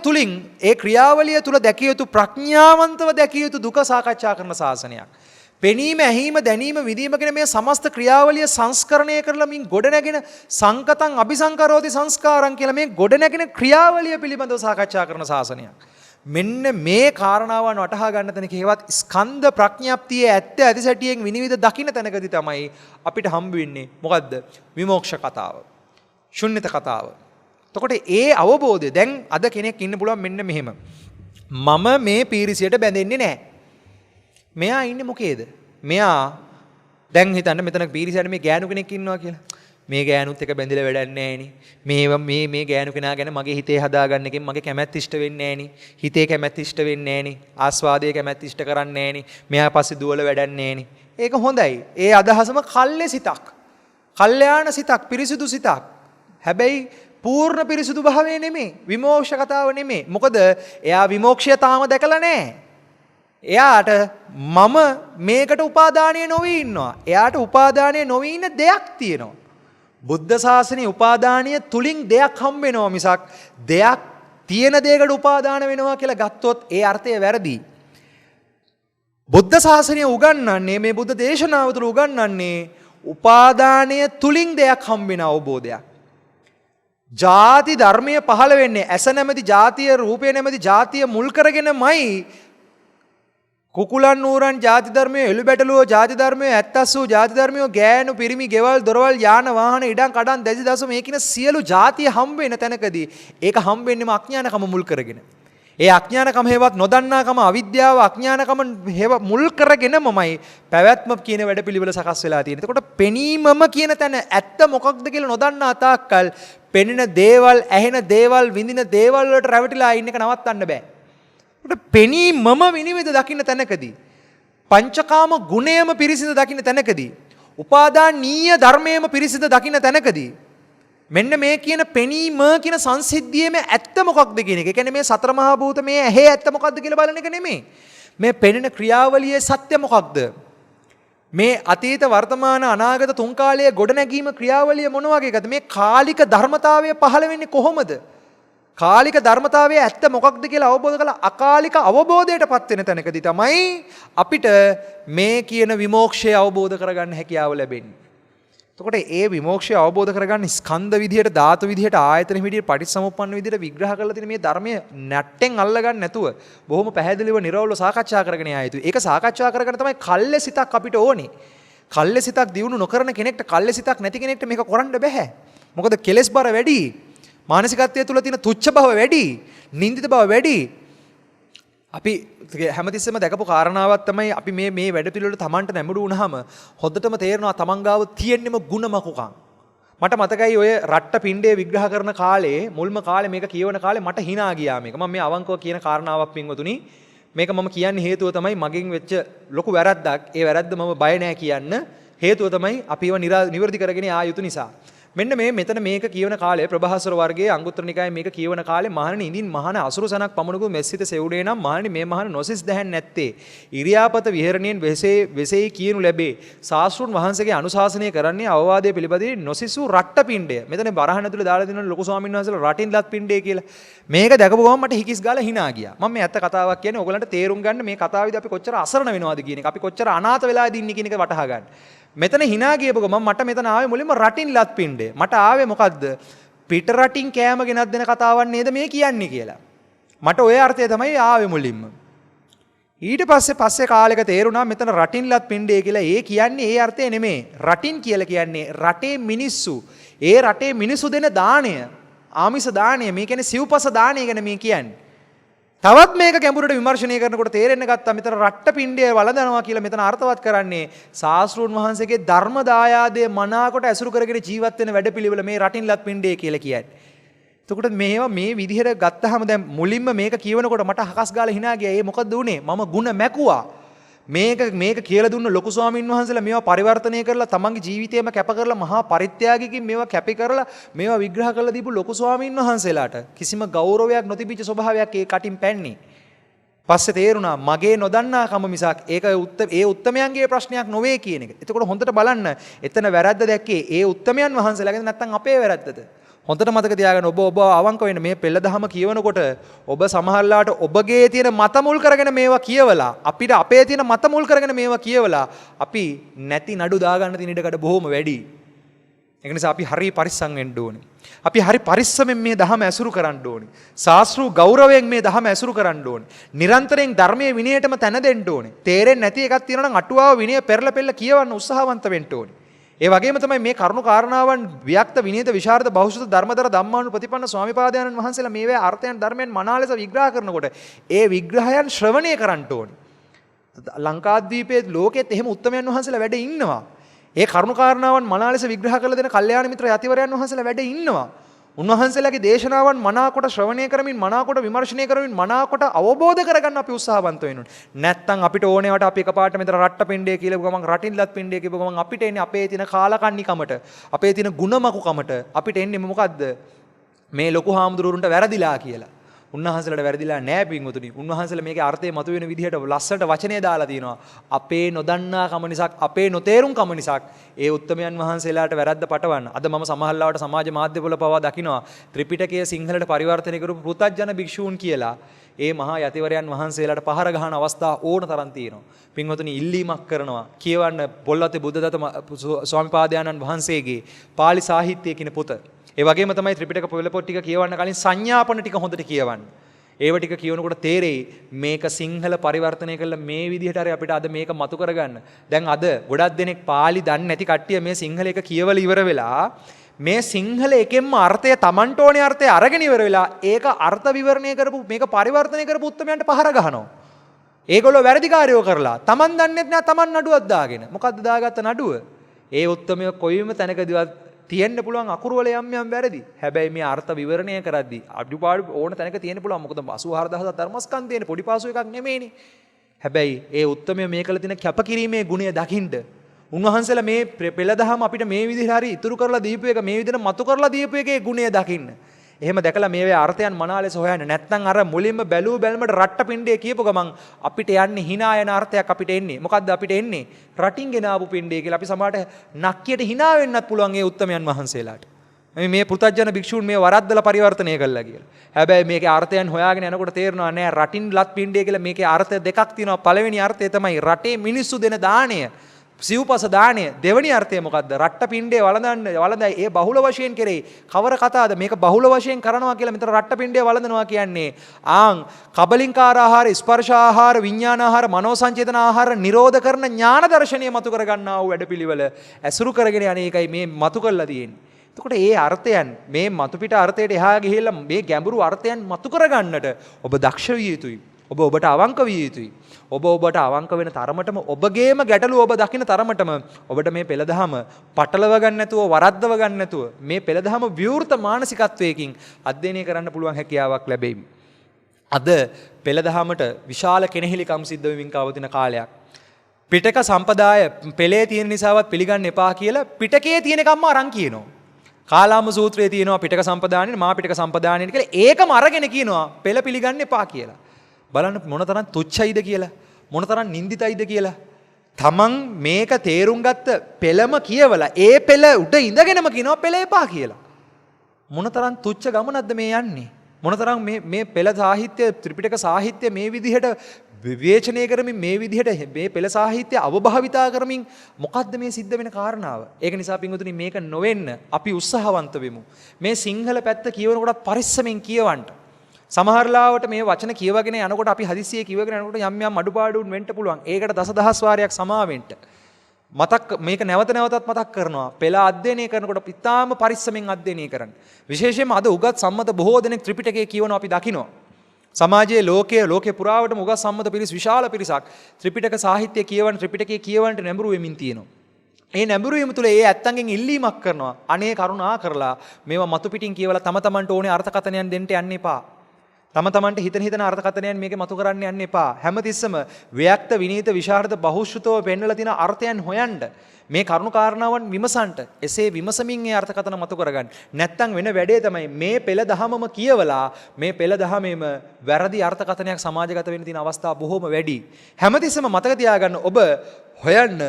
තුල දැකිය යුතු ප්‍රඥාවන්තව දැකිය යුතු දුක සාකච්ඡා කරන ශාසනයක්. පෙනීම, ඇහිීම, දැනීම, විඳීම කියන මේ සමස්ත ක්‍රියාවලිය සංස්කරණය කරලා මින් ගොඩනැගෙන සංකතං අபிසංකරෝති සංස්කාරං කියලා මේ ගොඩනැගෙන ක්‍රියාවලිය පිළිබඳව සාකච්ඡා කරන ශාසනයක්. මෙන්න මේ කාරණාවන් වටහා ගන්න තැනක හේවත් ස්කන්ධ ප්‍රඥප්තියේ ඇත්ත ඇතිසැටියෙන් විනිවිද දකින්න තැනකදී තමයි අපිට හම්බ වෙන්නේ මොකද්ද? විමෝක්ෂ කතාව, ශුන්්‍යත කතාව. එතකොට ඒ අවබෝධය දැන් අද කෙනෙක් ඉන්න පුළුවන් මෙන්න මෙහෙම. මම මේ පීරිසියට බැඳෙන්නේ නැහැ. මෙයා ඉන්නේ මොකේද? මෙයා දැන් හිතන්න මෙතන පීරිසියට මේ ගෑනු කෙනෙක් ඉන්නවා කියලා. මේ ගෑනුත් එක බැඳිලා වැඩක් නැහැ නේ. මේ ගෑනු කෙනා ගැන මගේ හිතේ හදාගන්න එකෙන් මගේ කැමැත්ත ඉෂ්ට වෙන්නේ නැහැ නේ. හිතේ කැමැත්ත ඉෂ්ට වෙන්නේ නැහැ නේ. ආස්වාදයේ කැමැත්ත ඉෂ්ට කරන්නේ නැහැ නේ. මෙයා පස්සේ දුවල වැඩක් නැහැ නේ. ඒක හොඳයි. ඒ අදහසම කල්ලේ සිතක්. කල්යාණ සිතක්, පිරිසිදු සිතක්. හැබැයි පූර්ණ පිරිසිදු භාවය නෙමෙයි. විමෝක්ෂ කතාව නෙමෙයි. මොකද එයා විමෝක්ෂය තාම දැකලා නැහැ. එයාට මම මේකට උපාදානය නොවී ඉන්නවා. එයාට උපාදානය නොවී ඉන්න දෙයක් තියෙනවා. බුද්ධ ශාසනයේ උපාදානීය තුලින් දෙයක් හම්බ වෙනවා මිසක් දෙයක් තියෙන දෙයකට උපාදාන වෙනවා කියලා ගත්තොත් ඒ අර්ථය වැරදි. බුද්ධ ශාසනය උගන්වන්නේ, මේ බුද්ධ දේශනාව තුළ උගන්වන්නේ උපාදානීය තුලින් දෙයක් හම්බ වෙන අවබෝධයක්. ජාති ධර්මයේ පහළ වෙන්නේ ඇස නැමැති ජාතිය, රූපය නැමැති ජාතිය මුල් කරගෙනමයි. කුකුලන් ඌරන් ජාති ධර්මයේ, එළු බැටළුවෝ ජාති ධර්මයේ, ඇත්තස්සෝ ජාති ධර්මයේ, ගෑනු පිරිමි ගෙවල් දොරවල් යාන වාහන ඉඩම් කඩම් දැසි දස මේ කියන සියලු ජාතිය හම්බ වෙන තැනකදී ඒක හම්බ වෙන්නේම අඥානකම මුල් කරගෙන. ඒ අඥානකම හේවත් නොදන්නාකම, අවිද්‍යාව, අඥානකම හේව මුල් කරගෙනමයි පැවැත්ම කියන වැඩපිළිවෙල සකස් වෙලා තියෙන්නේ. එතකොට පෙනීමම කියන තැන ඇත්ත මොකක්ද කියලා නොදන්නා තාක්කල් පෙනෙන දේවල්, ඇහෙන දේවල්, විඳින දේවල් වලට රැවටිලා ඉන්න එක නවත්තන්න බෑ. උට පෙනීමම විනිවිද දකින්න තැනකදී පංචකාම ගුණයම පිරිසිදු දකින්න තැනකදී උපාදානීය ධර්මයේම පිරිසිදු දකින්න තැනකදී මෙන්න මේ කියන පෙනීම කියන සංසිද්ධියේම ඇත්ත මොකක්ද කියන එක. ඒ කියන්නේ මේ සතර මහා භූත මේ ඇහි ඇත්ත මොකක්ද කියලා බලන එක නෙමෙයි. මේ පෙනෙන ක්‍රියාවලියේ සත්‍ය මොකක්ද? මේ අතීත වර්තමාන අනාගත තුන් කාලයේ ගොඩනැගීම ක්‍රියාවලිය මොන වගේ එකද? මේ කාලික ධර්මතාවය පහළ වෙන්නේ කොහොමද? කාලික ධර්මතාවයේ ඇත්ත මොකක්ද කියලා අවබෝධ කළා අකාලික අවබෝධයටපත් වෙන තැනකදී තමයි අපිට මේ කියන විමෝක්ෂය අවබෝධ කරගන්න හැකියාව ලැබෙන්නේ. එතකොට ඒ විමෝක්ෂය අවබෝධ කරගන්න ස්කන්ධ විදියට, ධාතු විදියට, ආයතන විදියට, පටිච්චසමුප්පන්න විදියට විග්‍රහ කරලා තියෙන මේ ධර්මයේ නැට්ටෙන් අල්ලගන්න නැතුව බොහොම පැහැදිලිව නිරවුල්ව සාකච්ඡා කරගෙන යා යුතුයි. ඒක සාකච්ඡා කරගෙන තමයි කල්ලෙසිතක් අපිට ඕනේ. කල්ලෙසිතක් දියුණු නොකරන කෙනෙක්ට, කල්ලෙසිතක් නැති කෙනෙක්ට මේක කරන්න බෑ. මොකද කෙලෙස් බර වැඩි. මානසිකත්වයේ තුල තියෙන තුච්ඡ බව වැඩි, නින්දිත බව වැඩි. අපි හැමතිස්සෙම දැකපු කාරණාවක් තමයි අපි මේ වැඩ පිළිවෙල තමන්ට නැඹුරු වුණාම හොද්දටම තේරෙනවා තමන් ගාව තියෙන්නෙම ಗುಣමකුකම්. මට මතකයි ඔය රට්ට පින්ඩේ විග්‍රහ කරන කාලේ මුල්ම කාලේ මේක කියවන කාලේ මට hina ගියා මේක. මම මේ අවංකව කියන කාරණාවක් පින්වතුනි. මේක මම කියන්නේ හේතුව තමයි මගෙන් වෙච්ච ලොකු වැරද්දක්. ඒ වැරද්ද මම බය නැහැ කියන්න. හේතුව තමයි අපි ඒව නිවැරදි කරගෙන ආ යුතු නිසා. මෙන්න මෙතන මේක කියවන කාලේ ප්‍රභාස්වර වර්ගයේ අංගුත්තර නිකායේ මේක කියවන කාලේ මහණනි ඉඳින් මහණ අසුරු සනක් පමණකු මෙස්සිත සෙවුඩේ නම් මහණනි මේ මහණ නොසිස් දැහැන් නැත්තේ ඉරියාපත විහරණයෙන් වෙසේ කියනු ලැබේ ශාස්ත්‍රුන් වහන්සේගේ අනුශාසනය කරන්නේ අවවාදයේ පිළිපදී නොසිසු රට්ට පිණ්ඩය. මෙතන බරහන් ඇතුලේ දාලා දෙනවා ලොකු ස්වාමීන් වහන්සේලා රටින් ලත් පිණ්ඩය කියලා. මේක දැකපු ගමන් මට හිකිස් ගාලා hina ගියා. මම මේ ඇත්ත කතාවක් කියන්නේ ඔයගලන්ට තේරුම් ගන්න මේ කතාවේදී අපි කොච්චර අසරණ වෙනවද කියන එක. අපි කොච්චර අනාථ වෙලාද ඉන්නේ කියන එක වටහා ගන්න. මෙතන hina ගියපු ගමන් මට මෙතන ආවේ මුලින්ම රටින් ලත් පිණ්ඩය. මට ආවේ මොකද්ද? පිට රටින් කෑම ගෙනත් දෙන කතාවක් නේද මේ කියන්නේ කියලා. මට ওই අර්ථය තමයි ආවේ මුලින්ම. ඊට පස්සේ කාලෙක තේරුණා මෙතන රටින් ලත් පිණ්ඩය කියලා. ඒ කියන්නේ ඒ අර්ථය නෙමෙයි. රටින් කියලා කියන්නේ රටේ මිනිස්සු. ඒ රටේ මිනිස්සු දෙන දාණය, ආමිෂ දාණය, මේ කියන්නේ සිව්පස දාණය ගැන මේ කියන්නේ. තවත් මේක ගැඹුරට විමර්ශනය කරනකොට තේරෙන්න ගත්තා මෙතන රට්ට පිණ්ඩය වළඳනවා කියලා මෙතන අර්ථවත් කරන්නේ ශාස්ත්‍රූන් වහන්සේගේ ධර්ම දායාදයේ මනාකොට ඇසුරු කරගෙන ජීවත් වෙන වැඩපිළිවෙල මේ රටින් ලත් පිණ්ඩය කියලා කියන්නේ. එතකොට මේවා මේ විදිහට ගත්තාම දැන් මුලින්ම මේක කියවනකොට මට හකස් ගාලා hina ගියා. ඒ මොකද්ද උනේ? මම ಗುಣ මැකුවා. මේක කියලා දුන්න ලොකු ස්වාමීන් වහන්සේලා මේවා පරිවර්තනය කරලා තමන්ගේ ජීවිතේම කැප කරලා මහා පරිත්‍යාගිකින් මේවා කැපි කරලා මේවා විග්‍රහ කරලා දීපු ලොකු ස්වාමීන් වහන්සේලාට කිසිම ගෞරවයක් නොතිබිච්ච ස්වභාවයක් ඒ කටින් පැන්නේ. පස්සේ තේරුණා මගේ නොදන්නාකම මිසක් ඒක ඒ උත්තමයන්ගේ ප්‍රශ්නයක් නොවේ කියන එක. එතකොට හොඳට බලන්න එතන වැරද්ද දැක්කේ ඒ උත්තමයන් වහන්සේලාගෙන් නැත්නම් අපේ වැරද්දද? හොඳට මතක තියාගන්න ඔබ අවංක වෙන්න මේ පෙළ දහම කියවනකොට ඔබ සමහරලාට ඔබගේ තියෙන මත මුල් කරගෙන මේවා කියවලා අපිට අපේ තියෙන මත මුල් කරගෙන මේවා කියවලා අපි නැති නඩු දාගන්න තියෙන ඉඩකඩ බොහොම වැඩි. ඒක නිසා අපි හරි පරිස්සම් වෙන්න ඕනේ. අපි හරි පරිස්සමෙන් මේ දහම ඇසුරු කරන්න ඕනේ. ශාස්ත්‍රීය ගෞරවයෙන් මේ දහම ඇසුරු කරන්න ඕනේ. නිරන්තරයෙන් ධර්මයේ විනයටම තැන දෙන්න ඕනේ. තේරෙන්නේ නැති එකක් තියෙනවා නම් අටුවාව විනය පෙරලා කියවන්න උත්සාහවන්ත වෙන්න ඕනේ. ඒ වගේම තමයි මේ කරුණු කාරණාවන් වික්ත විනීත විශාරද බහුශෘත ධර්මදර ධම්මානුපතිපන්න ස්වාමිපාදයන්න් වහන්සේලා මේවේ අර්ථයන් ධර්මයන් මනාලෙස විග්‍රහ කරනකොට ඒ විග්‍රහයන් ශ්‍රවණය කරන්න ඕනේ. ලංකාද්වීපයේ ලෝකෙත් එහෙම උත්තමයන් වහන්සේලා වැඩ ඉන්නවා. ඒ කරුණු කාරණාවන් මනාලෙස විග්‍රහ කරලා දෙන කල්යාණ මිත්‍ර යතිවරයන් වහන්සේලා වැඩ ඉන්නවා. උන්වහන්සේලාගේ දේශනාවන් මනාකොට ශ්‍රවණය කරමින් මනාකොට විමර්ශනය කරමින් මනාකොට අවබෝධ කරගන්න අපි උත්සාහවන්ත වෙන්න ඕනේ. නැත්තම් අපිට ඕනේවට අපි එකපාරට මෙතන රට්ට පින්ඩය කියලා ගමන් රටින් ලත් පින්ඩය කියපුව ගමන් අපිට එන්නේ අපේ තියෙන කාලකන්නිකමට, අපේ තියෙන ಗುಣමකුකමට අපිට එන්නේ මොකද්ද? මේ ලොකු හාමුදුරුවන්ට වැරදිලා කියලා. උන්වහන්සේලාට වැරදිලා නෑ පින්වතුනි. උන්වහන්සේලා මේකේ අර්ථය මතුවෙන විදිහට ලස්සනට වචනේ දාලා තියෙනවා. අපේ නොදන්නා කම නිසා, අපේ නොතේරුම් කම නිසා ඒ උත්තමයන් වහන්සේලාට වැරද්ද පටවන්න. අද මම සමහරවිට සමාජ මාධ්‍යවල පවා දකිනවා ත්‍රිපිටකය සිංහලට පරිවර්තනය කරපු පෘථග්ජන භික්ෂූන් කියලා. ඒ මහා යතිවරයන් වහන්සේලාට පහර ගහන අවස්ථා ඕන තරම් තියෙනවා. පින්වතුනි ඉල්ලීමක් කරනවා. කියවන්න පොල්වත්තේ බුද්ධදත්ත ස්වාමිපාදයන්න් වහන්සේගේ පාලි සාහිත්‍යය කියන පොත. ඒ වගේම තමයි ත්‍රිපිටක පොත ටික කියවන්න කලින් සංඥාපන ටික හොඳට කියවන්න. ඒව ටික කියවනකොට තේරෙයි මේක සිංහල පරිවර්තනය කළා මේ විදිහට හරි අපිට අද මේක මතු කරගන්න. දැන් අද ගොඩක් දෙනෙක් පාලි දන්නේ නැති කට්ටිය මේ සිංහල එක කියවලා ඉවර වෙලා මේ සිංහල එකෙන්ම අර්ථය Tamanට ඕනේ අර්ථය අරගෙන ඉවර වෙලා ඒක අර්ථ විවරණය කරපු මේක පරිවර්තනය කරපු උත්තමයන්ට පහර ගහනවා. ඒගොල්ලෝ වැරදිකාරයෝ කරලා Taman දන්නේ නැහැ Taman නඩුවක් දාගෙන. මොකද්ද දාගත්ත නඩුව? ඒ උත්තමය කොයිම තැනකදීවත් තියෙන්න පුළුවන් අකුරු වල යම් යම් වැරදි. හැබැයි මේ අර්ථ විවරණය කරද්දී අඩුපාඩු ඕන තැනක තියෙන්න පුළුවන්. මොකද 84000 ධර්මස්කන්ධයනේ පොඩි පාසු එකක් නෙමෙයිනේ. හැබැයි ඒ උත්තරමය මේ කළ තියෙන කැපකිරීමේ ගුණය දකින්න උන්වහන්සේලා මේ පෙළදහම අපිට මේ විදිහට හරි ඉතුරු කරලා දීපු එක මේ විදිහට මතු කරලා දීපු එකේ ගුණය දකින්න. එහෙම දැකලා මේවේ අර්ථයන් මනා ලෙස හොයන්න. නැත්නම් අර මුලින්ම බැලූ බැලමට රට්ට පිණ්ඩේ කියපු ගමන් අපිට යන්නේ hina යන අර්ථයක් අපිට එන්නේ. මොකද්ද අපිට එන්නේ? රටින් ගෙන ආපු පිණ්ඩේ කියලා අපි සමහරට නක්කියට hina වෙන්නත් පුළුවන් ඒ උත්තමයන් වහන්සේලාට. මේ පුතජන භික්ෂූන් මේ වරද්දලා පරිවර්තනය කළා කියලා. හැබැයි මේකේ අර්ථයන් හොයාගෙන යනකොට තේරෙනවා නෑ රටින් ලත් පිණ්ඩේ කියලා මේකේ අර්ථ දෙකක් තියෙනවා. පළවෙනි අර්ථය තමයි රටේ මිනිස්සු දෙන දාණය. සිව්පස දාණය. දෙවෙනි අර්ථය මොකද්ද? රට්ට පිණ්ඩේ වළඳයි ඒ බහුල වශයෙන් කෙරේ. කවර කතාවද මේක බහුල වශයෙන් කරනවා කියලා මෙතන රට්ට පිණ්ඩේ වළඳනවා කියන්නේ කබලින්කාර ආහාර, ස්පර්ශ ආහාර, විඥාන ආහාර, මනෝ සංචේතන ආහාර නිරෝධ කරන ඥාන දර්ශනීය මතු කර ගන්නා වූ වැඩපිළිවෙල ඇසුරු කරගෙන යන්නේ ඒකයි මේ මතු කරලා තියෙන්නේ. එතකොට ඒ අර්ථයන් මේ මතු පිට අර්ථයට එහා ගිහිල්ලා මේ ගැඹුරු අර්ථයන් මතු කර ගන්නට ඔබ දක්ෂ විය යුතුයි. ඔබට අවංක විය යුතුයි. ඔබට අවංක වෙන තරමටම ඔබගේම ගැටලු ඔබ දකින තරමටම ඔබට මේ පෙළදහම පටලව ගන්න නැතුව වරද්දව ගන්න නැතුව මේ පෙළදහම විවෘත මානසිකත්වයකින් අධ්‍යයනය කරන්න පුළුවන් හැකියාවක් ලැබෙයි. අද පෙළදහමට විශාල කෙනෙහිලිකම් සිද්ධ වෙමින් කවතින කාලයක්. පිටක සම්පදාය පෙළේ තියෙන නිසාවත් පිළිගන්න එපා කියලා පිටකයේ තියෙන කම්ම අරන් කියනවා. කාලාම සූත්‍රයේ තියෙනවා පිටක සම්පදානෙ මා පිටක සම්පදානෙ කියලා ඒකම අරගෙන කියනවා පෙළ පිළිගන්න එපා කියලා. බලන්න මොනතරම් තුච්චයිද කියලා මොනතරම් නිඳිතයිද කියලා. තමන් මේක තේරුම් ගත්ත පෙළම කියවලා ඒ පෙළ උඩ ඉඳගෙනම කියනවා පෙළ එපා කියලා. මොනතරම් තුච්ච ගමනක්ද මේ යන්නේ? මොනතරම් මේ පෙළ සාහිත්‍ය ත්‍රිපිටක සාහිත්‍ය මේ විදිහට විවේචනය කරමින් මේ විදිහට මේ පෙළ සාහිත්‍ය අවභාවිතා කරමින් මොකද්ද මේ සිද්ධ වෙන කාරණාව? ඒක නිසා පින්වතුනි මේක නොවෙන්න අපි උත්සාහවන්ත වෙමු. මේ සිංහල පැත්ත කියවනකොට පරිස්සමෙන් කියවන්න. සමහරලාවට මේ වචන කියවගෙන යනකොට අපි හදිසියේ කියවගෙන යනකොට යම් යම් අඩුපාඩුන් වෙන්න පුළුවන්. ඒකට දසදහස් වාරයක් සමාවෙන්න. මේක නැවත නැවතත් මතක් කරනවා. පෙළ අධ්‍යයනය කරනකොට ඉතාම පරිස්සමෙන් අධ්‍යයනය කරන්න. විශේෂයෙන්ම අද උගත් සම්මත බොහෝ දෙනෙක් ත්‍රිපිටකය කියවනවා අපි දකිනවා. සමාජයේ ලෝකයේ පුරාවටම උගත් සම්මත පිරිස් විශාල පිරිසක් ත්‍රිපිටක සාහිත්‍ය කියවන ත්‍රිපිටකයේ කියවන්නට නැඹුරු වෙමින් තියෙනවා. ඒ නැඹුරු වීම තුළ ඒ ඇත්තන්ගෙන් ඉල්ලීමක් කරනවා. අනේ කරුණා කරලා මේවා මතු පිටින් කියවලා තම තමන්ට ඕනේ අර්ථකථනයන් දෙන්න යන්න එපා. තම තමන්ට හිතන අර්ථකථනයන් මේකේ මතු කරන්න යන්න එපා. හැමතිස්සම ව්‍යක්ත විනීත විශාරද බහුශ්‍රතව පෙන්වලා තියෙන අර්ථයන් හොයන්න. මේ කරුණු කාරණාවන් විමසන්ට. එසේ විමසමින් ඒ අර්ථකථන මතු කරගන්න. නැත්තම් වෙන වැඩේ තමයි මේ පෙළ දහමම කියවලා මේ පෙළ දහමේම වැරදි අර්ථකථනයක් සමාජගත වෙන්න තියෙන අවස්ථා බොහෝම වැඩි. හැමතිස්සම මතක තියාගන්න ඔබ හොයන්න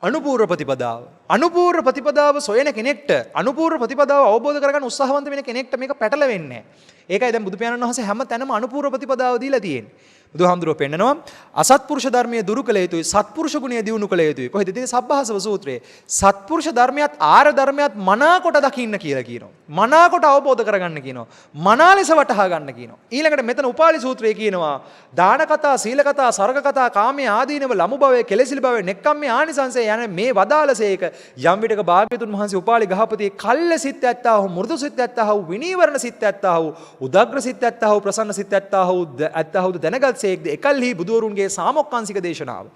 අනුපූර්ව ප්‍රතිපදාව. අනුපූර්ව ප්‍රතිපදාව සොයන කෙනෙක්ට අනුපූර්ව ප්‍රතිපදාව අවබෝධ කරගන්න උත්සාහවන්ත වෙන කෙනෙක්ට මේක පැටලෙන්නේ නැහැ. ඒකයි දැන් බුදු පියාණන් වහන්සේ හැම තැනම අනුපූර්ව ප්‍රතිපදාව දීලා තියෙන්නේ. බුදුහාමුදුරුවෝ පෙන්නනවා අසත්පුරුෂ ධර්මයේ දුරු කළ යුතුයි සත්පුරුෂ ගුණය දියුණු කළ යුතුයි. කොහෙද තියෙන්නේ? සබ්බාසව සූත්‍රයේ. සත්පුරුෂ ධර්මයත් ආර්ය ධර්මයත් මනාකොට දකින්න කියලා කියනවා. මනාකොට අවබෝධ කරගන්න කියනවා. මනා ලෙස වටහා ගන්න කියනවා. ඊළඟට මෙතන උපාලි සූත්‍රයේ කියනවා දාන කතා, සීල කතා, සර්ග කතා, කාමයේ ආදීනව, ලමු භවයේ, කෙලෙසිලි භවයේ, නෙක්ඛම්මේ ආනිසංසය යන මේ වදාළසේක යම් විටක භාග්‍යතුන් වහන්සේ උපාලි ගහපතියේ කල්ල සිත් ඇත්තා වූ, මෘදු සිත් ඇත්තා වූ, විනීවරණ සිත් ඇත්තා වූ, උදග්‍ර සිත් ඇත්තා වූ, ප්‍රසන්න සිත් ඇත්තා වූ දැනගත් එකල්හි බුදුවරුන්ගේ සාමොක්කාංශික දේශනාව.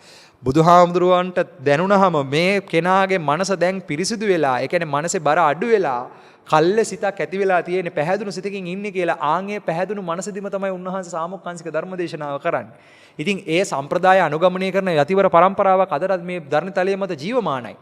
බුදුහාමුදුරුවන්ට දැනුණහම මේ කෙනාගේ මනස දැන් පිරිසිදු වෙලා, ඒ කියන්නේ මනසේ බර අඩු වෙලා, කල්ල සිතක් ඇති වෙලා තියෙන පැහැදුණු සිතකින් ඉන්නේ කියලා ආන්ගේ පැහැදුණු මනසදිම තමයි උන්වහන්සේ සාමොක්කාංශික ධර්ම දේශනාව කරන්නේ. ඉතින් ඒ සම්ප්‍රදාය අනුගමනය කරන යතිවර පරම්පරාවක් අදටත් මේ ධර්මතලයේ මත ජීවමානයි.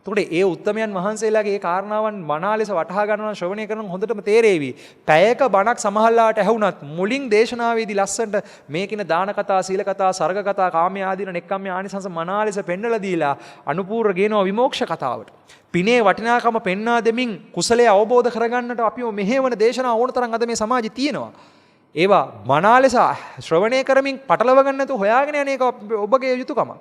එතකොට ඒ උත්තමයන් වහන්සේලාගේ ඒ කාරණාවන් මනා ලෙස වටහා ගන්නවා ශ්‍රවණය කරන හොඳටම තේරෙවි. පැයක බණක් සමහරලාට ඇහුණත් මුලින් දේශනාවේදී ලස්සනට මේකින දාන කතා, සීල කතා, සර්ග කතා, කාමයේ ආදීන, නෙක්ඛම්මයේ ආනිසංස මනා ලෙස පෙන්නලා දීලා අනුපූර්ව ගේනවා විමෝක්ෂ කතාවට. පිනේ වටිනාකම පෙන්වා දෙමින් කුසලයේ අවබෝධ කරගන්නට අපිව මෙහෙවන දේශනා ඕන තරම් අද මේ සමාජයේ තියෙනවා. ඒවා මනා ලෙස ශ්‍රවණය කරමින් පටලව ගන්න නැතුව හොයාගෙන යන එක ඔබගේ යුතුයකම.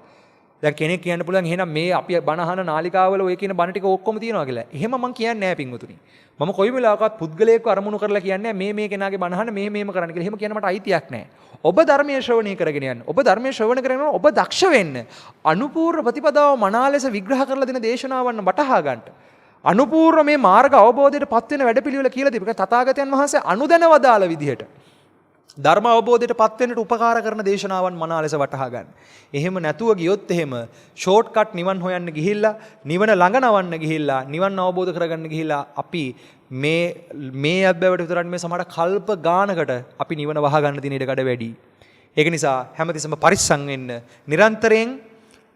දැන් කෙනෙක් කියන්න පුළුවන් එහෙනම් මේ අපි බණ අහන නාලිකාවල ඔය කියන බණ ටික ඔක්කොම තියෙනවා කියලා. එහෙම මම කියන්නේ නැහැ පින්වතුනි. මම කොයි වෙලාවකවත් පුද්ගලයෙක්ව අරමුණු කරලා කියන්නේ මේ කෙනාගේ බණ අහන්න මේම කරන්න කියලා. එහෙම කියන්න මට අයිතියක් නැහැ. ඔබ ධර්මයේ ශ්‍රවණය කරගෙන යන්න. ඔබ ධර්මයේ ශ්‍රවණය කරගෙන ඔබ දක්ෂ වෙන්න. අනුපූර්ව ප්‍රතිපදාව මනා ලෙස විග්‍රහ කරලා දෙන දේශනාවන් වටහා ගන්න. අනුපූර්ව මේ මාර්ග අවබෝධයට පත් වෙන වැඩපිළිවෙල කියලා දීපක තථාගතයන් වහන්සේ අනුදැන වදාළ විදිහට ධර්ම අවබෝධයට පත් වෙන්නට උපකාර කරන දේශනාවන් මනා ලෙස වටහා ගන්න. එහෙම නැතුව ගියොත් එහෙම ෂෝට් කට් නිවන් හොයන්න ගිහිල්ලා නිවන ළඟ නවන්න ගිහිල්ලා නිවන් අවබෝධ කරගන්න ගිහිල්ලා අපි මේ අත්බැවට විතරක් මේ සමහර කල්ප ගානකට අපි නිවන වහ ගන්න දින ඉඩ කඩ වැඩි. ඒක නිසා හැමතිස්සම පරිස්සම් වෙන්න. නිරන්තරයෙන්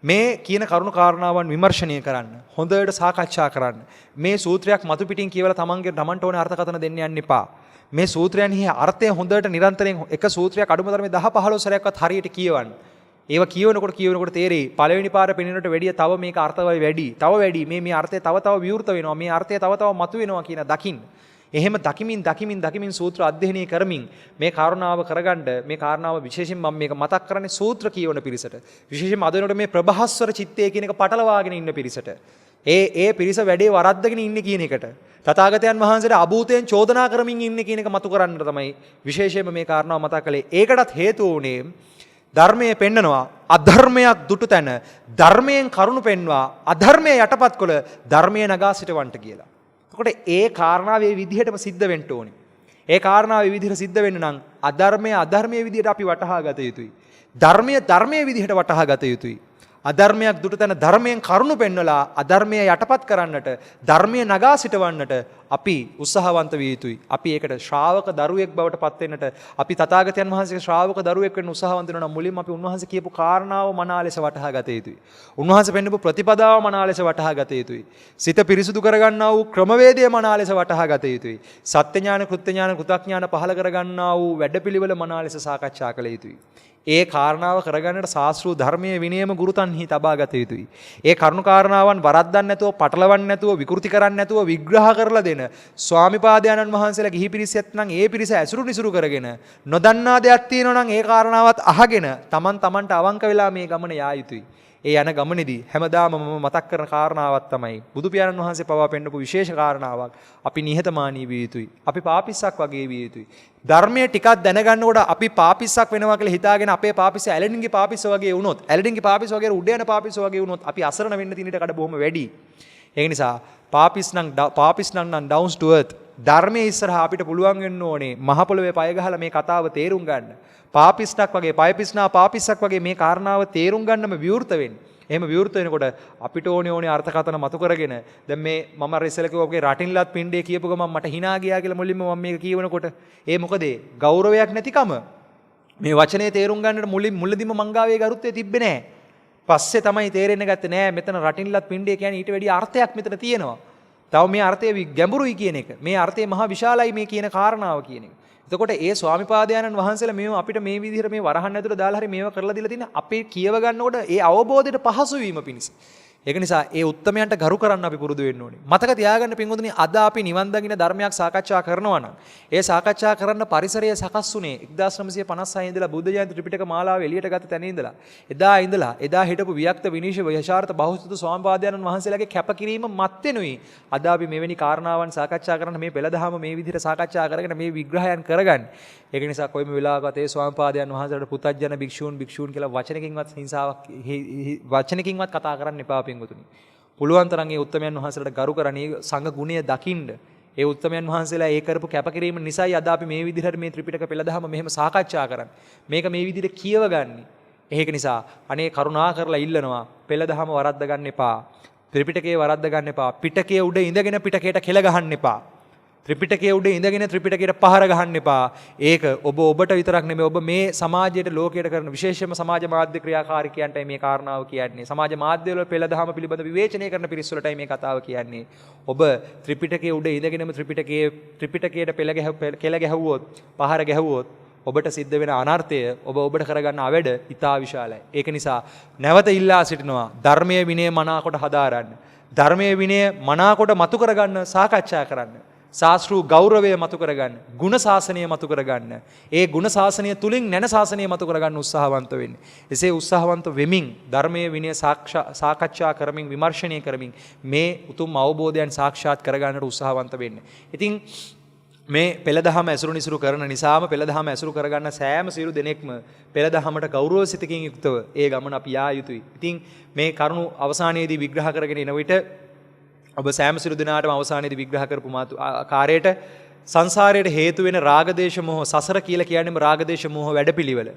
මේ කියන කරුණු කාරණාවන් විමර්ශනය කරන්න. හොඳට සාකච්ඡා කරන්න. මේ සූත්‍රයක් මතු පිටින් කියවලා තමන්ට ඕනේ අර්ථකථන දෙන්න යන්න එපා. මේ සූත්‍රයන්හි අර්ථය හොඳට නිරන්තරයෙන් එක සූත්‍රයක් අඩුම තරමේ 10-15 සැරයක්වත් හරියට කියවන්න. ඒවා කියවනකොට තේරෙයි පළවෙනි පාර පෙනෙනට වැඩිය තව මේක අර්ථවල වැඩි. තව වැඩි. මේ අර්ථය තව විවෘත වෙනවා. මේ අර්ථය තව මතුවෙනවා කියන දකින්න. එහෙම දකිමින් සූත්‍ර අධ්‍යයනය කරමින් මේ කාරණාව කරගන්න මේ කාරණාව විශේෂයෙන් මම මේක මතක් කරන්නේ සූත්‍ර කියවන පිරිසට. විශේෂයෙන්ම අද වෙනකොට මේ ප්‍රභාස්වර චිත්තය කියන එක පටලවාගෙන ඉන්න පිරිසට. ඒ පිරිස වැඩේ වරද්දගෙන ඉන්නේ කියන එකට. තථාගතයන් වහන්සේට අභූතයෙන් චෝදනා කරමින් ඉන්නේ කියන එක මතු කරන්න තමයි විශේෂයෙන්ම මේ කාරණාව මතක් කළේ. ඒකටත් හේතුව උනේ ධර්මයේ පෙන්නනවා අධර්මයක් දුටු තැන ධර්මයෙන් කරුණු පෙන්වා අධර්මයේ යටපත් කොළ ධර්මයේ නගා සිටවන්ට කියලා. එතකොට ඒ කාරණාව මේ විදිහටම සිද්ධ වෙන්න ඕනේ. ඒ කාරණාව මේ විදිහට සිද්ධ වෙන්න නම් අධර්මයේ විදිහට අපි වටහා ගත යුතුයි. ධර්මයේ විදිහට වටහා ගත යුතුයි. අධර්මයක් දුටු තැන ධර්මයෙන් කරුණු පෙන්වලා අධර්මයේ යටපත් කරන්නට ධර්මයේ නගා සිටවන්නට අපි උත්සාහවන්ත විය යුතුයි. අපි ඒකට ශ්‍රාවක දරුවෙක් බවට පත් වෙන්නට අපි තථාගතයන් වහන්සේගේ ශ්‍රාවක දරුවෙක් වෙන්න උත්සාහවන්ත වෙනවා නම් මුලින්ම අපි උන්වහන්සේ කියපු කාරණාව මනා ලෙස වටහා ගත යුතුයි. උන්වහන්සේ පෙන්නපු ප්‍රතිපදාව මනා ලෙස වටහා ගත යුතුයි. සිත පිරිසුදු කරගන්නා වූ ක්‍රමවේදය මනා ලෙස වටහා ගත යුතුයි. සත්‍ය ඥාන, කෘත්‍ය ඥාන, කෘතඥාන පහළ කරගන්නා වූ වැඩපිළිවෙල මනා ලෙස සාකච්ඡා කළ යුතුයි. ඒ කාරණාව කරගන්නට ශාස්ත්‍රීය ධර්මයේ විනයම ගුරුතන්හි තබා ගත යුතුයි. ඒ කරුණු කාරණාවන් වරද්දන්න නැතුව, පටලවන්න නැතුව, විකෘති කරන්න නැතුව විග්‍රහ කරලා දෙන ස්වාමිපාදයන්න් වහන්සේලා ගිහි පිරිසෙත් නම් ඒ පිරිස ඇසුරු නිසුරු කරගෙන නොදන්නා දෙයක් තියෙනවා නම් ඒ කාරණාවත් අහගෙන තමන්ට අවංක වෙලා මේ ගමන යා යුතුයි. ඒ යන ගමනේදී හැමදාම මම මතක් කරන කාරණාවක් තමයි බුදු පියාණන් වහන්සේ පවා පෙන්නපු විශේෂ කාරණාවක්. අපි නිහතමානී විය යුතුයි. අපි පාපිස්සක් වගේ විය යුතුයි. ධර්මයේ ටිකක් දැනගන්නකොට අපි පාපිස්සක් වෙනවා කියලා හිතාගෙන අපේ පාපිස්ස ඇලෙනින්ගේ පාපිස්ස වගේ වුණොත්, ඇලෙනින්ගේ පාපිස්ස වගේ උඩ යන පාපිස්ස වගේ වුණොත් අපි අසරණ වෙන්න තියෙන ඊට බොහොම වැඩි. ඒ නිසා පාපිස් නම් downs to earth. ධර්මයේ ඉස්සරහා අපිට පුළුවන් වෙන්න ඕනේ මහ පොළොවේ පය ගහලා මේ කතාව තේරුම් ගන්න. පාපිස්ටක් වගේ, පයපිස්නා පාපිස්සක් වගේ මේ කාරණාව තේරුම් ගන්නම විවෘත වෙන්න. එහෙම විවෘත වෙනකොට අපිට ඕනේ අර්ථකථන මතු කරගෙන දැන් මේ මම අර ඉස්සෙල්ලා කිව්වා වගේ රටින්ලත් පින්ඩේ කියපු ගමන් මට hina ගියා කියලා මුලින්ම මම මේක කියවනකොට ඒ මොකද ගෞරවයක් නැතිකම මේ වචනේ තේරුම් ගන්නට මුලදීම මංගාවේ ගරුත්වය තිබ්බේ නැහැ. පස්සේ තමයි තේරෙන්න ගත්තේ නෑ මෙතන රටින්ලත් පින්ඩේ කියන්නේ ඊට වැඩිය අර්ථයක් මෙතන තියෙනවා. තව මේ අර්ථය ගැඹුරුයි කියන එක. මේ අර්ථය මහා විශාලයි මේ කියන කාරණාව කියන එක. එතකොට ඒ ස්වාමිපාදයන්න් වහන්සේලා මේව අපිට මේ විදිහට මේ වරහන් ඇතුළේ දාලා හරි මේව කරලා දීලා තියෙන අපේ කියව ගන්නකොට ඒ අවබෝධයට පහසු වීම පිණිස. ඒක නිසා ඒ උත්තමයන්ට ගරු කරන්න අපි පුරුදු වෙන්න ඕනේ. මතක තියාගන්න පින්වතුනි අද අපි නිවන් දකින්න ධර්මයක් සාකච්ඡා කරනවා නම් ඒ සාකච්ඡා කරන්න පරිසරය සකස් වුණේ 1956 ඉඳලා බුද්ධ ජයන්ති ත්‍රිපිටක මාලාව එළියට ගත්ත තැන ඉඳලා එදා හිටපු වික්ත විනිශ්චය යශාර්ථ බහුසුත ස්වාමිපාදයන්න් වහන්සේලාගේ කැපකිරීම මත්වෙනුයි අද අපි මෙවැනි කාරණාවන් සාකච්ඡා කරන්න මේ පෙළදහම මේ විදිහට සාකච්ඡා කරගෙන මේ විග්‍රහයන් කරගන්න. ඒක නිසා කොයිම වෙලාවකත් ඒ ස්වාමිපාදයන් වහන්සේලාට පුතත්ජන භික්ෂූන් කියලා වචනකින්වත් කතා කරන්න එපා පින්වතුනි. පුළුවන් තරම් ඒ උත්තමයන් වහන්සේලාට ගරු කරන්නේ සංඝ ගුණය දකින්න. ඒ උත්තමයන් වහන්සේලා ඒ කරපු කැපකිරීම නිසායි අද අපි මේ විදිහට මේ ත්‍රිපිටක පෙළදහම මෙහෙම සාකච්ඡා කරන්නේ. මේක මේ විදිහට කියවගන්නේ. ඒක නිසා අනේ කරුණා කරලා ඉල්ලනවා පෙළදහම වරද්ද ගන්න එපා. ත්‍රිපිටකේ වරද්ද ගන්න එපා. පිටකයේ උඩ ඉඳගෙන පිටකයට කෙල ගහන්න එපා. ත්‍රිපිටකයේ උඩ ඉඳගෙන ත්‍රිපිටකයට පහර ගහන්න එපා. ඒක ඔබට විතරක් නෙමෙයි ඔබ මේ සමාජයට ලෝකයට කරන විශේෂයෙන්ම සමාජ මාධ්‍ය ක්‍රියාකාරිකයන්ටයි මේ කාරණාව කියන්නේ. සමාජ මාධ්‍ය වල පෙළදහම පිළිබඳ විවේචනය කරන පිරිස් වලටයි මේ කතාව කියන්නේ. ඔබ ත්‍රිපිටකයේ උඩ ඉඳගෙනම ත්‍රිපිටකයට කෙල ගැහුවොත්, පහර ගැහුවොත් ඔබට සිද්ධ වෙන අනර්ථය ඔබට කරගන්න අවැඩ ඉතා විශාලයි. ඒක නිසා නැවත ඉල්ලා සිටිනවා ධර්මයේ විනය මනාකොට හදාරන්න. ධර්මයේ විනය මනාකොට මතු කරගන්න සාකච්ඡා කරන්න. ශාස්ත්‍රීය ගෞරවය මතු කරගන්න, ගුණ ශාසනය මතු කරගන්න. ඒ ගුණ ශාසනය තුලින් නැන ශාසනය මතු කරගන්න උත්සාහවන්ත වෙන්න. එසේ උත්සාහවන්ත වෙමින් ධර්මයේ විනය සාකච්ඡා කරමින් විමර්ශනය කරමින් මේ උතුම් අවබෝධයන් සාක්ෂාත් කරගන්නට උත්සාහවන්ත වෙන්න. ඉතින් මේ පෙළදහම ඇසුරු නිසුරු කරන නිසාම පෙළදහම ඇසුරු කරගන්න සෑම සියලු දෙනෙක්ම පෙළදහමට ගෞරව සිතකින් යුක්තව ඒ ගමන අපි යා යුතුයි. ඉතින් මේ කරුණු අවසානයේදී විග්‍රහ කරගෙන එන විට ඔබ සෑම සියලු දෙනාටම අවසානයේදී විග්‍රහ කරපු කාර්යයට සංසාරයට හේතු වෙන රාගදේශ මොහ සසර කියලා කියන්නේම රාගදේශ මොහ වැඩපිළිවෙල.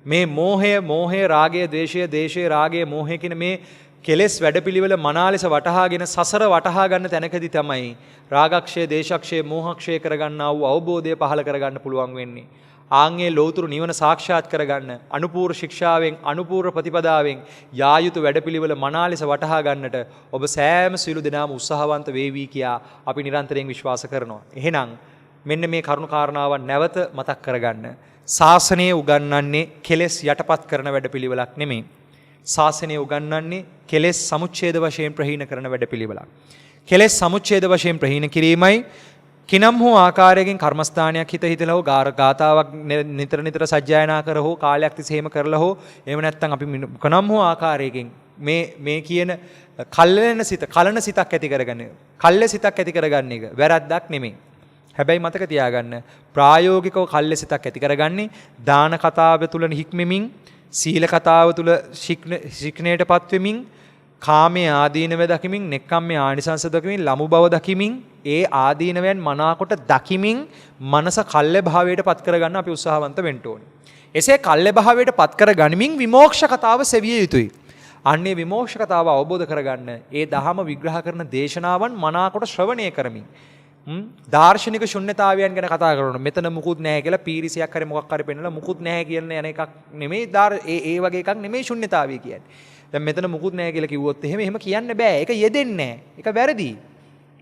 මේ මෝහය රාගය දේශය රාගය මෝහය කියන මේ කෙලෙස් වැඩපිළිවෙල මනා ලෙස වටහාගෙන සසර වටහා ගන්න තැනකදී තමයි රාගක්ෂය දේශක්ෂය මෝහක්ෂය කරගන්නා වූ අවබෝධය පහළ කරගන්න පුළුවන් වෙන්නේ. ආන්ගේ ලෞතුරු නිවන සාක්ෂාත් කරගන්න අනුපූර්ව ශික්ෂාවෙන් අනුපූර්ව ප්‍රතිපදාවෙන් යා යුතු වැඩපිළිවෙල මනා ලෙස වටහා ගන්නට ඔබ සෑම සියලු දෙනාම උත්සාහවන්ත වේවි කියා අපි නිරන්තරයෙන් විශ්වාස කරනවා. එහෙනම් මෙන්න මේ කරුණු කාරණාවන් නැවත මතක් කරගන්න. ශාසනය උගන්වන්නේ කෙලෙස් යටපත් කරන වැඩපිළිවෙලක් නෙමෙයි. ශාසනය උගන්වන්නේ කෙලෙස් සමුච්ඡේද වශයෙන් ප්‍රහීන කරන වැඩපිළිවෙලක්. කෙලෙස් සමුච්ඡේද වශයෙන් ප්‍රහීන කිරීමයි කිනම් හෝ ආකාරයකින් කර්මස්ථානයක් හිතලා හෝ ගාතාවක් නිතර සජ්ජායනා කර හෝ කාලයක් තිස්සේ එහෙම කරලා හෝ එහෙම නැත්නම් අපි කනම් හෝ ආකාරයකින් මේ කියන කල්ලන සිතක් ඇති කරගන්න. කල්ලේ සිතක් ඇති කරගන්න එක වැරද්දක් නෙමෙයි. හැබැයි මතක තියාගන්න ප්‍රායෝගිකව කල්ලේ සිතක් ඇති කරගන්නේ දාන කතාව තුල හික්මෙමින් සීල කතාව තුල ශික්ෂණයටපත් වෙමින් කාමයේ ආදීනව දකිමින් නෙක්ඛම්මයේ ආනිසංස දකිමින් ලමු බව දකිමින් ඒ ආදීනවයන් මනාකොට දකිමින් මනස කල්ලේ භාවයට පත් කරගන්න අපි උත්සාහවන්ත වෙන්න ඕනේ. එසේ කල්ලේ භාවයට පත් කරගනිමින් විමෝක්ෂ කතාව සෙවිය යුතුයි. අන්නේ විමෝක්ෂ කතාව අවබෝධ කරගන්න ඒ දහම විග්‍රහ කරන දේශනාවන් මනාකොට ශ්‍රවණය කරමින් දාර්ශනික ශුන්්‍යතාවයන් ගැන කතා කරනවා. මෙතන මුකුත් නැහැ කියලා පීරිසියක් හරි මොකක් හරි පෙන්නලා මුකුත් නැහැ කියන යන එකක් නෙමෙයි ඒ වගේ එකක් නෙමෙයි ශුන්්‍යතාවය කියන්නේ. දැන් මෙතන මුකුත් නැහැ කියලා කිව්වොත් එහෙම කියන්න බෑ. ඒක යෙදෙන්නේ නැහැ. ඒක වැරදි.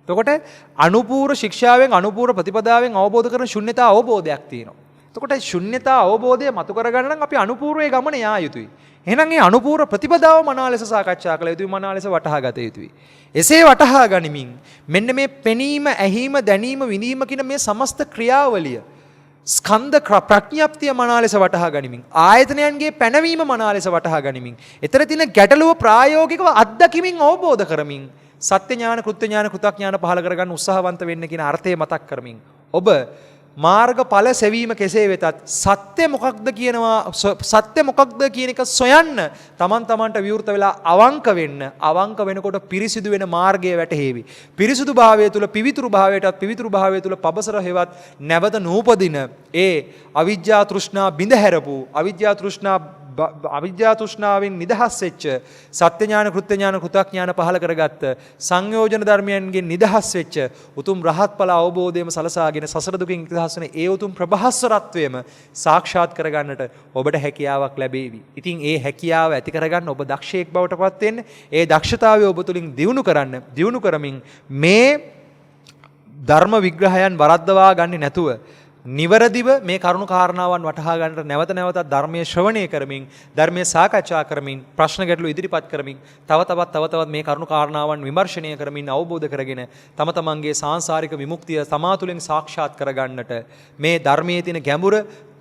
එතකොට අනුපූර්ව ශික්ෂාවෙන් අනුපූර්ව ප්‍රතිපදාවෙන් අවබෝධ කරන ශුන්්‍යතා අවබෝධයක් තියෙනවා. එතකොට ශුන්්‍යතා අවබෝධය මතු කරගන්න නම් අපි අනුපූර්වයේ ගමන යා යුතුයි. එහෙනම් මේ අනුපූර්ව ප්‍රතිපදාව මනා ලෙස සාකච්ඡා කළ යුතුයි, මනා ලෙස වටහා ගත යුතුයි. එසේ වටහා ගනිමින් මෙන්න මේ පෙනීම, ඇහිීම, දැනීම, විඳීම කියන මේ සමස්ත ක්‍රියාවලිය ස්කන්ධ ප්‍රඥප්තිය මනා ලෙස වටහා ගනිමින් ආයතනයන්ගේ පැනවීම මනා ලෙස වටහා ගනිමින් ඊතර තියෙන ගැටලුව ප්‍රායෝගිකව අත්දැකීමින් අවබෝධ කරමින් සත්‍ය ඥාන, කෘත්‍ය ඥාන, කෘතඥාන පහළ කරගන්න උත්සාහවන්ත වෙන්න කියන අර්ථය මතක් කරමින් ඔබ මාර්ගඵල සෙවීම කෙසේ වෙතත් සත්‍ය මොකක්ද කියන එක සොයන්න තමන්ට විවෘත වෙලා අවංක වෙන්න. අවංක වෙනකොට පිරිසිදු වෙන මාර්ගය වැටහෙවි. පිරිසිදු භාවය තුල පිවිතුරු භාවයටත් පිවිතුරු භාවය තුල පබසර හේවත් නැවත නූපදින ඒ අවිජ්ජා තෘෂ්ණා බිඳ හැරපු අවිජ්ජා තෘෂ්ණාවෙන් නිදහස් වෙච්ච සත්‍ය ඥාන, කෘත්‍ය ඥාන, කෘතඥාන පහළ කරගත්ත සංයෝජන ධර්මයන්ගෙන් නිදහස් වෙච්ච උතුම් රහත් ඵල අවබෝධයම සලසාගෙන සසර දුකින් නිදහස් වෙන ඒ උතුම් ප්‍රභාස්වරත්වයම සාක්ෂාත් කරගන්නට ඔබට හැකියාවක් ලැබේවි. ඉතින් ඒ හැකියාව ඇති කරගන්න ඔබ දක්ෂයෙක් බවට පත් වෙන්න, ඒ දක්ෂතාවය ඔබ තුලින් දියුණු කරමින් මේ ධර්ම විග්‍රහයන් වරද්දවා ගන්නේ නැතුව නිවරදිව මේ කරුණු කාරණාවන් වටහා ගන්නට නැවත නැවතත් ධර්මයේ ශ්‍රවණය කරමින්, ධර්මයේ සාකච්ඡා කරමින්, ප්‍රශ්න ගැටළු ඉදිරිපත් කරමින්, තව තවත් මේ කරුණු කාරණාවන් විමර්ශනය කරමින් අවබෝධ කරගෙන තම තමන්ගේ සාංශාරික විමුක්තිය තමා තුළින් සාක්ෂාත් කරගන්නට මේ ධර්මයේ තියෙන ගැඹුර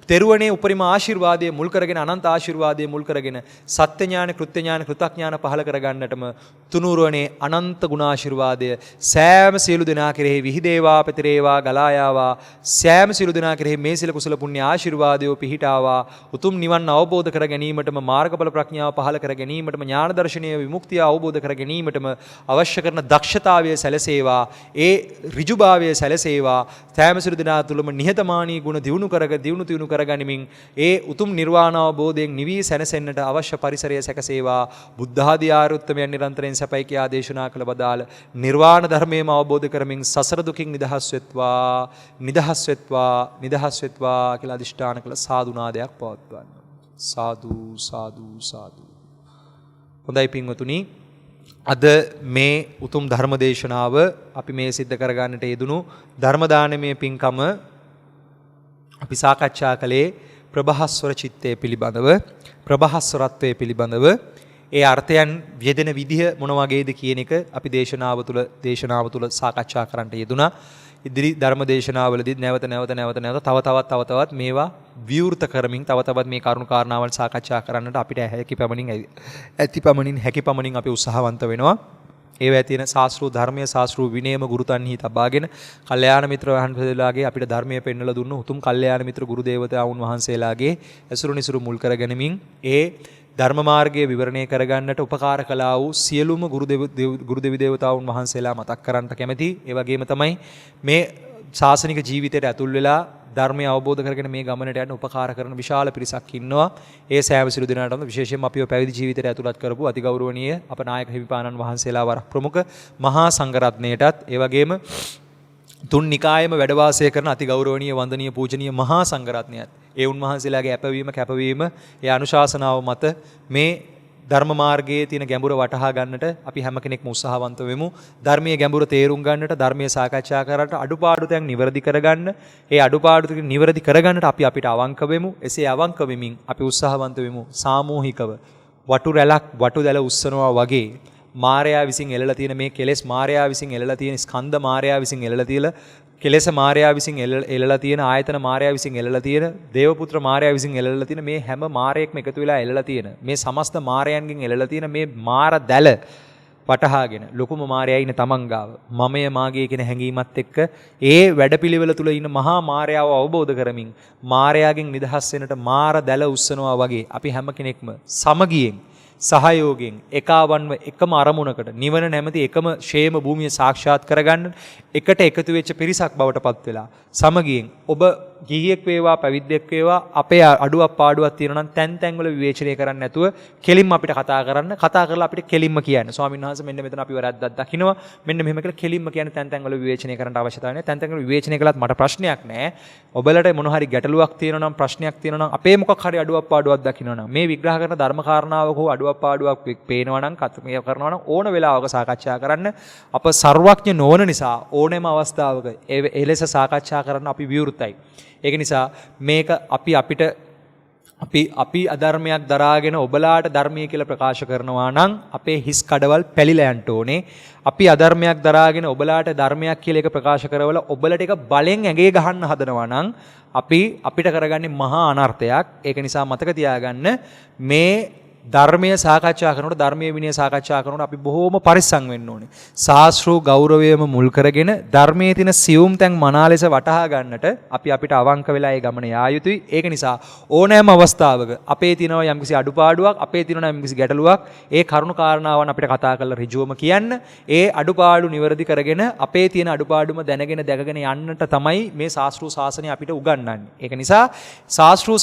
තෙරුවනේ උපරිම ආශිර්වාදයේ මුල් කරගෙන, අනන්ත ආශිර්වාදයේ මුල් කරගෙන සත්‍ය ඥාන, කෘත්‍ය ඥාන, කෘතඥාන පහළ කරගන්නටම තුනුරුවනේ අනන්ත ගුණාශිර්වාදය සෑම සියලු දෙනා කෙරෙහි විහිදේවා, පැතිරේවා, ගලා යාවා. සෑම සියලු දෙනා කෙරෙහි මේ සියලු කුසල පුණ්‍ය ආශිර්වාදයෝ පිහිටාවා. උතුම් නිවන් අවබෝධ කර ගැනීමටම, මාර්ගඵල ප්‍රඥාව පහළ කර ගැනීමටම, ඥාන දර්ශනීය විමුක්තිය අවබෝධ කර ගැනීමටම අවශ්‍ය කරන දක්ෂතාවය සැලසේවා. ඒ ඍජුභාවය සැලසේවා. සෑම සියලු දෙනා තුළම නිහතමානී ගුණ දියුණු කරගනිමින් ඒ උතුම් නිර්වාණ අවබෝධයෙන් නිවී සැනසෙන්නට අවශ්‍ය පරිසරය සැකසේවා. බුද්ධ ආදී ආරුත්තමයන් නිරන්තරයෙන් සැපයි කියා දේශනා කළ බදාල නිර්වාණ ධර්මයේම අවබෝධ කරමින් සසර දුකින් නිදහස් වෙත්වා කියලා අදිෂ්ඨාන කළ සාදුනාදයක් පවත්වන්න. සාදු සාදු සාදු. හොඳයි පින්වතුනි, අද මේ උතුම් ධර්ම දේශනාව අපි මේ සිද්ධ කරගන්නට යෙදුණු ධර්ම දානමය පින්කම අපි සාකච්ඡා කළේ ප්‍රභාස්වර චිත්තය පිළිබඳව, ප්‍රභාස්වරත්වයේ පිළිබඳව. ඒ අර්ථයන් යෙදෙන විදිහ මොන වගේද කියන එක අපි දේශනාව තුළ සාකච්ඡා කරන්නට යෙදුණා. ඉදිරි ධර්ම දේශනාවලදී නැවත තව තවත් මේවා විවෘත කරමින් තව තවත් මේ කරුණු කාරණාවල් සාකච්ඡා කරන්නට අපිට හැකි පමණින් අපි උත්සාහවන්ත වෙනවා. ඒවැ තියෙන ශාස්ත්‍රීය ධර්මයේ ශාස්ත්‍රීය විනයම ගුරුතන්හි තබාගෙන කල්යාණ මිත්‍ර වහන්සේලාගේ අපිට ධර්මයේ පෙන්වලා දුන්න උතුම් කල්යාණ මිත්‍ර ගුරු දේවතාවුන් වහන්සේලාගේ ඇසුරු නිසුරු මුල් කරගැනීමෙන් ඒ ධර්ම මාර්ගයේ විවරණය කරගන්නට උපකාර කළා වූ සියලුම ගුරු දෙවි දේවතාවුන් වහන්සේලා මතක් කරන්නට කැමැති. ඒ වගේම තමයි මේ ශාසනික ජීවිතයට ඇතුල් වෙලා ධර්මය අවබෝධ කරගෙන මේ ගමනට යන්න උපකාර කරන විශාල පිරිසක් ඉන්නවා. ඒ සෑම සිළු දෙනාටම විශේෂයෙන්ම අපිව පැවිදි ජීවිතයට ඇතුළත් කරපු අතිගෞරවනීය අප නායක හිමිපාණන් වහන්සේලා වරක් ප්‍රමුඛ මහා සංඝරත්නයටත් ඒ වගේම තුන් නිකායෙම වැඩ වාසය කරන අතිගෞරවනීය වන්දනීය පූජනීය මහා සංඝරත්නයත් ඒ උන්වහන්සේලාගේ කැපවීම ඒ අනුශාසනාව මත මේ ධර්ම මාර්ගයේ තියෙන ගැඹුර වටහා ගන්නට අපි හැම කෙනෙක්ම උත්සාහවන්ත වෙමු. ධර්මයේ ගැඹුර තේරුම් ගන්නට, ධර්මයේ සාකච්ඡා කරන්නට, අඩුපාඩු තැන් නිවැරදි කරගන්න, ඒ අඩුපාඩු ටික නිවැරදි කරගන්නට අපි අපිට අවංක වෙමු. එසේ අවංක වෙමින් අපි උත්සාහවන්ත වෙමු සාමූහිකව වටු රැලක් වටු දැල උස්සනවා වගේ මාරයා විසින් එළලා තියෙන මේ කෙලෙස් මාරයා විසින් එළලා තියෙන ස්කන්ධ මාරයා විසින් එළලා තියලා කෙලෙස මාරයා විසින් එළලා තියෙන ආයතන මාරයා විසින් එළලා තියෙන දේවපුත්‍ර මාරයා විසින් එළලා තියෙන මේ හැම මාරයක්ම එකතු වෙලා එළලා තියෙන මේ සමස්ත මාරයන්ගෙන් එළලා තියෙන මේ මාර දැල වටහාගෙන ලොකුම මාරයා ඉන්න තමන් ගාව මමය මාගේ කියන හැඟීමත් එක්ක ඒ වැඩපිළිවෙල තුල ඉන්න මහා මාරයාව අවබෝධ කරමින් මාරයාගෙන් නිදහස් වෙනට මාර දැල උස්සනවා වගේ අපි හැම කෙනෙක්ම සමගියෙන් සහයෝගයෙන් එකාවන්ව එකම අරමුණකට නිවන නැමැති එකම ෂේම භූමිය සාක්ෂාත් කරගන්න එකට එකතු වෙච්ච පිරිසක් බවට පත් වෙලා සමගියෙන් ඔබ ගිහියෙක් වේවා පැවිද්දෙක් වේවා අපේ අඩුවක් පාඩුවක් තියෙනවා නම් තැන් තැන් වල විවේචනය කරන්න නැතුව කෙලින්ම අපිට කතා කරලා අපිට කෙලින්ම කියන්න ස්වාමීන් වහන්සේ මෙන්න මෙතන අපි වැරද්දක් දකින්නවා මෙන්න මෙහෙම කියලා කෙලින්ම කියන්න තැන් තැන් වල විවේචනය කරන්න අවශ්‍යතාවය නැහැ තැන් තැන් වල විවේචනය කළත් මට ප්‍රශ්නයක් නැහැ ඔබලට මොන හරි ගැටලුවක් තියෙනවා නම් ප්‍රශ්නයක් තියෙනවා නම් අපේ මොකක් හරි අඩුවක් පාඩුවක් දකින්නවා නම් මේ විග්‍රහ කරන ධර්ම කාරණාවක හෝ අඩුවක් පාඩුවක් පේනවා නම් කතමය කරනවා නම් ඕන වෙලාවක සාකච්ඡා කරන්න අප සර්වඥ නොවන නිසා ඕනෑම අවස්ථාවක එලෙස සාකච්ඡා කරන්න අපි විවෘතයි. ඒක නිසා මේක අපි අධර්මයක් දරාගෙන ඔබලාට ධර්මය කියලා ප්‍රකාශ කරනවා නම් අපේ හිස් කඩවල් පැලිලා යන්න ඕනේ. අපි අධර්මයක් දරාගෙන ඔබලාට ධර්මයක් කියලා එක ප්‍රකාශ කරවලා ඔබලට එක බලෙන් ඇඟේ ගහන්න හදනවා නම් අපිට කරගන්නේ මහා අනර්ථයක්. ඒක නිසා මතක තියාගන්න මේ ධර්මයේ සාකච්ඡා කරනකොට ධර්මයේ විනය සාකච්ඡා කරනකොට අපි බොහෝම පරිස්සම් වෙන්න ඕනේ. ශාස්ත්‍රෝ ගෞරවයම මුල් කරගෙන ධර්මයේ තියෙන සියුම් තැන් මනා ලෙස වටහා ගන්නට අපිට අවංක වෙලා ඒ ගමන යා යුතුයි. ඒක නිසා ඕනෑම අවස්ථාවක අපේ තියෙනවා යම්කිසි අඩුපාඩුවක්, අපේ තියෙනවා යම්කිසි ගැටලුවක්, ඒ කරුණු කාරණාවන් අපිට කතා කරලා ඍජුවම කියන්න. ඒ අඩුපාඩු නිවැරදි කරගෙන අපේ තියෙන අඩුපාඩුම දැනගෙන දැකගෙන යන්නට තමයි මේ ශාස්ත්‍රෝ ශාසනය අපිට උගන්වන්නේ. ඒක නිසා ශාස්ත්‍රෝ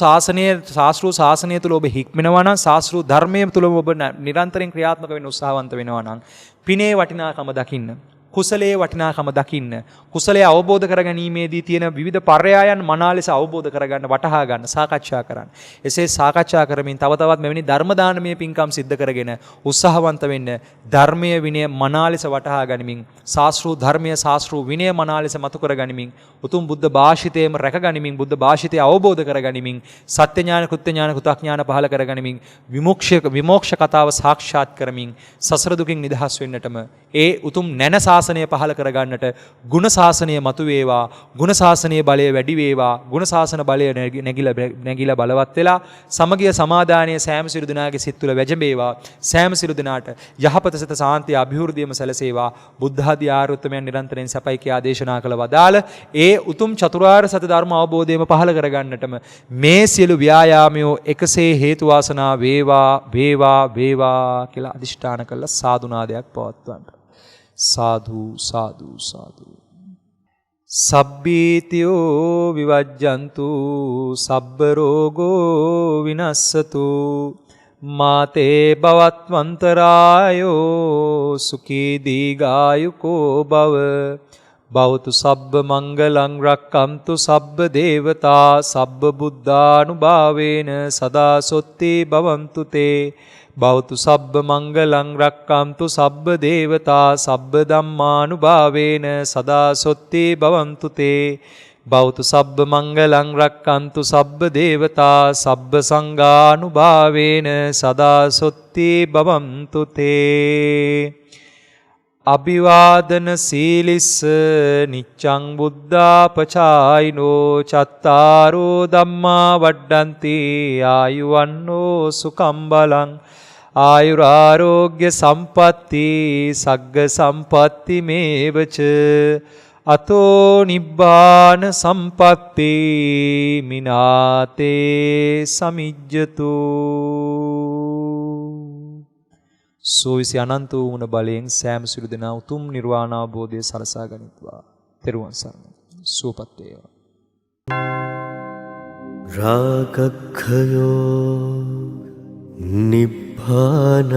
ශාසනය තුල ඔබ හික්මනවා නම් ශාස්ත්‍රෝ ධර්මයේ තුල ඔබ නිරන්තරයෙන් ක්‍රියාත්මක වෙන්න උත්සාහවන්ත වෙනවා නම් පිනේ වටිනාකම දකින්න, කුසලයේ වටිනාකම දකින්න, කුසලයේ අවබෝධ කරගැනීමේදී තියෙන විවිධ පර්යායන් මනා ලෙස අවබෝධ කරගන්න, වටහා ගන්න, සාකච්ඡා කරන්න. එසේ සාකච්ඡා කරමින් තව තවත් මෙවැනි ධර්ම දානමය පින්කම් සිද්ධ කරගෙන උත්සාහවන්ත වෙන්න ධර්මයේ විනය මනා ලෙස වටහා ගනිමින් ශාස්ත්‍රූ ධර්මයේ ශාස්ත්‍රූ විනය මනා ලෙස මතු කර ගනිමින් උතුම් බුද්ධ භාෂිතයම රැක ගනිමින් බුද්ධ භාෂිතය අවබෝධ කර ගනිමින් සත්‍ය ඥාන කෘත්‍ය ඥාන කෘතඥාන පහල කර ගනිමින් විමෝක්ෂ කතාව සාක්ෂාත් කරමින් සසර දුකින් නිදහස් වෙන්නටම ඒ උතුම් නැන ශාසනය පහල කර ගන්නට ගුණ ශාසනය මතු වේවා, ගුණ ශාසනයේ බලය වැඩි වේවා, ගුණ ශාසන බලය නැගිලා බලවත් වෙලා සමගිය සමාදානයේ සෑම සිරු දිනාගේ සිත් තුළ වැජඹේවා. සෑම සිරු දිනාට යහපත සිත සාන්තිය අභිවෘද්ධියම සැලසේවා. බුද්ධ ආදී ආර්යුත්තමයන් නිරන්තරයෙන් සපයි කියා දේශනා කළ වදාළ ඒ උතුම් චතුරාර්ය සත්‍ය ධර්ම අවබෝධයම පහල කර ගන්නටම මේ සියලු ව්‍යායාමයෝ එකසේ හේතු වාසනා වේවා වේවා වේවා කියලා අදිෂ්ඨාන කළා සාදුනාදයක් පවත්වන්න. සාදු සාදු සාදු. සබ්බීතියෝ විවජ්ජන්තු සබ්බ රෝගෝ විනස්සතු මාතේ භවත්වන්තරායෝ සුඛී දීඝායුකෝ භව භවතු සබ්බ මංගලං රක්ඛන්තු සබ්බ දේවතා සබ්බ බුද්ධානුභාවේන සදා සොත්ති භවන්තු තේ භවතු සබ්බ මංගලං රක්ඛන්තු සබ්බ දේවතා සබ්බ ධම්මානුභාවේන සදා සොත්ති භවන්තු තේ භවතු සබ්බ මංගලං රක්ඛන්තු සබ්බ දේවතා සබ්බ සංඝානුභාවේන සදා සොත්ති භවන්තු තේ අභිවාදන සීලිස්ස නිච්ඡං බුද්ධාපචායිනෝ චත්තාරෝ ධම්මා වඩ්ඩන්ති ආයුවන්නෝ සුඛං බලං ආයුරාෝග්‍ය සම්පatti සග්ග සම්පatti මේවච අතෝ නිබ්බාන සම්පatti මිනාතේ සමිජ්ජතු සෝවිසි අනන්ත වූ බලයෙන් සෑම සිළු දෙනා උතුම් නිර්වාණ අවබෝධය සලසා ගනිත්වා. තෙරුවන් සරණයි. සුවපත් වේවා. රාගක්ඛයෝ නිබ්බානං